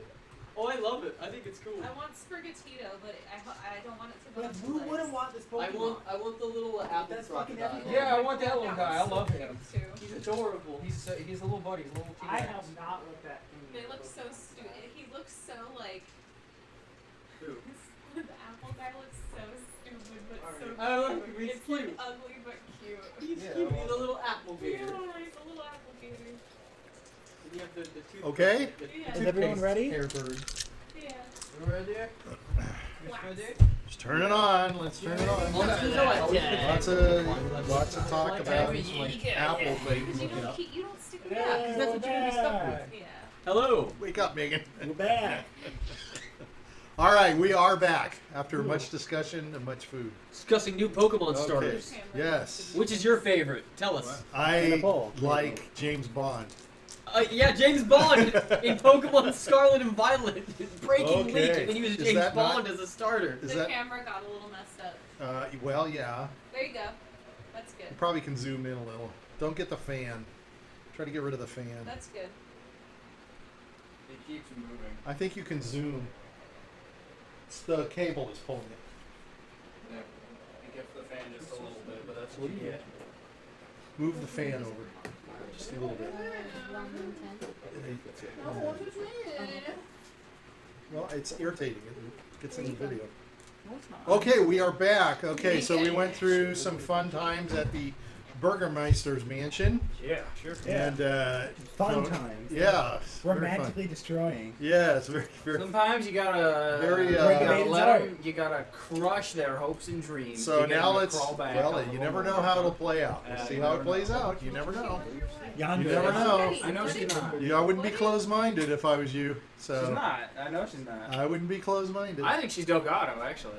Oh, I love it. I think it's cool.
I want Sprigatito, but I don't want it to go
But
into
who
place.
wouldn't want this Pokemon?
I want the little apple
That's
crocodile.
fucking
Yeah, I want that little guy. I love him.
Too.
He's adorable. He's a little buddy. He's a little
I
T-Rex.
have not looked at any
They
of
look
those.
so stupid. He looks so like.
Who?
The apple guy looks so stupid, but so cute.
I look, he's
It's
cute.
like ugly but cute.
He's
Yeah,
cute.
well-
He's a little apple
Yeah,
gator.
he's a little apple gator.
And you have the toothpaste-
Okay.
the
Yeah.
Is everyone
toothpaste
ready?
hair bird.
Yeah.
You ready there?
Wax.
Just turn it on. Let's turn it on. Lots of talk about apple things.
You don't stick it
Yeah,
out. 'Cause that's what you're gonna be stuck
back.
with. Yeah.
Hello.
Wake up, Megan.
We're back.
All right, we are back after much discussion and much food.
Discussing new Pokemon
Okay.
starters.
Yes.
Which is your favorite? Tell us.
I
bowl.
like James Bond.
Yeah, James Bond in Pokemon Scarlet and Violet, breaking
Okay.
Link, and then he was
Is
James
that not-
Bond as a starter.
Is
The
that?
camera got a little messed up.
Well, yeah.
There you go. That's good.
You probably can zoom in a little. Don't get the fan. Try to get rid of the fan.
That's good.
It keeps moving.
I think you can zoom. It's the cable is pulling it.
Yeah. It gets the fan just a little bit, but that's what you get.
Move the fan over. Just a little bit. Well, it's irritating. It gets in the video. Okay, we are back. Okay, so we went through some fun times at the Burgermeister's mansion.
Yeah, sure.
Yeah.
And
Fun
so-
times.
Yeah. it's very fun.
Romantically destroying.
Yeah, it's very, very.
Sometimes you gotta
Very,
you
uh,
gotta
Made
let
it
'em- you gotta crush their hopes and dreams.
So
to get
now
'em to
let's.
crawl back
Well,
a
you
little
never
more.
know how it'll play out. We'll
Yeah,
see
you
how it
never
plays
know.
out. You never know.
Yonder.
You never know.
I know she's not.
Yeah, I wouldn't be closed-minded if I was you. So
She's not. I know she's not.
I wouldn't be closed-minded.
I think she's Delgado, actually.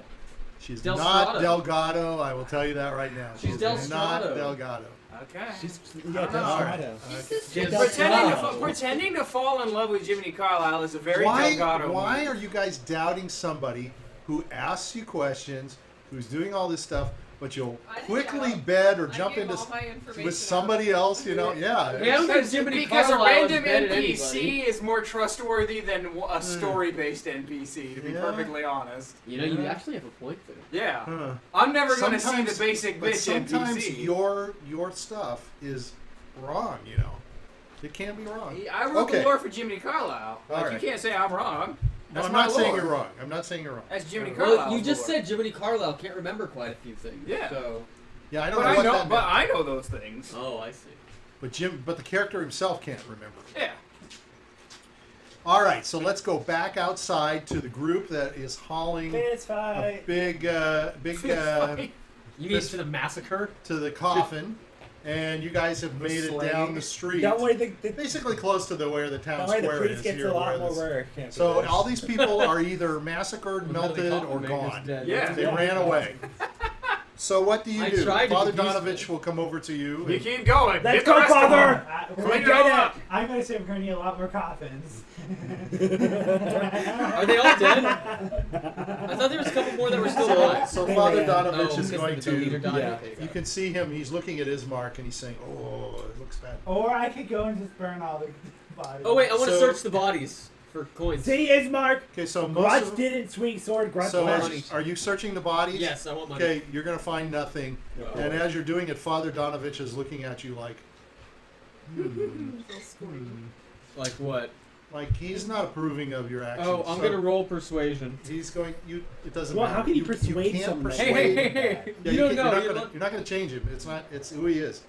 She's
Del
not
Strahd.
Delgado. I will tell you that right now.
She's Del
not
Strahd.
Delgado.
Okay.
She's
All
Del
right.
Strahd.
James
Pretending to fall in love with Jiminy Carlyle is a very Delgado
Why
move.
are you guys doubting somebody who asks you questions, who's doing all this stuff, but you'll
I didn't
quickly
doubt.
bet or
I
jump
gave
into
all my information
with somebody else? You know, yeah.
Yeah, I don't think Jiminy
Because a
Carlyle is
random
better than
NPC
anybody.
is more trustworthy than a story-based NPC, to be
Yeah.
perfectly honest.
You know, you actually have a point there.
Yeah.
Huh.
I'm never going to see
Sometimes-
the basic
But
bitch
sometimes
NPC.
your stuff is wrong. You know, it can be wrong.
I wrote
Okay.
the lore for Jiminy Carlyle.
All
Like,
right.
you can't say I'm wrong.
No,
That's
I'm
my
not saying
lore.
you're wrong. I'm not saying you're wrong.
That's Jiminy Carlyle.
Well, you just said Jiminy Carlyle can't remember quite a few things.
Yeah.
So.
Yeah, I don't
But
know
I
what
know,
that
but
meant.
I know those things.
Oh, I see.
But the character himself can't remember.
Yeah.
All right, so let's go back outside to the group that is hauling
Fist
a
fight.
big
You mean to the massacre?
to the coffin, and you guys have made it down the street,
Don't worry, the
basically close to where the town
don't worry, the
square
priest
is.
gets
here
a lot
where
more
this-
work.
So all these people are either massacred, melted, or gone.
Yeah.
They ran away. So what do you
I
do?
tried to
Father
be peaceful.
Donovich will come over to you.
You
and-
keep going.
Let's
Get the
go,
rest of them.
Father!
We're
Clean
gonna
it
get
up.
I'm gonna say we're gonna need a lot more coffins.
Are they all dead? I thought there was a couple more that were still alive.
So Father
ran.
Donovich
Oh,
is
because
going
the leader
to.
died?
yeah.
Okay, got
You
it.
can see him. He's looking at his mark and he's saying, "Oh, it looks bad."
Or I could go and just burn all the bodies.
Oh wait, I want to
So-
search the bodies for coins.
See, Ismark.
Okay, so most
Grutz
of
didn't swing sword. Grutz
So
left.
money.
are you searching the bodies?
Yes, I want money.
Okay, you're gonna find nothing.
Oh.
And as you're doing it, Father Donovich is looking at you like,
Like what?
Like he's not approving of your actions.
Oh, I'm
so
gonna roll persuasion.
He's going. You. It doesn't
Well,
matter.
how can you
you
persuade
can't
someone?
persuade.
Hey!
Yeah,
You don't
can't-
know.
You're not gonna change him. It's not. It's who he is.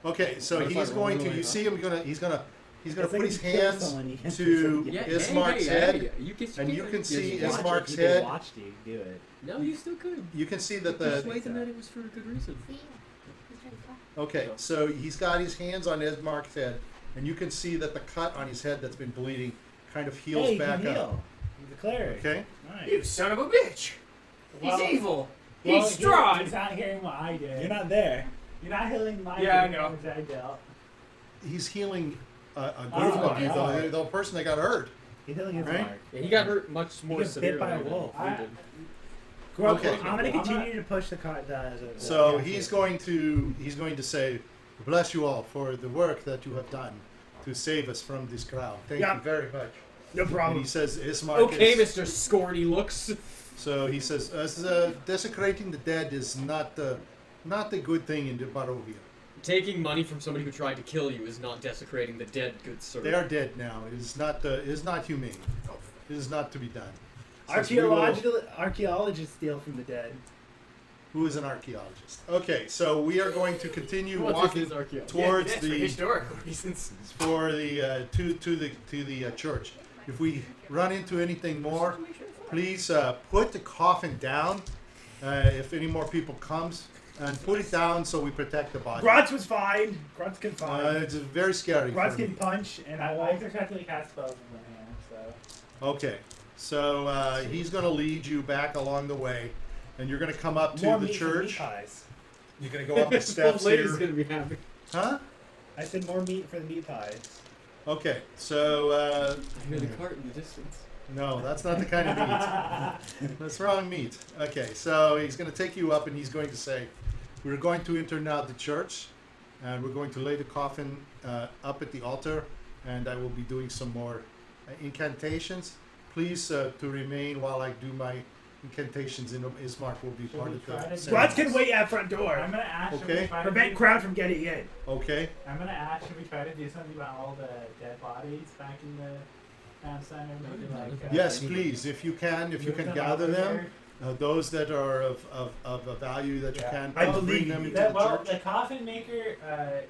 Okay, so
What if
he's
I
going
roll
to.
away,
You
huh?
see him. He's gonna
It's
put
like
his
if you kill
hands
someone, you can't
to
persuade-
Ismark's head,
You can
and you can see
Watch
Ismark's
it, you could
head.
watch you do it.
No, you still could.
You can see that the.
Persuade them that it was for a good reason.
See? He's trying to talk.
Okay, so he's got his hands on Ismark's head, and you can see that the cut on his head that's been bleeding kind of heals
Hey, you
back
can
up.
heal. He's a cleric.
Okay.
Nice.
You son of a bitch!
Well-
He's evil!
Well,
He's
he-
Strahd!
He's not hearing what I did.
You're not there.
You're not healing my
Yeah, I
damage
know.
I dealt.
He's healing a group
Oh,
of you,
okay.
the person that got hurt.
He's healing his
Right?
mark.
Yeah, he got hurt much
He
more
got bit
severely
by a
than
wolf.
we
I-
did.
Okay.
I'm gonna continue to push the cart.
So he's going to say, "Bless you all for the work that you have done to save us from this crowd. Thank
Yeah.
you very much."
No
And
problem.
he says, "Ismark
Okay,
is-"
Mr. Scorny looks.
So he says, "Desecrating the dead is not a good thing in the Barovia.
Taking money from somebody who tried to kill you is not desecrating the dead, good sir.
They are dead now. It is not humane. It is not to be done." Says, "We will-"
Archaeologists steal from the dead.
Who is an archaeologist? Okay, so we are going to continue
What's
walking
his archaeology?
towards
Yeah, for
the
historical reasons.
for the to the church. If we run into anything more, please put the coffin down. If any more people comes, and put it down so we protect the body.
Grutz was fine. Grutz can find.
It's very scary.
Grutz
for me.
can punch, and
I
I
like
like.
successfully cast spells in my hand, so.
Okay, so he's going to lead you back along the way, and you're going to come up to
More
the
meat for meat
church.
pies.
You're going to go up the steps
lady's
here.
gonna be happy.
Huh?
I said more meat for the meat pies.
Okay, so
I hear the cart in the distance.
no, that's not the kind of meat. That's wrong meat. Okay, so he's going to take you up, and he's going to say, "We're going to enter now the church, and we're going to lay the coffin up at the altar, and I will be doing some more incantations. Please to remain while I do my incantations. In Ismark will be
Should
part
we
of
try
the
to-
Grutz
ceremonies.
can wait at front door.
I'm gonna ask. should we
Okay.
try to
Prevent
do-
crowd from getting in.
Okay.
I'm gonna ask. Should we try to do something about all the dead bodies back in the town center? Maybe like.
Yes, please, if you can
move
gather
over
them,
here?
those that are of a value that you
Yeah.
can,
I
bring
believe
them
you.
into
That,
the
well,
church.
the coffin maker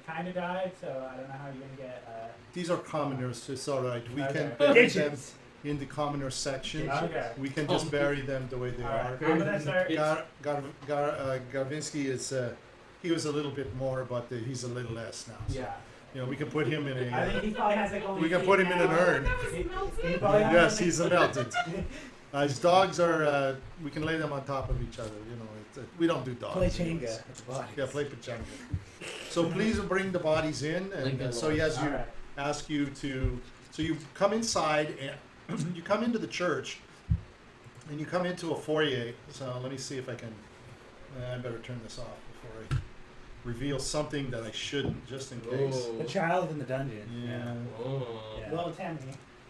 kind of died, so I don't know how you're gonna get.
These are commoners. It's all right. We
Okay.
can bury them
Ditches.
in the commoner section.
Okay.
We can just bury them the way they
All
are.
right. I'm gonna start.
Garvinsky is he was a little bit more, but he's a little less now. So,
Yeah.
you know, we can put him in
I
a.
think he probably has like only.
We can put him in an urn.
He probably has
Yes,
like-
he's a melted. His dogs are. We can lay them on top of each other. You know, we don't do dogs.
Play
anyways.
Jenga at the body.
Yeah, play pachanga. So please bring the bodies in, and
Lincoln
so he has
All
you
right.
ask you to. So you come inside, and you come into the church, and you come into a foyer. So let me see if I can. I better turn this off before I reveal something that I shouldn't, just in case.
The child in the dungeon.
Yeah.
Oh.
Yeah.
Little Timmy.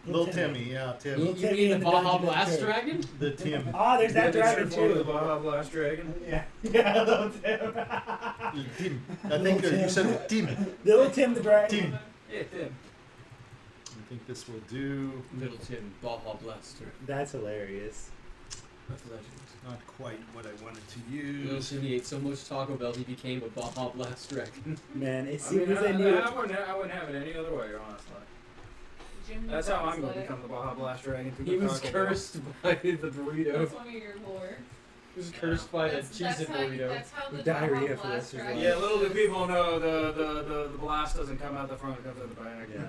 Little Timmy, yeah,
You,
Tim.
Little
you
Timmy
mean
in
the
the
Baja
dungeon
Blast
of the
Dragon?
The Tim.
Ah, there's that dragon
The
too.
Baja Blast Dragon.
Yeah. Yeah, little Tim.
Tim. I think you said Tim.
Little Tim the dragon.
Tim.
Yeah, Tim.
I think this will do.
Little Tim, Baja Blaster.
That's hilarious.
That's legend.
Not quite what I wanted to
Little
use.
Timmy ate so much Taco Bell he became a Baja Blast Dragon.
Man, as
I
soon
mean,
as I knew
I wouldn't have it any other way, honestly. That's how I'm going to become the Baja Blast Dragon. through
He
the
was
Taco Bell.
cursed by the burrito.
That's one of your lore.
He was cursed by the cheese and burrito.
That's how the
With diarrhea
Baja
for
Blast
this as
Dragon-
well.
Yeah, little do people know the blast doesn't come out the front, it comes out the back.
Yeah.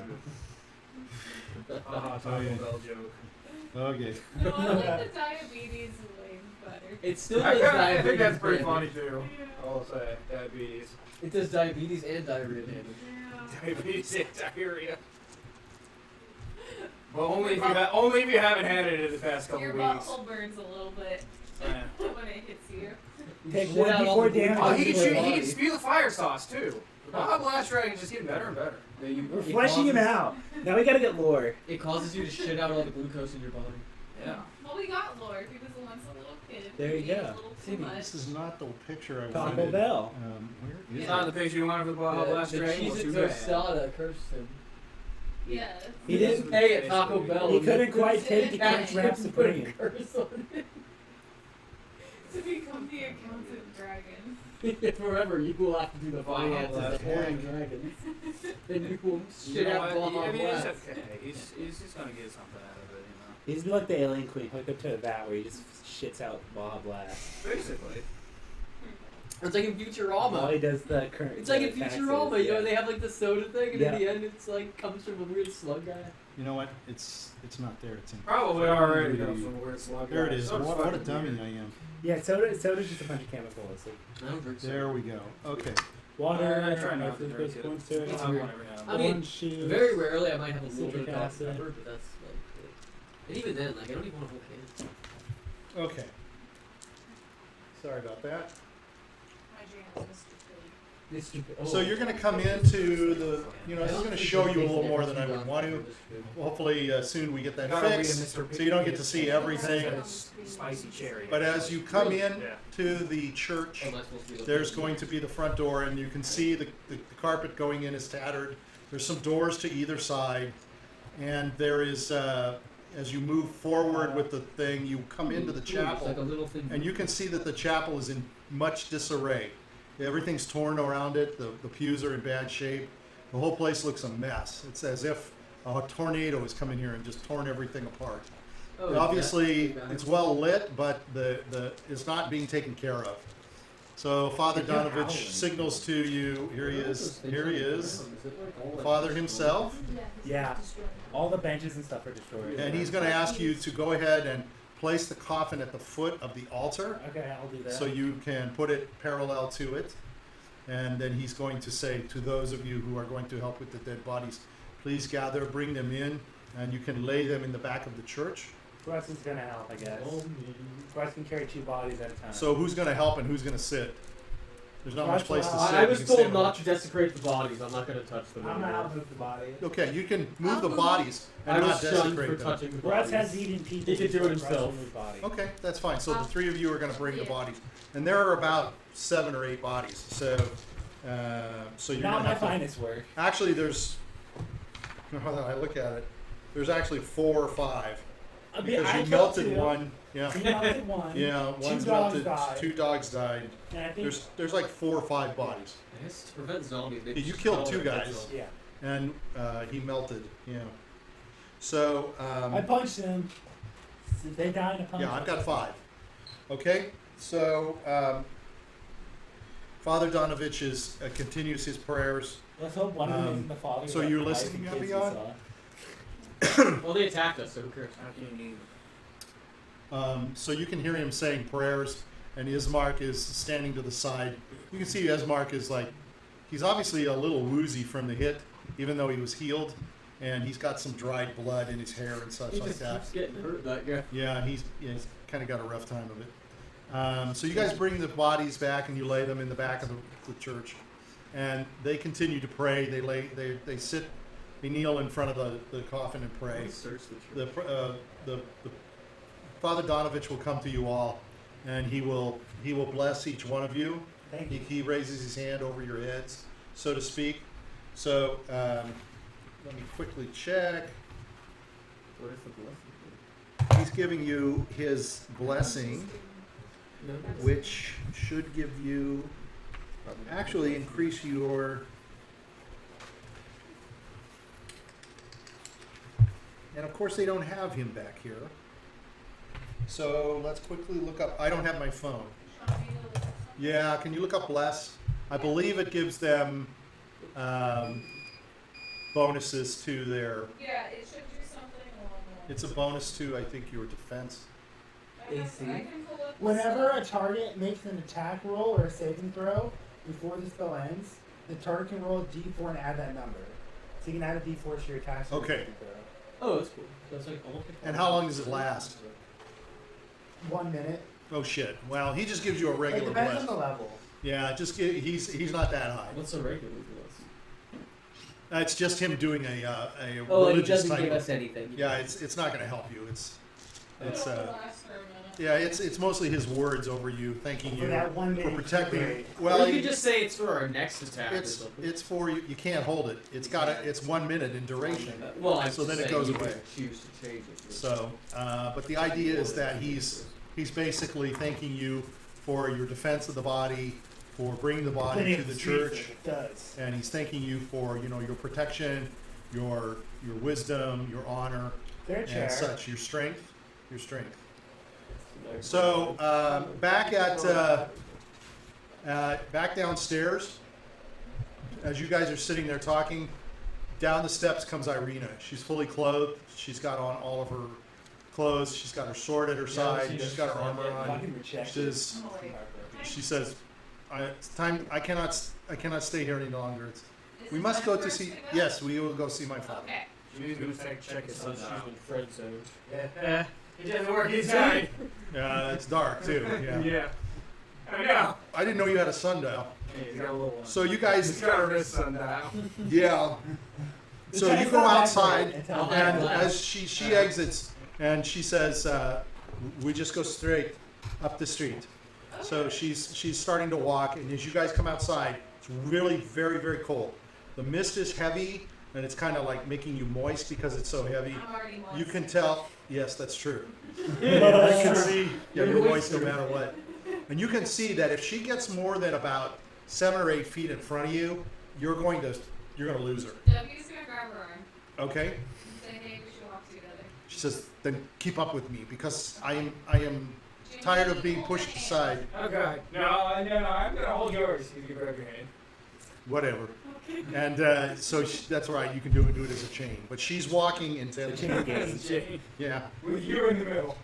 Taco Bell joke.
Okay.
No, I like the diabetes way better.
It still
I
does
think
diabetes
that's pretty
damage.
funny too. I'll say diabetes.
It does diabetes and diarrhea damage.
Yeah.
Diabetes and diarrhea. Well, only if you haven't had it in the past couple
Your
weeks.
butthole burns a little bit
Yeah.
when it hits you.
Take
Shit
one
out all
before
the
damage.
Oh,
glucose
he
in
can
your
shoot. He
body.
can spew the fire sauce too. The Baja Blast Dragon's just getting better and better.
We're
It
fleshing him
causes-
out. Now we gotta get lore.
It causes you to shit out all the glucose in your body.
Yeah.
Well, we got lore. He was once a little kid.
There you
He ate
go.
a little too
Timmy,
much.
this is not the picture I
Taco
wanted.
Bell.
Where is
It's
Yeah.
not the picture you wanted for the Baja Blast
The
Dragon.
cheese
Well,
and
too bad.
tostada cursed him.
Yes.
He didn't.
Hey, at Taco Bell.
He couldn't quite take the
That
crunch wraps
kid
and
put
put
a
it in.
curse on it.
To become the accountant dragon.
Forever, you will have to do the
Baja
finances
Blast.
of Flying Dragons. Then you will
You
shit
know
out
what?
Baja
I mean, it's
Blast.
okay. He's just gonna get something out of it, you
He's like the alien queen hooked up to that where he just shits out Baja Blast.
know. Basically.
It's like in
While
Futurama.
he does the current.
It's like in
the taxes,
Futurama, you know,
yeah.
they have like the soda thing, and
Yeah.
in the end, it's like comes from a weird slug guy.
You know what? It's not there. It's in.
Probably already comes from a weird slug.
There it
guy.
is.
So
What a dummy
weird.
I am.
Yeah, soda's just a bunch of chemicals. Like
I don't drink
There we go. Okay.
water,
I try not to drink
those
it.
points to it.
I'll have one every now and
I
then.
mean,
Orange juice.
Very rarely I might have a little bit
Citric
of Dr.
acid.
Pepper, but that's like it. And even then, like I don't even want a whole can.
Okay. Sorry about that.
My jam is Mr. Food.
So you're going to come into the, this is going to show you a little more than I would want to. Hopefully soon we get that
Gotta read
fixed,
Mr.
so you don't get to see everything.
Spicy cherry.
But as you come in
Yeah.
to the church,
Am I supposed to be looking
there's
at
going to be the front door, and you can see the carpet going in is tattered. There's some doors to either side, and there is, as you move forward with the thing, you come into the
It's like a
chapel,
little thing.
and you can see that the chapel is in much disarray. Everything's torn around it. The pews are in bad shape. The whole place looks a mess. It's as if a tornado has come in here and just torn everything apart.
Oh,
Obviously,
yeah.
it's well lit, but it's not being taken care of. So Father
You're howling.
Donovich signals to you. Here he is. Here he is.
Is it like all that-
Father himself.
Yeah. All the benches and stuff are destroyed.
And he's going to ask you to go ahead and place the coffin at the foot of the altar,
Okay, I'll do that.
so you can put it parallel to it. And then he's going to say to those of you who are going to help with the dead bodies, please gather, bring them in, and you can lay them in the back of the church.
Grutz is gonna help, I guess. Grutz can carry 2 bodies at a time.
So who's going to help and who's going to sit? There's not much
Grutz
place to
will-
sit.
I
You
was
can
told
stand
not
on
to desecrate the bodies. I'm not going to touch them.
I'm
anymore.
gonna help move the body.
Okay, you can move the bodies
I
and
was
not
shunned
desecrate
for
them.
touching the
Grutz
bodies.
has eaten people.
He can do it
before. Grutz
himself.
will move bodies.
Okay, that's fine. So the 3 of you are going to bring the bodies, and there are about 7 or 8 bodies. So you're
Not
going
my
to have to.
finest work.
Actually, there's. Now that I look at it, there's actually 4 or 5
I mean,
because
I
you
killed
melted
2.
one. Yeah,
You melted 1.
yeah.
2
One's
dogs
melted.
died.
2 dogs died.
And I think,
There's like 4 or 5 bodies,
I guess to prevent zombies. they
Yeah, you
just
killed
cut
2
all their heads
guys.
off.
yeah.
and he melted. Yeah. So.
I punched him. So they died in a punch.
Yeah, I've got 5. Okay, so Father Donovich continues his prayers.
Let's hope one of them
Um,
isn't the father.
so
of
you're
the wife
listening,
and kids
Epion?
we saw.
Well, they attacked us, so who cares?
How can you
So you can hear him saying prayers, and Ismark is standing to the side. You can see Ismark is like, he's obviously a little woozy from the hit, even though he was healed, and he's got some dried blood in his hair and such
He
like
just
that.
keeps getting hurt, that guy.
Yeah, he's kind of got a rough time of it. So you guys bring the bodies back and you lay them in the back of the church, and they continue to pray. They sit, they kneel in front of the coffin and pray.
Let's search the church.
The Father Donovich will come to you all, and he will bless each one of you.
Thank you.
He raises his hand over your heads, so to speak. So let me quickly check.
What is the blessing?
He's giving you his blessing,
No?
which should give you, actually increase your, and of course they don't have him back here. So let's quickly look up, I don't have my phone. Yeah, can you look up bless? I believe it gives them bonuses to their,
Yeah, it should do something along the
it's a bonus to, I think, your defense.
AC.
I can pull up the
Whenever
stuff.
a target makes an attack roll or a saving throw before the spell ends, the target can roll a d4 and add that number. So you can add a d4 to your attack. or
Okay.
saving throw.
Oh, that's cool. That's like almost.
And how long does it last?
1 minute.
Oh shit. Well, he just gives you a
It
regular
depends
bless.
on the level.
Yeah, he's not that high.
What's a regular bless?
It's just him doing a
Oh, he
religious
doesn't
type
give
of-
us anything.
Yeah, it's not going to help you. It's
Last for a minute.
yeah, it's mostly his words over you, thanking
For
you
that 1
for
minute.
protecting.
Great.
Well,
Or you could just say it's for our next attack. or
it's
something.
it's for you. You can't hold it. It's 1 minute in duration.
Well, I'm
So then
just
it
saying
goes
you
away.
could choose to change it.
So, but the idea is that he's basically thanking you for your defense of the body, for bringing the body
Plenty
to
of
the
streets
church,
it does.
and he's thanking you for your protection, your wisdom, your honor,
Their chair.
and such, your strength. So back back downstairs, as you guys are sitting there talking, down the steps comes Irina. She's fully clothed. She's got on all of her clothes. She's got her sword at her side. She's got her armor on. She says, "It's time. I cannot stay here any longer. We must go to see. Yes, we will go see my father."
Okay.
She's gonna check his son out. Fred's yeah. It doesn't work inside.
It's dark too. Yeah.
Yeah. I know.
I didn't know you had a sundial.
Hey, he's got a little one.
So you
He's
guys,
got a wrist sundial.
yeah. So you go outside,
Until
and
glass.
as she exits, and she says, "We just go straight up the street." So she's starting to walk, and as you guys come outside, it's really very, very cold. The mist is heavy, and it's kind of like making you moist because it's so heavy.
I'm already moist.
You can tell. Yes, that's true. You can see. Yeah, you're moist no matter what. And you can see that if she gets more than about 7 or 8 feet in front of you, you're going to lose her.
W's gonna grab her arm
Okay?
and say, hey, we should walk together.
She says, "Then keep up with me because I am tired of being pushed aside."
Oh god. No, I'm gonna hold yours. You can grab your hand.
Whatever. And so that's right. You can do it as a chain. But she's walking into
Jane.
yeah.
With you in the middle.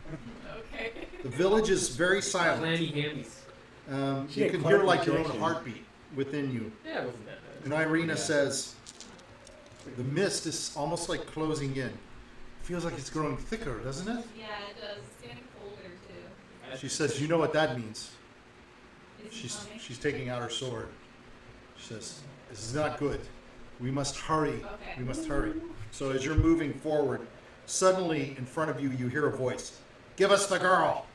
Okay.
The village is very silent.
Clanny hammies.
You can hear like your own heartbeat within you.
Yeah, it wasn't that bad.
And Irina says, "The mist is almost like closing in. Feels like it's growing thicker, doesn't it?"
Yeah, it does. It's getting colder too.
She says, "You know what that means?"
Is it
She's
coming?
she's taking out her sword. She says, "This is not good. We must hurry.
Okay.
We must hurry." So as you're moving forward, suddenly in front of you, you hear a voice. "Give us the girl."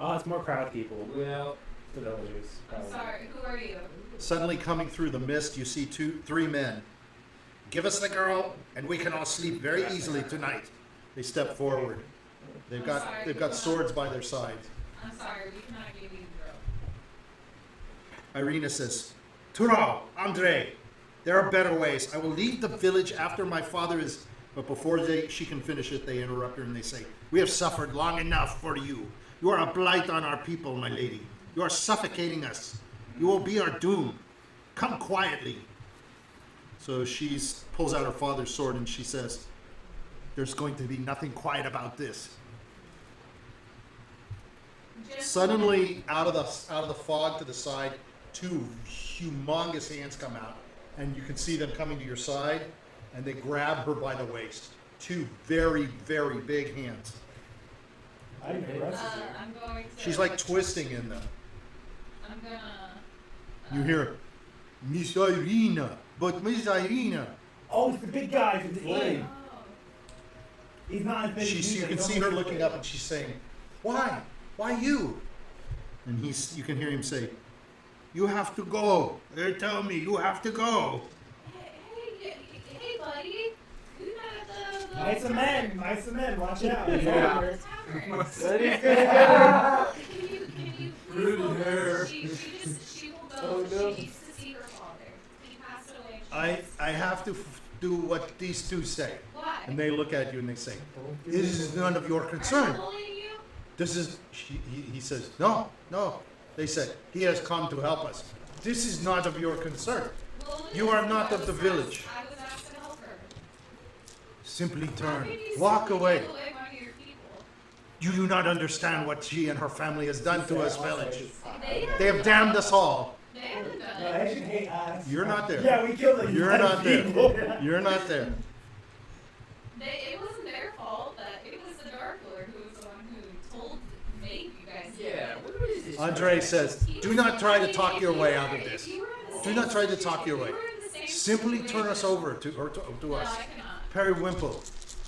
Oh, it's more crowd people.
Well,
The villagers.
I'm sorry. Who are you?
Suddenly coming through the mist, you see 3 men. "Give us the girl, and we can all sleep very easily tonight." They step forward. They've got swords by their sides.
I'm sorry. We cannot give you the girl.
Irina says, "Turo, Andre, there are better ways. I will leave the village after my father is..." But before she can finish it, they interrupt her and they say, "We have suffered long enough for you. You are a blight on our people, my lady. You are suffocating us. You will be our doom. Come quietly." So she pulls out her father's sword and she says, "There's going to be nothing quiet about this." Suddenly, out of the fog to the side, 2 humongous hands come out, and you can see them coming to your side, and they grab her by the waist. 2 very, very big hands.
I didn't know Russ is here.
I'm going to.
She's like twisting in them.
I'm gonna.
You hear, "Miss Irina, but Miss Irina."
Oh, it's the big guy from the inn.
Oh.
He's not as big as
You can see her looking up, and she's saying, "Why? Why you?" And you can hear him say, "You have to go. They tell me you have to go."
Hey, buddy. You're not the.
Nice of men, watch out.
Yeah.
Can you
Rudy hair.
She will go.
Oh, no.
She needs to see her father. He passed away.
I have to do what these 2 say.
Why?
And they look at you and they say, "This is none of your
Are
concern."
they bullying you?
This is, he says, "No, no." They said, "He has come to help us. This is not of your concern.
Well,
You are not of the village.
I was asked to help her.
Simply
How
turn.
can you
Walk
simply
away.
give away one of your people?
You do not understand what she and her family has done to us, village.
They
They have damned us all."
They haven't done
No,
it.
they should hate us.
You're not there.
Yeah, we killed them.
You're not there. You're not there.
It wasn't their fault. That it was the Dark Lord who was the one who made you guys. do
Yeah.
it.
What is this?
Andre says,
He
"Do
was
not try to
funny
talk
if
your
you
way
were-
out of
if
this.
you were in the
Do
same
not try to
situation-
talk your way.
if you were in the same
Simply turn us
situation-
over to
No,
us.
I cannot.
Periwinkle,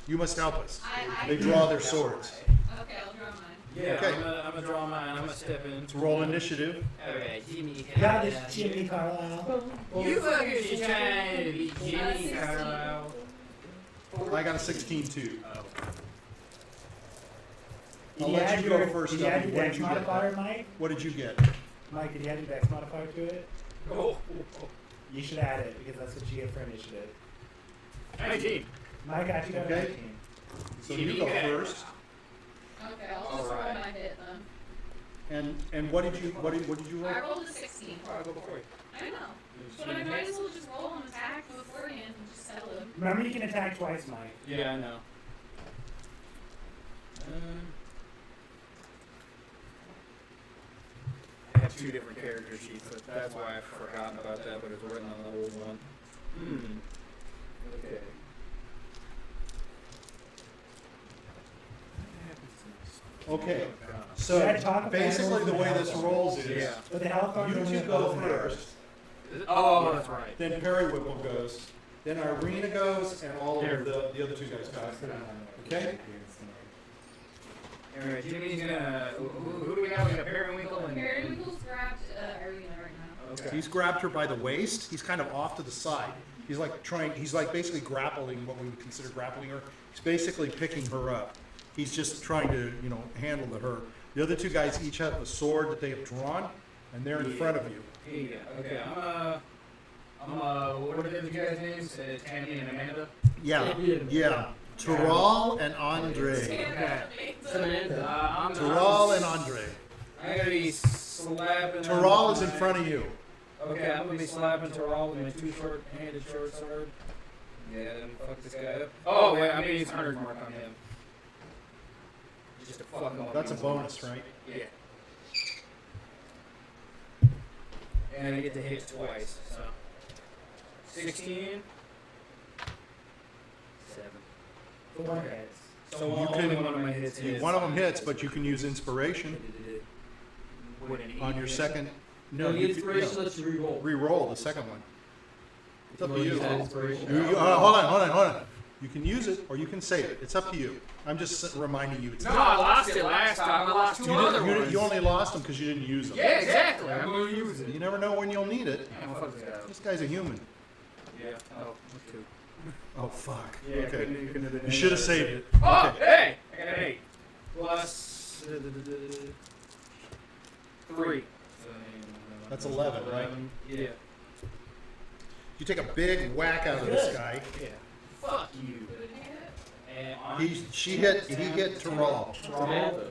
you must help us."
I
They draw their swords.
Okay, I'll draw mine.
Yeah,
Okay.
I'm gonna draw mine. I'm gonna step in.
Let's roll initiative.
Alright, Jimmy.
Got this, Jiminy Carlyle.
You fucking should try to be Jimmy
16.
Carlyle.
I got a 16 too.
Did
I'll
you
let
add
you go
your,
first,
Did you
Dougie.
add your
What
dex
did you get?
modifier, Mike?
What did you get?
Mike, did you add your dex modifier to it?
Oh.
You should add it because that's what you get for initiative.
19.
Mike actually got
Okay.
a 19.
So you go first.
Okay, I'll just roll
Alright.
my hit then.
And what did you roll?
I rolled a 16.
I'll go before you.
I know. But I might as well just roll an attack beforehand and just settle him.
Remember, you can attack twice, Mike.
Yeah, I know. I have 2 different character sheets, but that's why I've forgotten about that, but it's written on the old one. Okay.
Okay.
Should I
So
talk
basically
about
the way
it?
this rolls is
Yeah.
But the health bar
you
only
two
have
go
both in there.
first,
Oh, that's right.
then Periwinkle goes, then Irina goes, and all of the other 2 guys go. Okay?
Alright, Jimmy's gonna. Who do we got? We got Periwinkle and.
Periwinkle's grabbed Arena right now.
Okay.
He's grabbed her by the waist. He's kind of off to the side. He's like basically grappling what we would consider grappling her. He's basically picking her up. He's just trying to, handle her. The other 2 guys each have a sword that they have drawn, and they're in front of you.
Here you go. Okay, what are the other guys' names? Tammy and Amanda?
Yeah. Tural and Andre.
Okay.
Samantha.
Tural and Andre.
I'm gonna be slapping.
Tural is in front of you.
Okay, I'm gonna be slapping Tural with my 2 short-handed short sword. Yeah, then fuck this guy up. Oh, wait, I mean, it's 100 mark on him. Just to fuck him up.
That's a bonus, right?
Yeah. And I get to hit twice, so. 16. 7.
The one hits.
So
You
only
can-
one of my hits hits.
One of them hits, but you can use inspiration on your second.
No, the inspiration lets you reroll.
Re-roll the second one. It's up to
Use
you.
that inspiration.
Hold on. You can use it or you can save it. It's up to you. I'm just reminding you. It's
No, I lost it last time. I lost 2 other ones.
you only lost them because you didn't use them.
Yeah, exactly. I'm gonna use it.
You never know when you'll need it.
I'm gonna fuck this guy up.
This guy's a human.
Yeah. Oh, 2.
Oh fuck.
Yeah,
Okay.
couldn't have
You should have saved it.
Oh,
Okay.
hey! I got an 8. Plus 3.
That's 11, right?
Yeah.
You take a big whack out of this guy.
Yeah. Fuck you. And
He hit Terrell.
Samantha.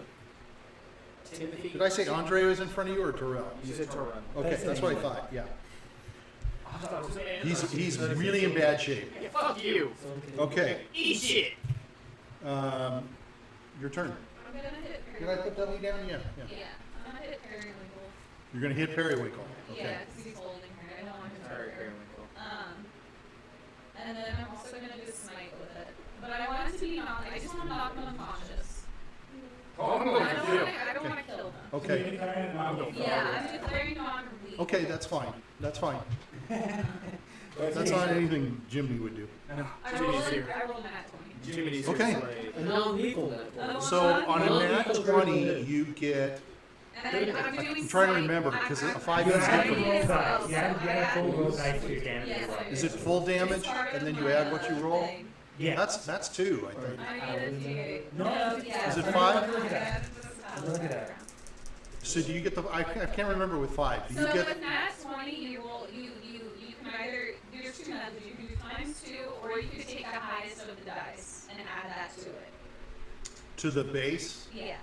Timothy.
Did I say Andre was in front of you or Terrell?
You said Torrent.
Okay, that's what I thought. Yeah. He's really in bad shape.
Yeah, fuck you.
Okay.
Eat shit.
Your turn.
I'm gonna hit
Did I
Periwinkle.
put W down? Yeah.
Yeah, I'm gonna hit Periwinkle.
You're gonna hit Periwinkle. Okay.
Yeah, because he's holding her. I don't want him to hurt her. And then I'm also gonna do smite with it. But I want it to be I just want to knock him unconscious.
Oh, I'm
I
going
don't
for you.
want to kill him.
Okay.
Yeah, I'm declaring non-weak.
Okay, that's fine. That's fine. That's not anything Jimmy would do.
I rolled a nat 20.
Jiminy's
Okay.
your slave.
A non-lethal net.
So on a nat 20, you get.
And I'm doing
I'm trying to remember because a 5
You
is
have
different.
full dice. You have full roll dice to your damage
Yes,
roll.
I
Is it full damage and then you add what you roll?
Yeah.
That's 2, I think.
I need a D8.
No,
Is it 5?
Look it up.
So do you get the? I can't remember with 5. Do you
So
get?
with nat 20, you can either there's 2 methods. You can do *2, or you can take the highest of the dice and add that to it.
To the base,
Yeah.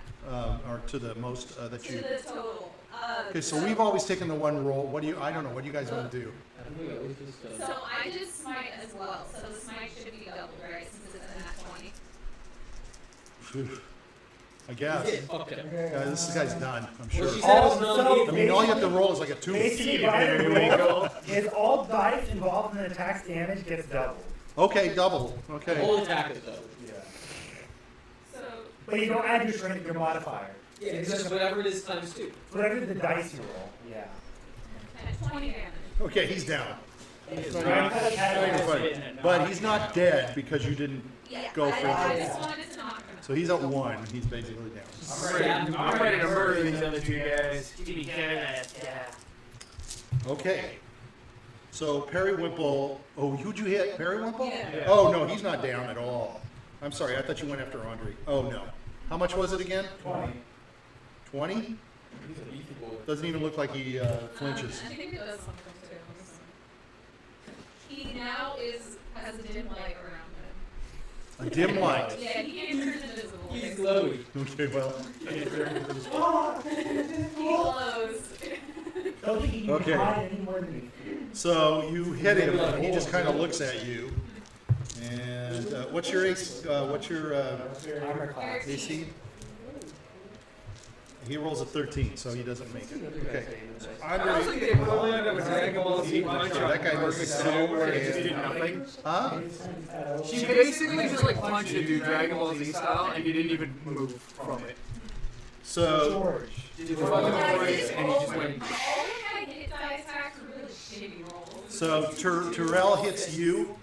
or to the most that
To
you.
the total.
Okay, so we've always taken the one roll. What do you? I don't know. What do you guys want to do?
I think it was just
So I did smite as well. So the smite should be doubled, right? Since it's a nat 20.
I guess.
Okay.
Yeah, this guy's done. I'm sure.
Well, she said it was
Also,
non-lethal.
I mean, all you have to roll is like a 2.
Basically, by roll is all dice involved in the attack's damage gets doubled.
Okay, double. Okay.
Whole attack is double.
So
But you don't add your modifier.
Yeah, it's just whatever it is times 2.
Whatever the dice you roll. Yeah.
and 20 damage.
Okay, he's down.
Right.
But he's not dead because you didn't
Yeah.
go
I
for
just
it.
wanted to knock him
So he's at 1. He's basically down.
I'm ready to murder these other two guys. Jiminy Carlyle.
Okay. So Periwimple. Oh, who'd you hit? Periwimple?
Yeah.
Oh no, he's not down at all. I'm sorry. I thought you went after Andre. Oh no. How much was it again?
20.
20? Doesn't even look like he flinches.
I think it does something too. He now has a dim light around him.
A dim light.
Yeah, he can't turn invisible.
He's glowy.
Okay, well.
He glows.
Don't think he can
Okay.
hide any more than me.
So you hit him, and he just kind of looks at you. And what's your AC? What's your
Armor class.
AC? He rolls a 13, so he doesn't make it. Okay.
I was like the equivalent of a Dragon Ball Z punch on
That guy was
Perfect
so
Cell where it just
dead.
did nothing.
Huh?
She basically just like punched a dude Dragon Ball Z style and he didn't even move from it.
So
George.
She just fucking embraced and he just went.
All my hit die attacks are really shitty rolls.
so Terrell hits you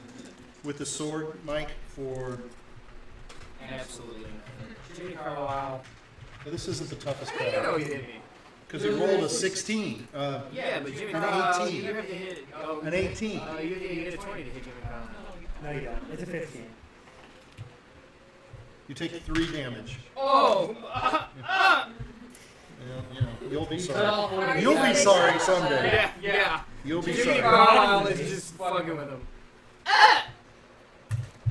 with the sword, Mike, for.
Absolutely. Jiminy Carlyle.
This isn't the toughest
I didn't know
battle
he hit me.
because he rolled a 16.
Yeah, but Jiminy
An
Carlyle,
18.
you have to hit. Oh,
An 18.
you have to hit a 20 to hit Jiminy Carlyle.
No, you don't. It's a 15.
You take 3 damage.
Oh!
You'll be
Cut
sorry.
off one of his
You'll be
eyes.
sorry someday.
Yeah, yeah.
You'll be
Jiminy
sorry.
Carlyle is just fucking with him.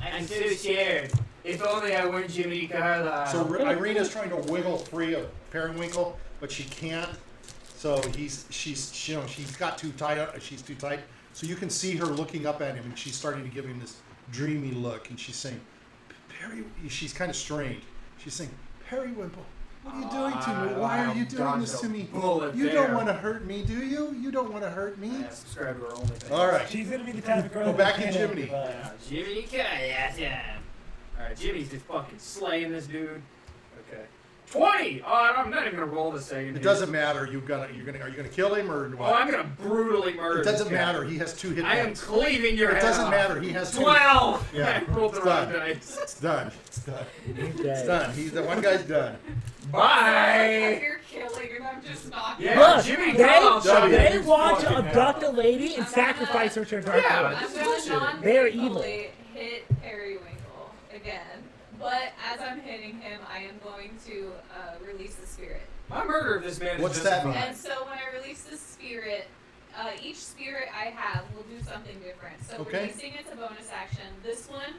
I'm so scared. If only I weren't Jiminy Carlyle.
So Irina's trying to wiggle free of Periwinkle, but she can't. So she's got too tight. She's too tight. So you can see her looking up at him, and she's starting to give him this dreamy look, and she's saying, "Perry." She's kind of strained. She's saying, "Periwinkle, what are you doing to me? Why are you doing this to me? You don't want to hurt me, do you? You don't want to hurt me."
Yeah, subscribe to our OnlyFans.
All right.
She's gonna be the type of girl.
Go
that
back to
can't
Jiminy.
Jiminy Carlyle. Alright, Jimmy's just fucking slaying this dude. Okay. 20! Oh, I'm not even gonna roll this second.
It doesn't matter. Are you gonna kill him or
Oh,
what?
I'm gonna brutally murder
It doesn't
this guy.
matter. He has 2 hit
I am
points.
cleaving your
It
head
doesn't
off.
matter. He has 2.
12!
Yeah,
I rolled the
it's
wrong
done.
dice.
It's done. It's done. It's
Okay.
done. The one guy's done.
Bye!
You're killing and I'm just knocking.
Yeah,
Look,
Jiminy
they-
Carlyle shot
They
his
want to
fucking
abduct a
hell.
lady and sacrifice her to a dark
Yeah,
lord.
I'm
that's
gonna
bullshit.
They are evil.
non-lethally hit Periwinkle again. But as I'm hitting him, I am going to release the spirit.
My murder of this man is
What's that
justified.
And so when I release the spirit, each spirit I have will do something different. So
Okay.
releasing it's a bonus action. This one,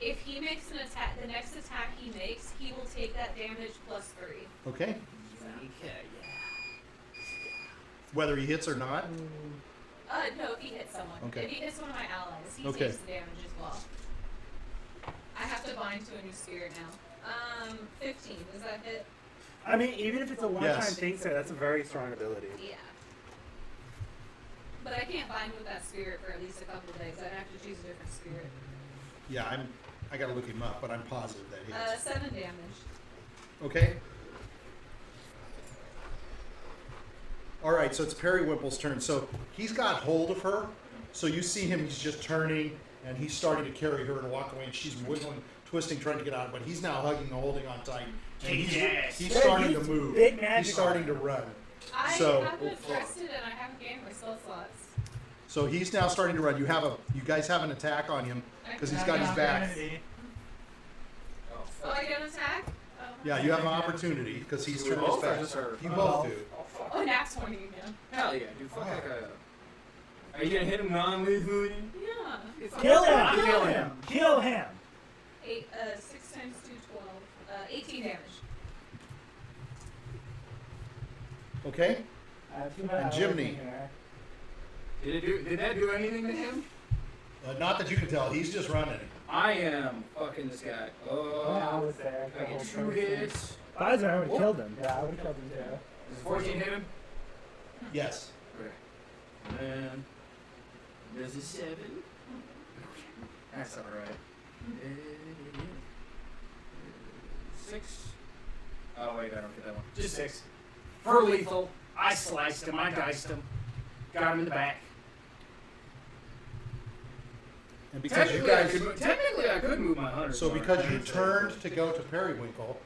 if he makes an attack, the next attack he makes, he will take that damage plus 3.
Okay.
Okay,
Whether he hits or not.
No, if he hits someone.
Okay.
If he hits one of my allies, he
Okay.
takes the damage as well. I have to bind to a new spirit now. 15. Does that hit?
I mean, even if it's a one-time
Yes.
thing, so that's a very strong ability.
Yeah. But I can't bind with that spirit for at least a couple of days. I'd have to choose a different spirit.
Yeah, I gotta look him up, but I'm positive that he hits.
7 damage.
Okay. All right, so it's Periwimple's turn. So he's got hold of her. So you see him, he's just turning, and he's starting to carry her and walk away, and she's wiggling, twisting, trying to get out. But he's now hugging and holding on tight. And he's starting to move.
Big magic.
He's starting to run.
I
So-
haven't rested and I haven't gained my spell slots.
So he's now starting to run. You guys have an attack on him because he's got his back.
Oh, I get an attack? Oh.
Yeah, you have an opportunity because he's turned his
both or
back.
just her?
You both do.
Oh, nat 20 again.
Hell yeah, dude. Fuck that guy up. Are you gonna hit him non-lethally?
Yeah.
Kill him!
Kill him.
Kill him!
6 times 2, 12. 18 damage.
Okay. And Jiminy.
Did that do anything to him?
Not that you can tell. He's just running.
I am fucking this guy.
I
Oh,
was there.
I get 2 hits.
Pfizer, I would have killed him. Yeah, I would have killed him too.
Does 14 hit him?
Yes.
Okay. And there's a 7. That's alright. 6. Oh wait, I don't get that one. Just 6. For lethal, I sliced him, I diced him. Got him in the back.
And because you guys,
Technically, I could move my hunter.
so because you turned to go to Periwinkle,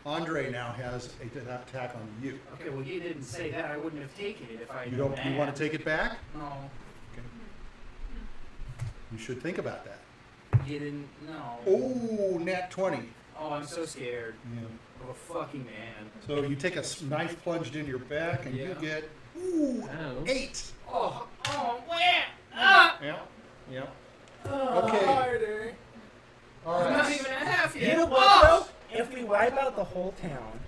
Andre now has an attack on you.
Okay, well, you didn't say that. I wouldn't have taken it if I
You
knew
don't.
that.
You want to take it back?
No.
Okay. You should think about that.
You didn't. No.
Oh, nat 20.
Oh, I'm so scared.
Yeah.
Oh, fucking man.
So you take a knife plunged into your back, and you
Yeah.
get
Ow.
8.
Oh, where? Ah!
Yeah. Yeah.
Oh,
Okay.
harder.
All
I'm not
right.
even at half yet.
You know what, though? If we wipe out the whole town,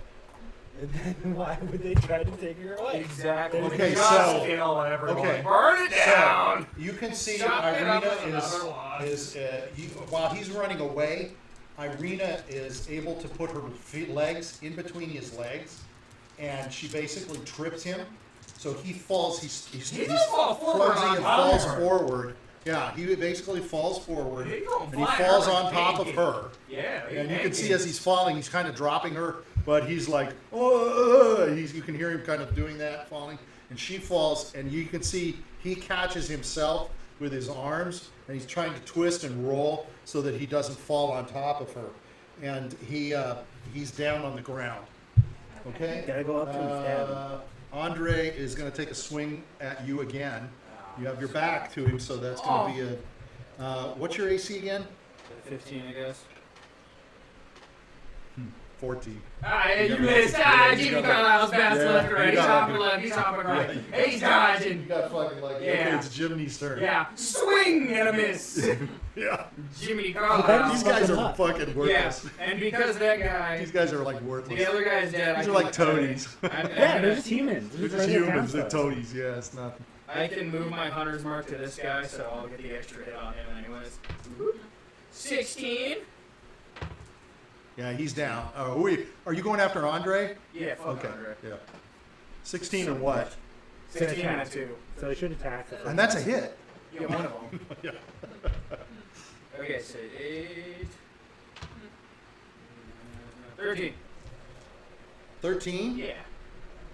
then why would they try to take her away?
Exactly.
Okay,
Just
so-
kill everyone.
okay.
Burn it down.
So you can see
Chop it up
Irina
with another log.
while he's running away, Irina is able to put her legs in between his legs, and she basically trips him. So he falls. He's
gonna fall forward
clumsy
on
and
top
falls
of her.
forward. Yeah, he basically falls forward,
He gonna
and he
fly
falls
her
on
like
top of
pancake.
her.
Yeah.
And you can see as he's falling, he's kind of dropping her, but he's like, oh, you can hear him kind of doing that, falling. And she falls, and you can see he catches himself with his arms, and he's trying to twist and roll so that he doesn't fall on top of her. And he's down on the ground. Okay?
Gotta go up to his head.
Andre is going to take a swing at you again. You have your back to him, so that's going to be a... what's your AC again?
15, I guess.
14.
You missed. Jimmy
got-
Carlyle's best
yeah,
left, right.
you
He's
got
hopping
it.
left. He's hopping right.
Yeah.
He's dodging.
You got fucking like, okay,
Yeah.
it's Jiminy's turn.
Yeah. Swing and a miss.
Yeah.
Jiminy
These
Carlyle.
guys are
up.
fucking
Yeah.
worthless.
And because that guy,
These guys are like worthless.
the other guy's dead.
These
I
are
can-
like toadies.
Yeah, they're just humans.
They're just humans. They're toadies. Yeah, it's nothing.
I can move my hunter's mark to this guy, so I'll get the extra hit on him anyways.
16.
Yeah, he's down. Oh, are you going after Andre?
Yeah, fuck
Okay.
Andre.
Yeah. 16 and what?
16 and a 2.
So they should attack.
And that's a hit.
Yeah, one of them.
Yeah.
Okay, so 8. 13.
13?
Yeah.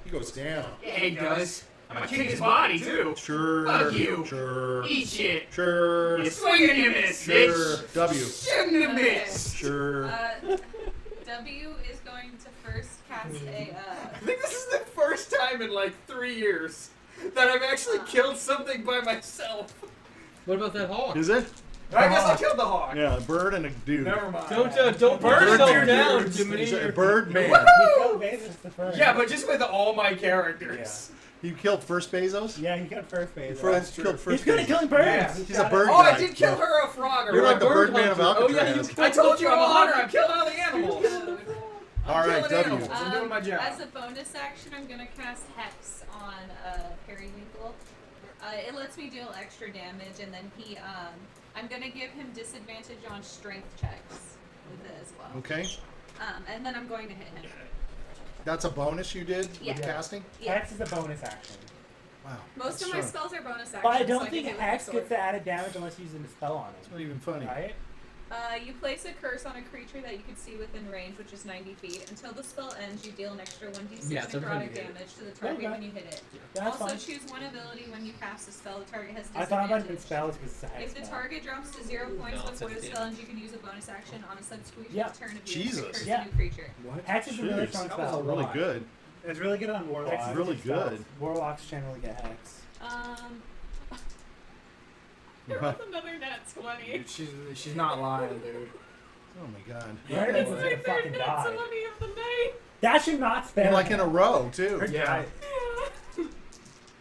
He goes down.
Yeah, he does. I'm gonna kick his body too.
Sure.
Fuck you.
Sure.
Eat shit.
Sure.
You swing and you miss,
Sure.
bitch.
W.
Shouldn't have missed.
Sure.
W is going to first cast a.
I think this is the first time in like 3 years that I've actually killed something by myself.
What about that hawk?
Is it?
I guess I killed the hawk.
Yeah, a bird and a dude.
Never mind.
Don't burn
Bird
yourself
dude,
down,
dude.
Jiminy.
He's a bird man.
Yeah, but just with all my characters.
You killed First Bezos?
Yeah, he got first base.
Killed First
He's good at
Bezos.
killing birds.
Yeah.
He's a bird
Oh,
guy.
I did kill her a frog.
You're
or
like the
bird
Birdman of
hunter.
Oh, yeah,
Alcatraz.
you
I told you I'm a hunter. I'm killing all the animals.
All right,
killing
W.
animals. I'm doing my job.
As a bonus action, I'm gonna cast Hex on Periwinkle. It lets me deal extra damage, and then I'm gonna give him disadvantage on strength checks with it as well.
Okay.
And then I'm going to hit him.
That's a bonus you did
Yeah.
with casting?
Hex is a bonus action.
Wow.
Most of my
Sure.
spells are bonus actions.
But I
so
don't
can
think
do it
Hex
with
gets
sword.
the added damage unless you're using a spell on
It's
it.
not even funny.
Right?
You place a curse on a creature that you can see within range, which is 90 feet. Until the spell ends, you deal an extra 1d6
Yeah, it's every time
necrotic
you hit it.
damage to the target
Okay.
when you hit it.
That's
Also,
fine.
choose one ability when you cast a spell. The target has
I
disadvantage.
thought about it in spells because it's a Hex
If the
spell.
target drops to 0 points
No, it's
before the
at the
spell
end.
ends, you can use a bonus action on a subsequent
Yeah.
turn of
Jesus.
curse
Yeah.
a new creature.
Hex is a really
Jeez,
strong
that
spell.
was really good.
It's really good on
Hex
warlocks.
is really good.
Warlocks generally get Hex.
I rolled another nat 20.
Dude, she's not lying, dude.
Oh my god.
Right?
It's
It's
my
gonna fucking
third nat
die.
20 of the night.
That should not spell.
And like in a row, too.
Yeah,
Yeah.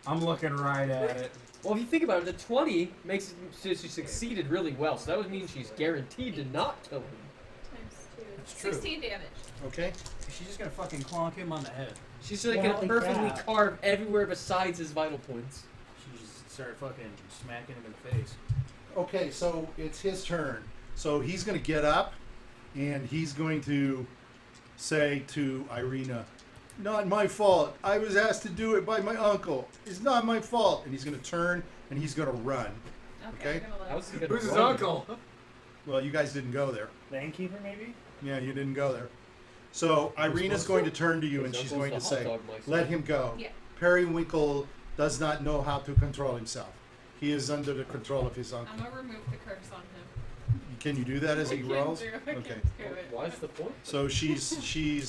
I'm looking right at it.
Well, if you think about it, the 20 makes it so she succeeded really well. So that would mean she's guaranteed to not kill him.
Times 2.
That's true.
16 damage.
Okay.
She's just gonna fucking clonk him on the head.
She's like
Well,
gonna perfectly
yeah.
carve everywhere besides his vital points.
She just started fucking smacking him in the face.
Okay, so it's his turn. So he's going to get up, and he's going to say to Irina, "Not my fault. I was asked to do it by my uncle. It's not my fault." And he's going to turn, and he's going to run. Okay.
I'm gonna let
I was gonna
Who's his
run.
uncle?
Well, you guys didn't go there.
The innkeeper, maybe?
Yeah, you didn't go there. So Irina's going to turn to you, and
His
she's
uncle's
going to
the hot
say,
dog meister.
"Let him go.
Yeah.
Periwinkle does not know how to control himself. He is under the control of his uncle.
I'm gonna remove the curse on him.
Can you do that as he rolls?
I
Okay.
can't do it.
What's the point?
So she's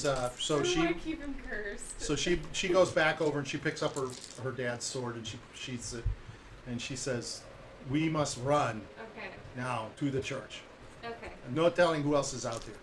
I
so
don't
she
wanna keep him cursed.
so she goes back over and she picks up her dad's sword and she sheaths it, and she says, "We must run
Okay.
now to the church.
Okay.
No telling who else is out there.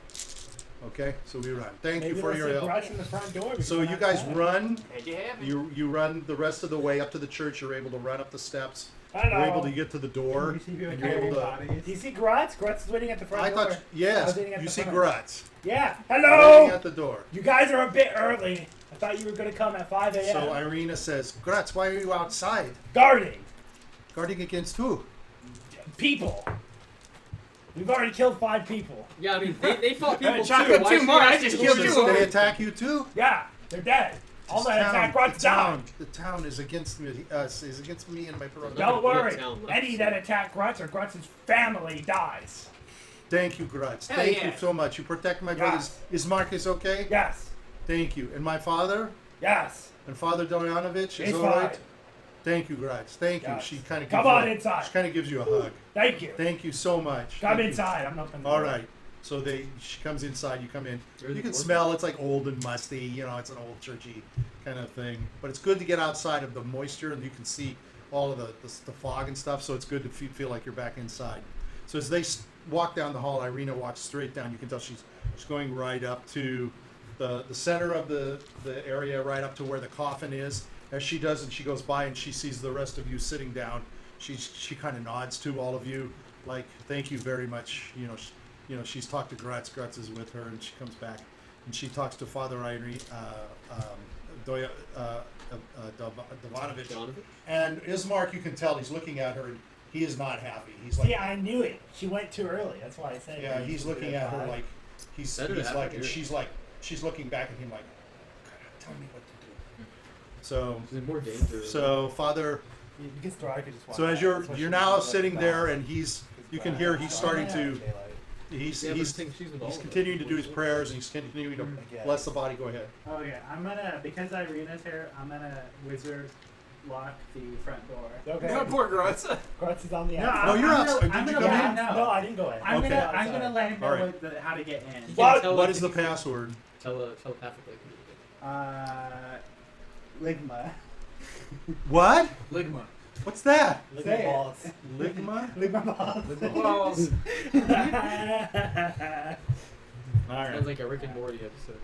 Okay, so we run. Thank you for your help.
Grutz in the front door.
So you guys run.
And you have it.
You run the rest of the way up to the church. You're able to run up the steps.
Hello.
You're able to get to the door.
You see people
and you're able to.
carrying bodies. Do you see Grutz? Grutz is waiting at the front
I
door.
thought
I
yes.
was waiting at
You
the
see
front.
Grutz
Yeah.
waiting
Hello.
at the door.
You guys are a bit early. I thought you were gonna come at 5 a.m.
So Irina says, "Grutz, why are you outside?
Guarding
Guarding against who?"
people. We've already killed 5 people.
Yeah, I mean, they fought people too.
Chocolate
Why
too,
should
Mark.
you
I
ask
just
them
killed
to
you.
do
They
it?
attack you too?
Yeah, they're dead. All
This
that
town-
attack Grutz down.
The town is against me. Is against me and my brother.
Don't worry.
town left,
Any that attack Grutz or Grutz's family dies.
Thank you, Grutz.
Hell
Thank
yeah.
you so much. You protect my
Yeah.
brothers. Is Marcus okay?
Yes.
Thank you. And my father?
Yes.
And Father Dojanovich is
He's
all
fine.
right? Thank you, Grutz. Thank you.
Yes.
She kind of
Come on inside.
She kind of gives you a hug.
Thank you.
Thank you so much.
Come
Thank you.
inside. I'm not gonna.
All right. So she comes inside. You come in.
There's
You
the
can
door.
smell. It's like old and musty. You know, it's an old churchy kind of thing. But it's good to get outside of the moisture, and you can see all of the fog and stuff. So it's good to feel like you're back inside. So as they walk down the hall, Irina walks straight down. You can tell she's going right up to the center of the area, right up to where the coffin is. As she does, and she goes by and she sees the rest of you sitting down. She kind of nods to all of you, like, thank you very much. She's talked to Grutz. Grutz is with her, and she comes back and she talks to Father Irene Dovanovich. And Ismark, you can tell he's looking at her, and he is not happy. He's like,
See, I knew it. She went too early. That's why I said.
yeah, he's looking at her like he's
Better to have
like,
her
and
here.
she's looking back at him like, tell me what to do. So
Is it more dangerous?
Father.
You can Strahd could just walk
So as
out.
you're
That's what
you're
she
now
did,
sitting
like,
there,
that.
and you can hear he's starting to
Daylight.
he's
Yeah, but
he's
the thing, she's with all
he's
of
continuing
us.
to do his prayers, and he's continuing to
Okay.
bless the body. Go ahead.
Okay, I'm gonna, because Irina's here, I'm gonna wizard lock the front door.
Okay.
No, poor Grutz.
Grutz is on the
No,
outside.
No, you're
I'm
outside.
gonna-
Did
I'm
you
gonna
come
let
in?
him know.
No, I didn't go in.
I'm
Okay.
gonna, I'm gonna let him know
Alright.
how to get in.
You can
What?
What is the
telepathically
password?
Telepathically.
Ligma.
What?
Ligma.
What's that?
Ligma
Say it.
balls.
Ligma?
Ligma balls.
Balls.
All right.
Sounds like a Rick and Morty episode.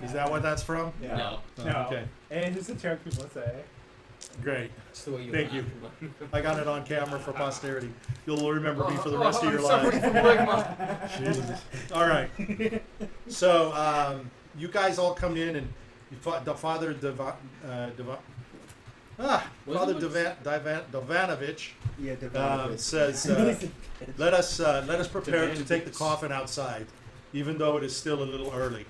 Is that what that's from?
Yeah.
No,
Oh,
No.
Okay.
And it's just a joke people say.
Great.
it's the way you.
Thank
laugh.
you. I got it on camera for posterity. You'll remember me for the rest of your
I'm suffering
life.
from Ligma.
Jesus. All right. So you guys all come in, and the Father Father Dovanovich
Yeah,
says, let us prepare to take the coffin outside, even though it is still a little early.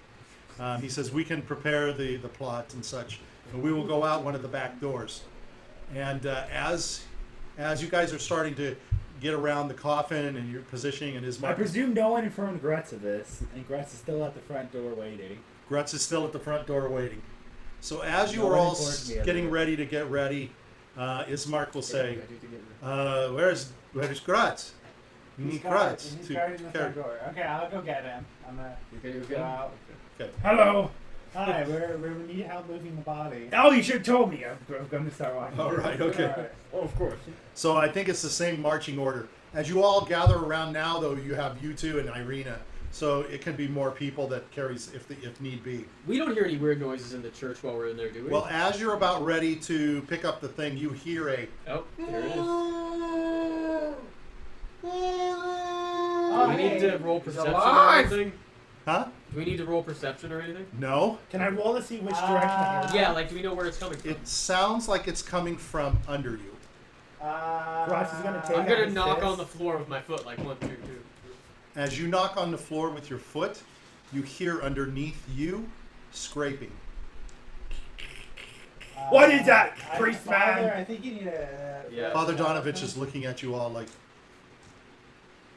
He says we can prepare the plot and such, and we will go out one of the back doors. And as you guys are starting to get around the coffin and you're positioning, and his
I presume no one informed Grutz of this, and Grutz is still at the front door waiting.
Grutz is still at the front door waiting. So as you
No
are
one
all
informed me of
getting
it.
ready to get ready, Ismark will say,
I do to get
where's Grutz? We need Grutz.
He's
to
guarding the
carry-
front door. Okay, I'll go get him. I'm gonna
You're
go out.
Okay.
Hello.
Hi, we need help moving the body.
Oh, you should have told me. I'm going to start walking.
All right, okay.
Alright.
Oh, of course.
So I think it's the same marching order. As you all gather around now, though, you have you two and Irina. So it can be more people that carries if need be.
We don't hear any weird noises in the church while we're in there, do we?
Well, as you're about ready to pick up the thing, you hear a
oh, there it is.
Oh,
Do we need
hey.
to roll perception or
alive!
anything?
huh?
Do we need to roll perception or anything?
No.
Can I roll to see which direction I hear?
Yeah, like, do we know where it's coming from?
It sounds like it's coming from under you.
Grutz is gonna take
I'm
out
gonna
his
knock
fist.
on the floor with my foot, like 1, 2, 2.
As you knock on the floor with your foot, you hear underneath you scraping.
What is that, priest
Father,
man?
I think you need a.
Yeah.
Father Donovich is looking at you all like,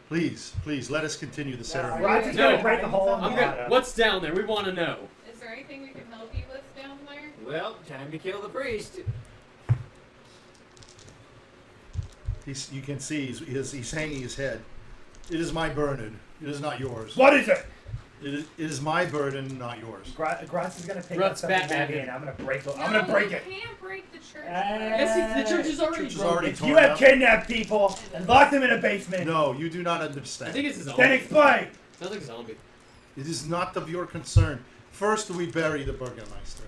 please, let us continue the ceremony.
Grutz is
No,
gonna break a hole in the
I'm
bottom.
gonna. What's down there? We want to know.
Is there anything we can help you with down there?
Well, time to kill the priest.
You can see he's hanging his head. It is my burden. It is not yours.
What is it?
It is my burden, not yours.
Grutz is gonna pick
Grutz
up something
Batman.
heavy and I'm gonna break it.
No,
I'm gonna break
you
it.
can't break the church.
Yes, the church is already
Church is
broken.
already
If
torn
you have
up.
kidnapped people and locked them in a basement,
No, you do not
I
understand.
think it's a zombie.
then explain.
Sounds like a zombie.
It is not of your concern. First, we bury the Burgermeister.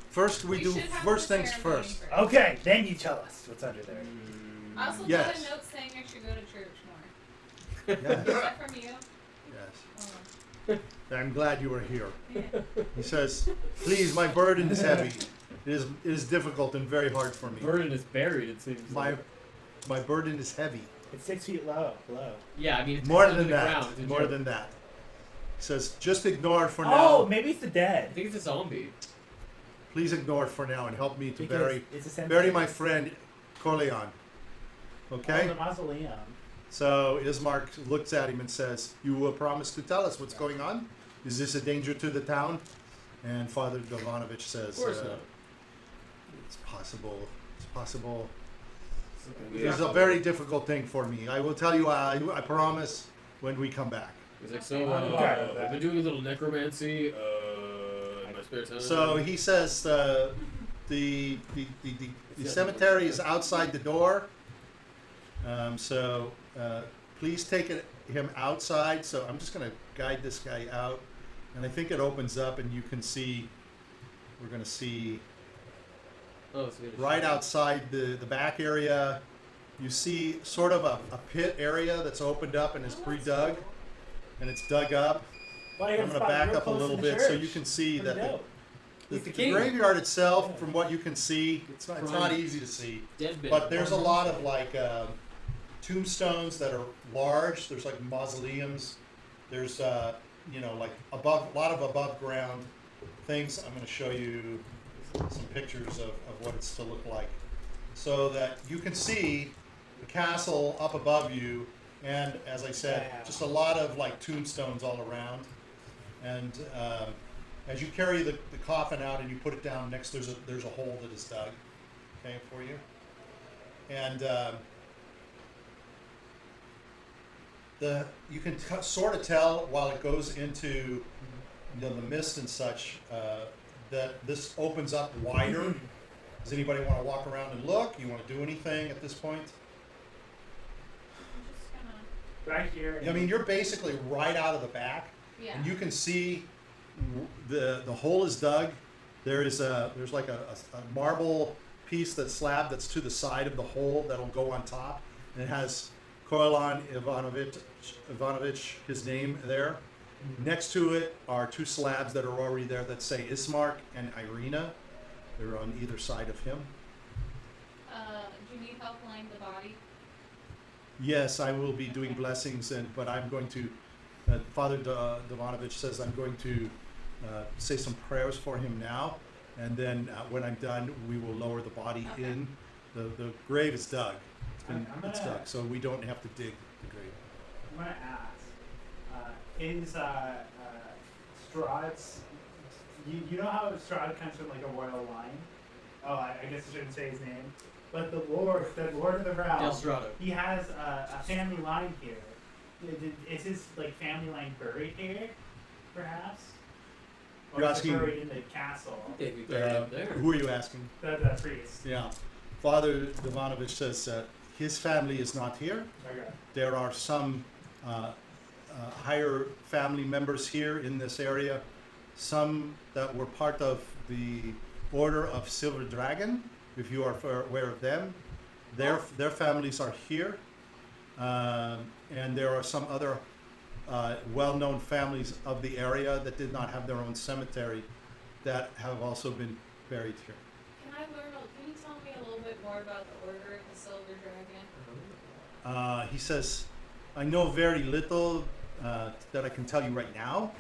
First, we do
should have
first
the
things
ceremony
first.
Okay, then you tell us what's under there.
I also
Yes.
got a note saying I should go to church more.
Yes.
Is that from you?
Yes.
Oh.
I'm glad you are here.
Yeah.
He says, "Please, my burden is heavy. It is difficult and very hard for me.
Burden is buried, it seems.
My burden is heavy.
It's 6 feet low.
Yeah, I mean, it's
More
under
than
the ground. It's
that.
a
More
joke.
than that." He says, "Just ignore it for
Oh,
now.
maybe it's the
I
dead.
think it's a zombie.
Please ignore it for now and help me to
Because
bury
it's a cemetery.
bury my friend Corleone." Okay.
Oh, the mausoleum.
So Ismark looks at him and says, "You will promise to tell us what's going on? Is this a danger to the town?" And Father Jovanovich says,
Of course not.
"It's possible. It's possible.
Yeah.
It's a very difficult thing for me. I will tell you. I promise when we come back."
He's like, so,
Okay.
I've been doing a little necromancy, in my spare time.
So he says, the cemetery is outside the door. Please take him outside. So I'm just going to guide this guy out. And I think it opens up and you can see, we're going to see
Oh, it's weird.
right outside the back area, you see sort of a pit area that's opened up and is pre-dug. And it's dug up.
Well,
I'm going to back up a little bit so you can see that the
He's the king.
graveyard itself, from what you can see, it's not easy to see.
Dead bit.
But there's a lot of like tombstones that are large. There's like mausoleums. There's like a lot of above ground things. I'm going to show you some pictures of what it's to look like, so that you can see the castle up above you. And as I said, just a lot of like tombstones all around. And as you carry the coffin out and you put it down next, there's a hole that is dug, okay, for you. And you can sort of tell while it goes into the mist and such that this opens up wider. Does anybody want to walk around and look? You want to do anything at this point?
I'm just gonna.
Right here.
I mean, you're basically right out of the back,
Yeah.
and you can see the hole is dug. There's like a marble piece that's slab that's to the side of the hole that'll go on top, and it has Corleone Ivanovich, his name there. Next to it are two slabs that are already there that say Ismark and Irina. They're on either side of him.
Do you need help laying the body?
Yes, I will be doing blessings, but I'm going to. Father Dovanovich says I'm going to say some prayers for him now, and then when I'm done, we will lower the body
Okay.
in. The grave is dug. It's
gonna-
dug, so we don't have to dig the grave.
I'm gonna ask, is Strahd's? You know how Strahd comes from like a royal line? Oh, I guess I shouldn't say his name. But the Lord of the
Del
Realm,
Strado.
he has a family line here. Is his like family line buried here, perhaps? Or
You're
is it
asking-
buried in the castle?
They'd be buried up there.
Who are you asking?
The priest.
Yeah, Father Dovanovich says his family is not here.
Okay.
There are some higher family members here in this area, some that were part of the Order of Silver Dragon, if you are aware of them. Their families are here, and there are some other well-known families of the area that did not have their own cemetery that have also been buried here.
Can you tell me a little bit more about the Order of the Silver Dragon?
He says, I know very little that I can tell you right now,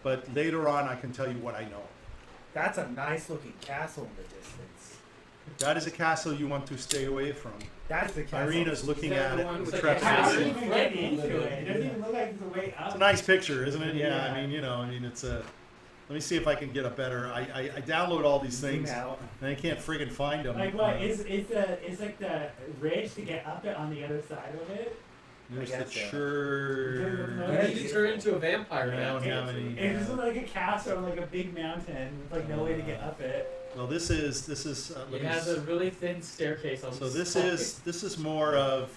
but later on I can tell you what I know.
That's a nice looking castle in the distance.
That is a castle you want to stay away from.
That's the castle.
Irina's looking
Is that
at
the
it
one
with
with
How
Trapdoor?
do you
trepidation.
even get into it? It doesn't even look like it's a way up.
It's a nice picture, isn't it? Yeah,
Yeah.
I mean, it's a. Let me see if I can get a better. I download all these things
Zoom out.
and I can't friggin' find them.
Like what? Is like the ridge to get up it on the other side of it?
There's
I
the
guess so.
church.
You need to turn into a vampire
I
now.
don't have any.
It's just like a castle, like a big mountain with like no way to get up it.
Well, this is.
It has a really thin staircase on
So
the
this
side.
is more of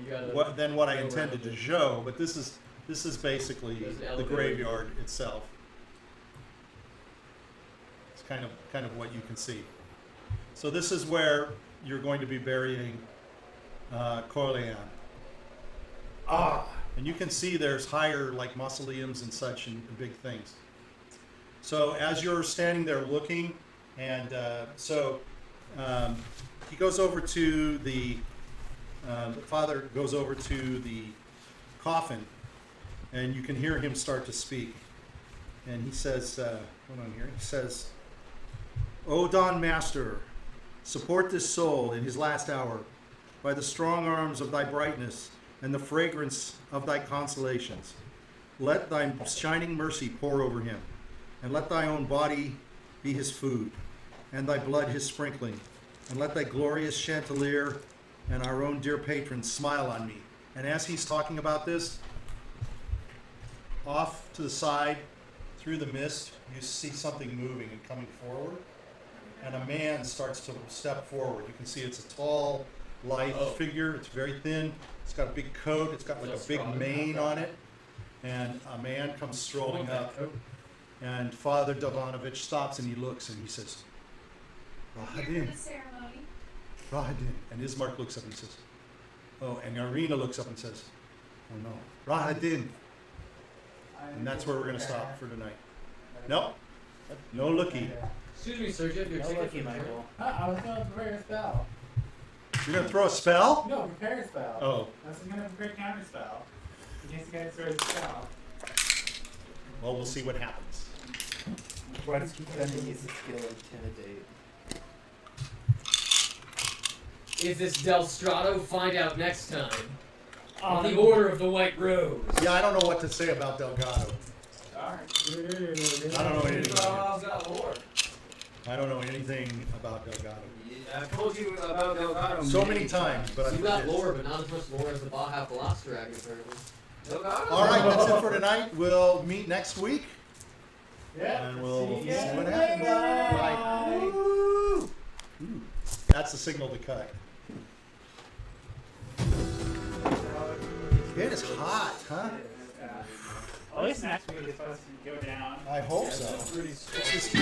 You gotta
what I
go
intended
around
to
it.
show, but this is basically
There's an
the
elevator.
graveyard itself. It's kind of what you can see. So this is where you're going to be burying Carlyle. And you can see there's higher like mausoleums and such and big things. So as you're standing there looking, and he goes over to the father goes over to the coffin, and you can hear him start to speak. And he says, hold on here. He says, "O Dawn Master, support this soul in his last hour by the strong arms of thy brightness and the fragrance of thy consolations. Let thy shining mercy pour over him, and let thy own body be his food, and thy blood his sprinkling, and let thy glorious chandelier and our own dear patron smile on me." And as he's talking about this, off to the side, through the mist, you see something moving and coming forward, and a man starts to step forward. You can see it's a tall, lithe figure. It's very thin. It's got a big coat. It's got like a big mane on it. And a man comes strolling up, and Father Dovanovich stops and he looks and he says,
Here
"Rahadin,
for the ceremony.
Rahadin." And Ismark looks up and says, "Oh," and Irina looks up and says, "Oh no, Rahadin." And that's where we're going to stop for tonight. Nope, no looky.
Excuse me, sir. Do you have your
No
ticket
lucky,
for the trip?
Michael. I was gonna prepare a spell.
You're going to throw a spell?
No, prepare a spell.
Oh,
I was gonna prepare a counter spell. In case you guys throw a spell.
well, we'll see what happens.
Grutz gonna use the skill Intimidate.
Is this Del Strato? Find out next time. On the Order of the White Rose.
Yeah, I don't know what to say about Delgado.
Alright.
I don't know anything about
got lore.
I don't know anything about Delgado.
I've told you about Delgado
So many times, but I
You got
forget.
lore, but not as much lore as the Baja Velociraptor Dragon, apparently.
Delgado?
All right, that's it for tonight. We'll meet next week,
Yeah.
and we'll
See
see
ya
what
later.
happens. Bye. Woo. Ooh, that's the signal to cut. It is hot, huh?
At least next week is supposed to go down.
I hope so. It's just-